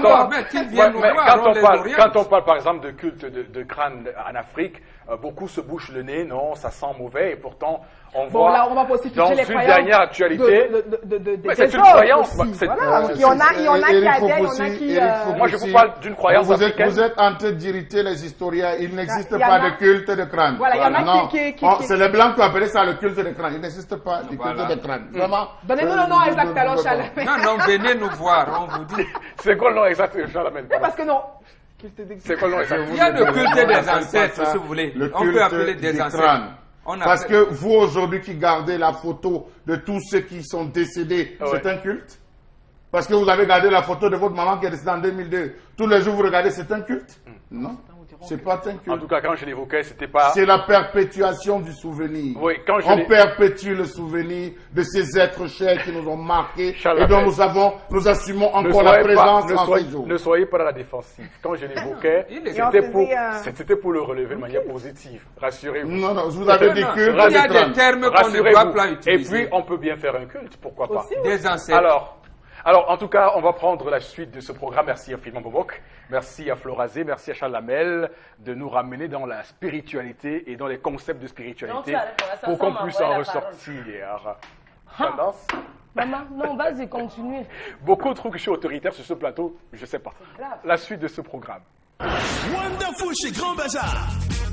[SPEAKER 1] on parle, par exemple, de culte de crâne en Afrique, beaucoup se bouchent le nez, non, ça sent mauvais, et pourtant, on voit
[SPEAKER 3] là, on va dans
[SPEAKER 1] une dernière actualité...
[SPEAKER 3] c'est une croyance. Voilà. Il y en a qui adhèrent, il y en a qui...
[SPEAKER 1] Moi, je vous parle d'une croyance africaine.
[SPEAKER 2] Vous êtes en train d'irriter les historiens. Il n'existe pas de culte de crâne.
[SPEAKER 3] Voilà, il y en a qui...
[SPEAKER 2] C'est les Blancs qui appellent ça le culte de crâne. Il n'existe pas de culte de crâne. Vraiment.
[SPEAKER 3] Donnez-nous le nom exact alors, Chalamel.
[SPEAKER 4] Non, venez nous voir, on vous dit.
[SPEAKER 1] C'est quoi le nom exact de Chalamel?
[SPEAKER 3] Parce que non...
[SPEAKER 1] C'est quoi le nom exact?
[SPEAKER 4] Il y a le culte des ancêtres, si vous voulez. On peut appeler des ancêtres.
[SPEAKER 2] Parce que vous, aujourd'hui, qui gardez la photo de tous ceux qui sont décédés, c'est un culte? Parce que vous avez gardé la photo de votre maman qui est décédée en 2002. Tous les jours, vous regardez, c'est un culte? Non. C'est pas un culte.
[SPEAKER 1] En tout cas, quand je l'évoquais, c'était pas...
[SPEAKER 2] C'est la perpétuation du souvenir.
[SPEAKER 1] Oui,
[SPEAKER 2] on perpétue le souvenir de ces êtres chers qui nous ont marqués et dont nous assumons encore la présence en ces jours.
[SPEAKER 1] Ne soyez pas à la défensive. Quand je l'évoquais, c'était pour le relever de manière positive. Rassurez-vous.
[SPEAKER 2] Non, vous avez dit culte.
[SPEAKER 4] Il y a des termes qu'on ne doit pas utiliser.
[SPEAKER 1] Et puis, on peut bien faire un culte, pourquoi pas.
[SPEAKER 4] Des ancêtres.
[SPEAKER 1] Alors, en tout cas, on va prendre la suite de ce programme. Merci à Philman Bobok, merci à Florazé, merci à Chalamel de nous ramener dans la spiritualité et dans les concepts de spiritualité pour qu'on puisse en ressortir. Tendance.
[SPEAKER 5] Maman, non, vas-y, continue.
[SPEAKER 1] Beaucoup trouvent que je suis autoritaire sur ce plateau, je ne sais pas. La suite de ce programme.
[SPEAKER 10] Wonderful chez Grand Bazar.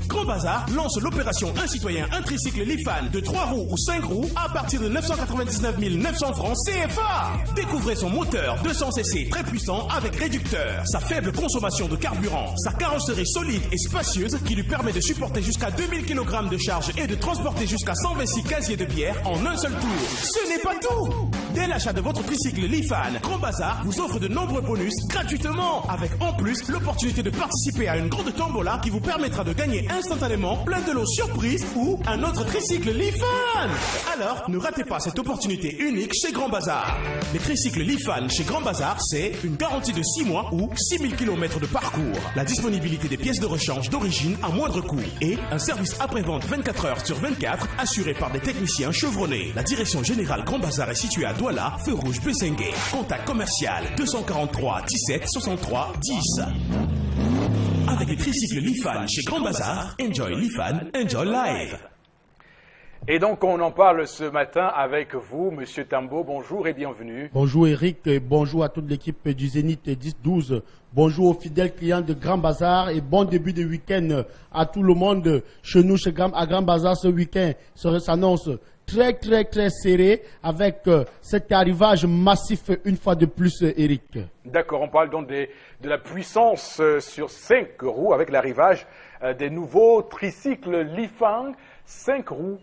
[SPEAKER 10] Grand Bazar lance l'opération Un citoyen, un tricycle Lifan de 3 roues ou 5 roues à partir de 999 900 francs CFA. Découvrez son moteur 200cc très puissant avec réducteur, sa faible consommation de carburant, sa carrosserie solide et spacieuse qui lui permet de supporter jusqu'à 2000 kg de charge et de transporter jusqu'à 126 casiers de bière en un seul tour. Ce n'est pas tout. Dès l'achat de votre tricycle Lifan, Grand Bazar vous offre de nombreux bonus gratuitement, avec en plus l'opportunité de participer à une grande tombola qui vous permettra de gagner instantanément plein de lots surprises ou un autre tricycle Lifan. Alors, ne ratez pas cette opportunité unique chez Grand Bazar. Les tricycles Lifan chez Grand Bazar, c'est une garantie de 6 mois ou 6000 km de parcours, la disponibilité des pièces de rechange d'origine à moindre coût et un service après-vente 24 heures sur 24 assuré par des techniciens chevronnés. La direction générale Grand Bazar est située à Douala, feu rouge Bessengue. Contact commercial 243 17 63 10. Avec les tricycles Lifan chez Grand Bazar, enjoy Lifan, enjoy life.
[SPEAKER 1] Et donc, on en parle ce matin avec vous, Monsieur Tambo. Bonjour et bienvenue.
[SPEAKER 11] Bonjour Eric, et bonjour à toute l'équipe du Zénith 10-12. Bonjour aux fidèles clients de Grand Bazar et bon début de week-end à tout le monde. Chez nous, à Grand Bazar, ce week-end s'annonce très serré avec cet arrivage massif une fois de plus, Eric.
[SPEAKER 1] D'accord, on parle donc de la puissance sur 5 roues avec l'arrivage des nouveaux tricycles Lifan 5 roues.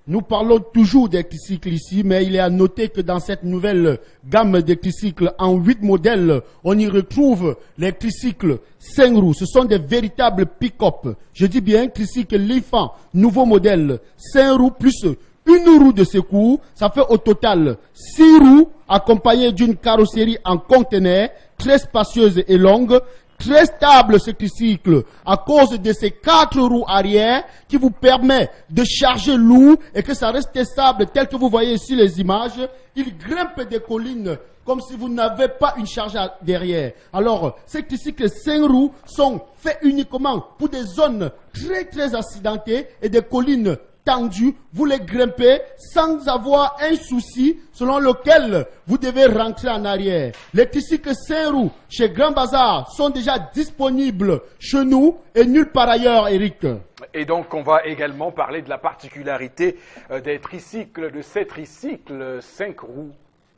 [SPEAKER 11] Nous parlons toujours des tricycles ici, mais il est à noter que dans cette nouvelle gamme de tricycles en 8 modèles, on y retrouve les tricycles 5 roues. Ce sont des véritables pick-up. Je dis bien tricycle Lifan, nouveau modèle, 5 roues plus une roue de secours. Ça fait au total 6 roues accompagnées d'une carrosserie en conteneur, très spacieuse et longue, très stable ce tricycle à cause de ces 4 roues arrière qui vous permet de charger lourd et que ça reste stable tel que vous voyez ici les images. Il grimpe des collines comme si vous n'avez pas une charge derrière. Alors, ces tricycles 5 roues sont faits uniquement pour des zones très accidentées et des collines tendues. Vous les grimpez sans avoir un souci selon lequel vous devez rentrer en arrière. Les tricycles 5 roues chez Grand Bazar sont déjà disponibles chez nous et nulle part ailleurs, Eric.
[SPEAKER 1] Et donc, on va également parler de la particularité des tricycles, de ces tricycles 5 roues.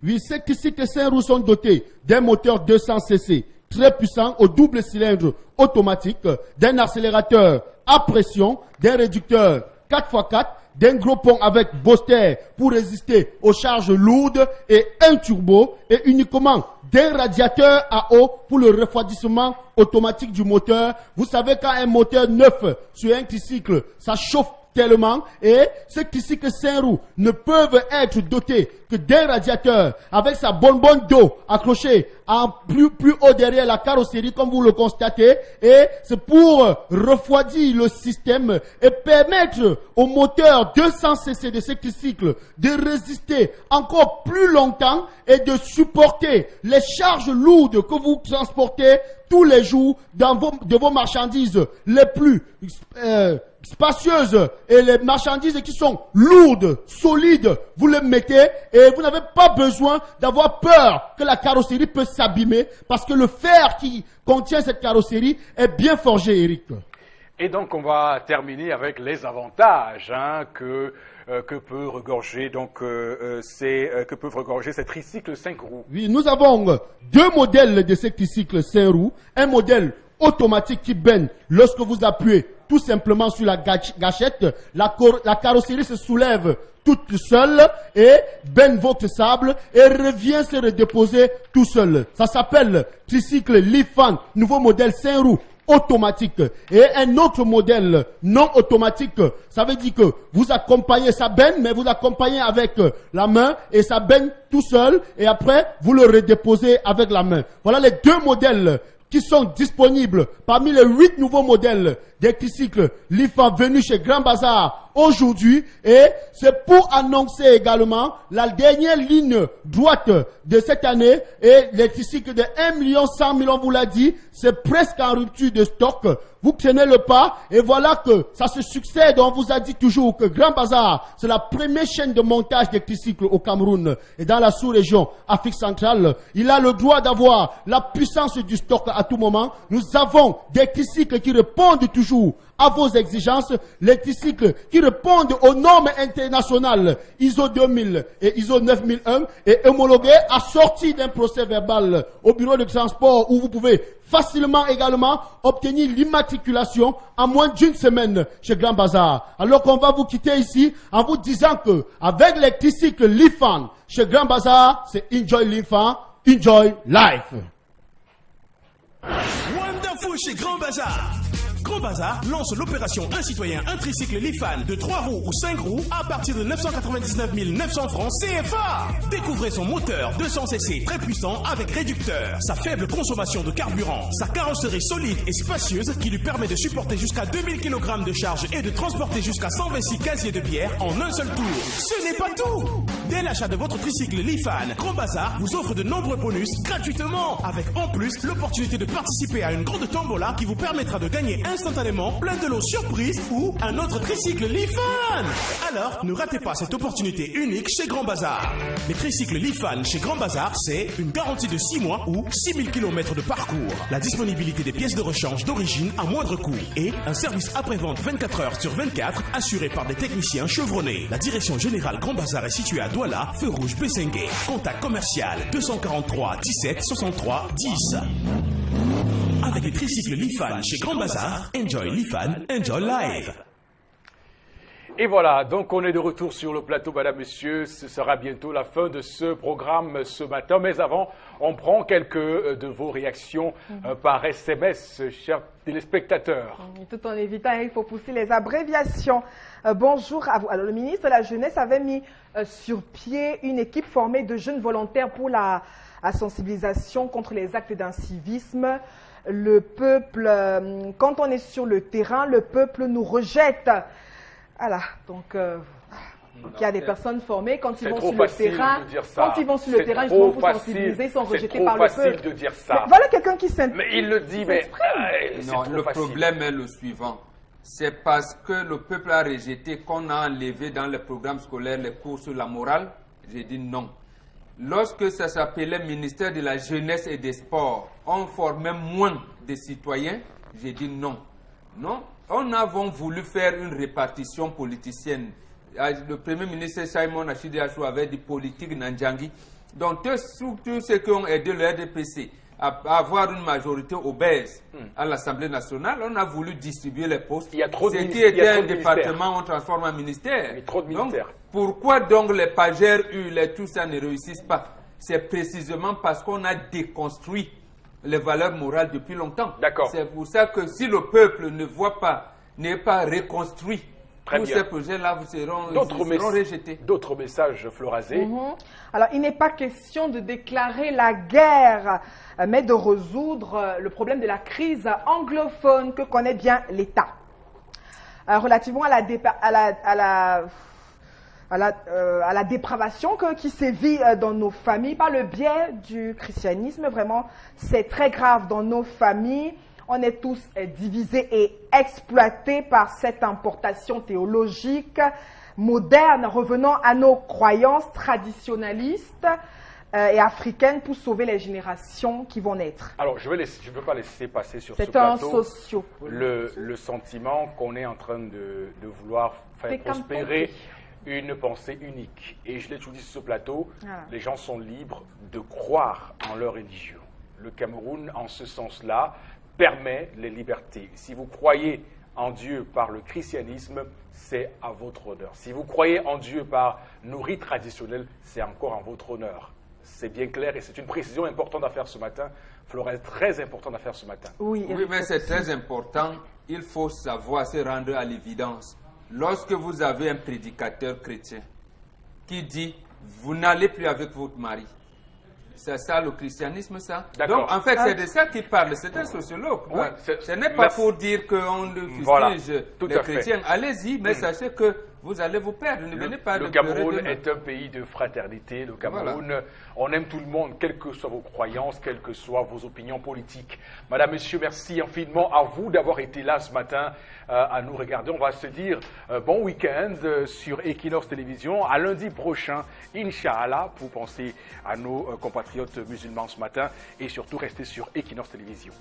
[SPEAKER 11] Oui, ces tricycles 5 roues sont dotés d'un moteur 200 cc très puissant au double cylindre automatique, d'un accélérateur à pression, d'un réducteur 4x4, d'un gros pont avec booster pour résister aux charges lourdes et un turbo et uniquement d'un radiateur à eau pour le refroidissement automatique du moteur. Vous savez quand un moteur neuf sur un tricycle, ça chauffe tellement et ces tricycles 5 roues ne peuvent être dotés que d'un radiateur avec sa bonbonne d'eau accrochée en plus haut derrière la carrosserie comme vous le constatez et c'est pour refroidir le système et permettre au moteur 200 cc de ces tricycles de résister encore plus longtemps et de supporter les charges lourdes que vous transportez tous les jours de vos marchandises les plus spacieuses et les marchandises qui sont lourdes, solides, vous les mettez et vous n'avez pas besoin d'avoir peur que la carrosserie peut s'abîmer parce que le fer qui contient cette carrosserie est bien forgé, Eric.
[SPEAKER 1] Et donc on va terminer avec les avantages que peut regorger que peuvent regorger ces tricycles 5 roues.
[SPEAKER 11] Oui, nous avons 2 modèles de ces tricycles 5 roues, un modèle automatique qui baigne lorsque vous appuyez tout simplement sur la gâchette, la carrosserie se soulève toute seule et baigne votre sable et revient se redéposer tout seul. Ça s'appelle tricycle Lifan, nouveau modèle 5 roues automatique. Et un autre modèle non automatique, ça veut dire que vous accompagnez, ça baigne, mais vous accompagnez avec la main et ça baigne tout seul et après vous le redéposez avec la main. Voilà les 2 modèles qui sont disponibles parmi les 8 nouveaux modèles des tricycles Lifan venus chez Grand Bazar aujourd'hui et c'est pour annoncer également la dernière ligne droite de cette année et les tricycles de 1 100 000 on vous l'a dit, c'est presque en rupture de stock. Vous prenez le pas et voilà que ça se succède. On vous a dit toujours que Grand Bazar, c'est la première chaîne de montage des tricycles au Cameroun et dans la sous-région Afrique centrale. Il a le droit d'avoir la puissance du stock à tout moment. Nous avons des tricycles qui répondent toujours à vos exigences, les tricycles qui répondent aux normes internationales ISO 2000 et ISO 9001 et homologués assortis d'un procès verbal au bureau de transport où vous pouvez facilement également obtenir l'immatriculation en moins d'1 semaine chez Grand Bazar. Alors qu'on va vous quitter ici en vous disant que avec les tricycles Lifan chez Grand Bazar, c'est Enjoy Lifan, Enjoy Life.
[SPEAKER 10] Wonderful chez Grand Bazar. Grand Bazar lance l'opération Un citoyen, un tricycle Lifan de 3 roues ou 5 roues à partir de 999 900 francs CFA. Découvrez son moteur 200 cc très puissant avec réducteur, sa faible consommation de carburant, sa carrosserie solide et spacieuse qui lui permet de supporter jusqu'à 2000 kg de charge et de transporter jusqu'à 126 casiers de bière en un seul tour. Ce n'est pas tout. Dès l'achat de votre tricycle Lifan, Grand Bazar vous offre de nombreux bonus gratuitement avec en plus l'opportunité de participer à une grande tombola qui vous permettra de gagner instantanément plein de lots surprises ou un autre tricycle Lifan. Alors, ne ratez pas cette opportunité unique chez Grand Bazar. Les tricycles Lifan chez Grand Bazar, c'est une garantie de 6 mois ou 6000 km de parcours, la disponibilité des pièces de rechange d'origine à moindre coût et un service après-vente 24 heures sur 24 assuré par des techniciens chevronnés. La direction générale Grand Bazar est située à Douala, feu rouge Bessengue. Contact commercial 243 17 63 10. Avec les tricycles Lifan chez Grand Bazar, Enjoy Lifan, Enjoy Life.
[SPEAKER 1] Et voilà, donc on est de retour sur le plateau, madame, monsieur. Ce sera bientôt la fin de ce programme ce matin. Mais avant, on prend quelques de vos réactions par SMS, chers téléspectateurs.
[SPEAKER 3] Tout en évitant, il faut pousser les abréviations. Bonjour à vous. Alors, le ministre de la Jeunesse avait mis sur pied une équipe formée de jeunes volontaires pour la sensibilisation contre les actes d'incivisme. le peuple, quand on est sur le terrain, le peuple nous rejette. Voilà, donc il y a des personnes formées quand ils vont sur le terrain. Quand ils vont sur le terrain, ils sont sensibilisés, ils sont rejetés par le peuple.
[SPEAKER 1] C'est trop facile de dire ça.
[SPEAKER 3] Mais voilà quelqu'un qui s'intéresse.
[SPEAKER 1] Mais il le dit, mais
[SPEAKER 4] non, le problème est le suivant. C'est parce que le peuple a rejeté qu'on a enlevé dans les programmes scolaires les cours sur la morale. J'ai dit non. Lorsque ça s'appelait ministère de la Jeunesse et des Sports, on formait moins de citoyens. J'ai dit non. Non. On a voulu faire une répartition politicienne. Le premier ministre Simon Achidi Achou avait dit politique Nandjangi. Donc tous ceux qui ont aidé le RDPC à avoir une majorité obèse à l'Assemblée nationale, on a voulu distribuer les postes.
[SPEAKER 1] Il y a trop de
[SPEAKER 4] Ce qui était un département, on transforme en ministère.
[SPEAKER 1] Il y a trop de ministères.
[SPEAKER 4] Donc, pourquoi donc les pagères tout ça ne réussissent pas? C'est précisément parce qu'on a déconstruit les valeurs morales depuis longtemps.
[SPEAKER 1] D'accord.
[SPEAKER 4] C'est pour ça que si le peuple ne voit pas, n'est pas reconstruit, tous ces projets-là seront rejetés.
[SPEAKER 1] D'autres messages, Florazé.
[SPEAKER 3] Alors, il n'est pas question de déclarer la guerre, mais de résoudre le problème de la crise anglophone que connaît bien l'État. Relativement à la dépravation qui sévit dans nos familles par le biais du christianisme, vraiment, c'est très grave dans nos familles. On est tous divisés et exploités par cette importation théologique moderne, revenant à nos croyances traditionnalistes et africaines pour sauver les générations qui vont naître.
[SPEAKER 1] Alors, je ne veux pas laisser passer sur ce plateau le sentiment qu'on est en train de vouloir faire prospérer une pensée unique. Et je l'ai toujours dit sur ce plateau, les gens sont libres de croire en leur religion. Le Cameroun, en ce sens-là, permet les libertés. Si vous croyez en Dieu par le christianisme, c'est à votre honneur. Si vous croyez en Dieu par nos rites traditionnels, c'est encore en votre honneur. C'est bien clair et c'est une précision importante à faire ce matin. Florence, très importante à faire ce matin.
[SPEAKER 4] Oui, mais c'est très important. Il faut savoir se rendre à l'évidence. Lorsque vous avez un prédicateur chrétien qui dit « vous n'allez plus avec votre mari », c'est ça le christianisme, ça? Donc, en fait, c'est de ça qu'il parle. C'est un sociologue. Oui, ce n'est pas pour dire qu'on fustige les chrétiens. Allez-y, mais sachez que vous allez vous perdre. Ne venez pas
[SPEAKER 1] le Cameroun est un pays de fraternité. Le Cameroun, on aime tout le monde, quelles que soient vos croyances, quelles que soient vos opinions politiques. Madame, Monsieur, merci infiniment à vous d'avoir été là ce matin à nous regarder. On va se dire bon week-end sur Equinox Télévision. À lundi prochain, Inch'Allah, pour penser à nos compatriotes musulmans ce matin et surtout rester sur Equinox Télévision.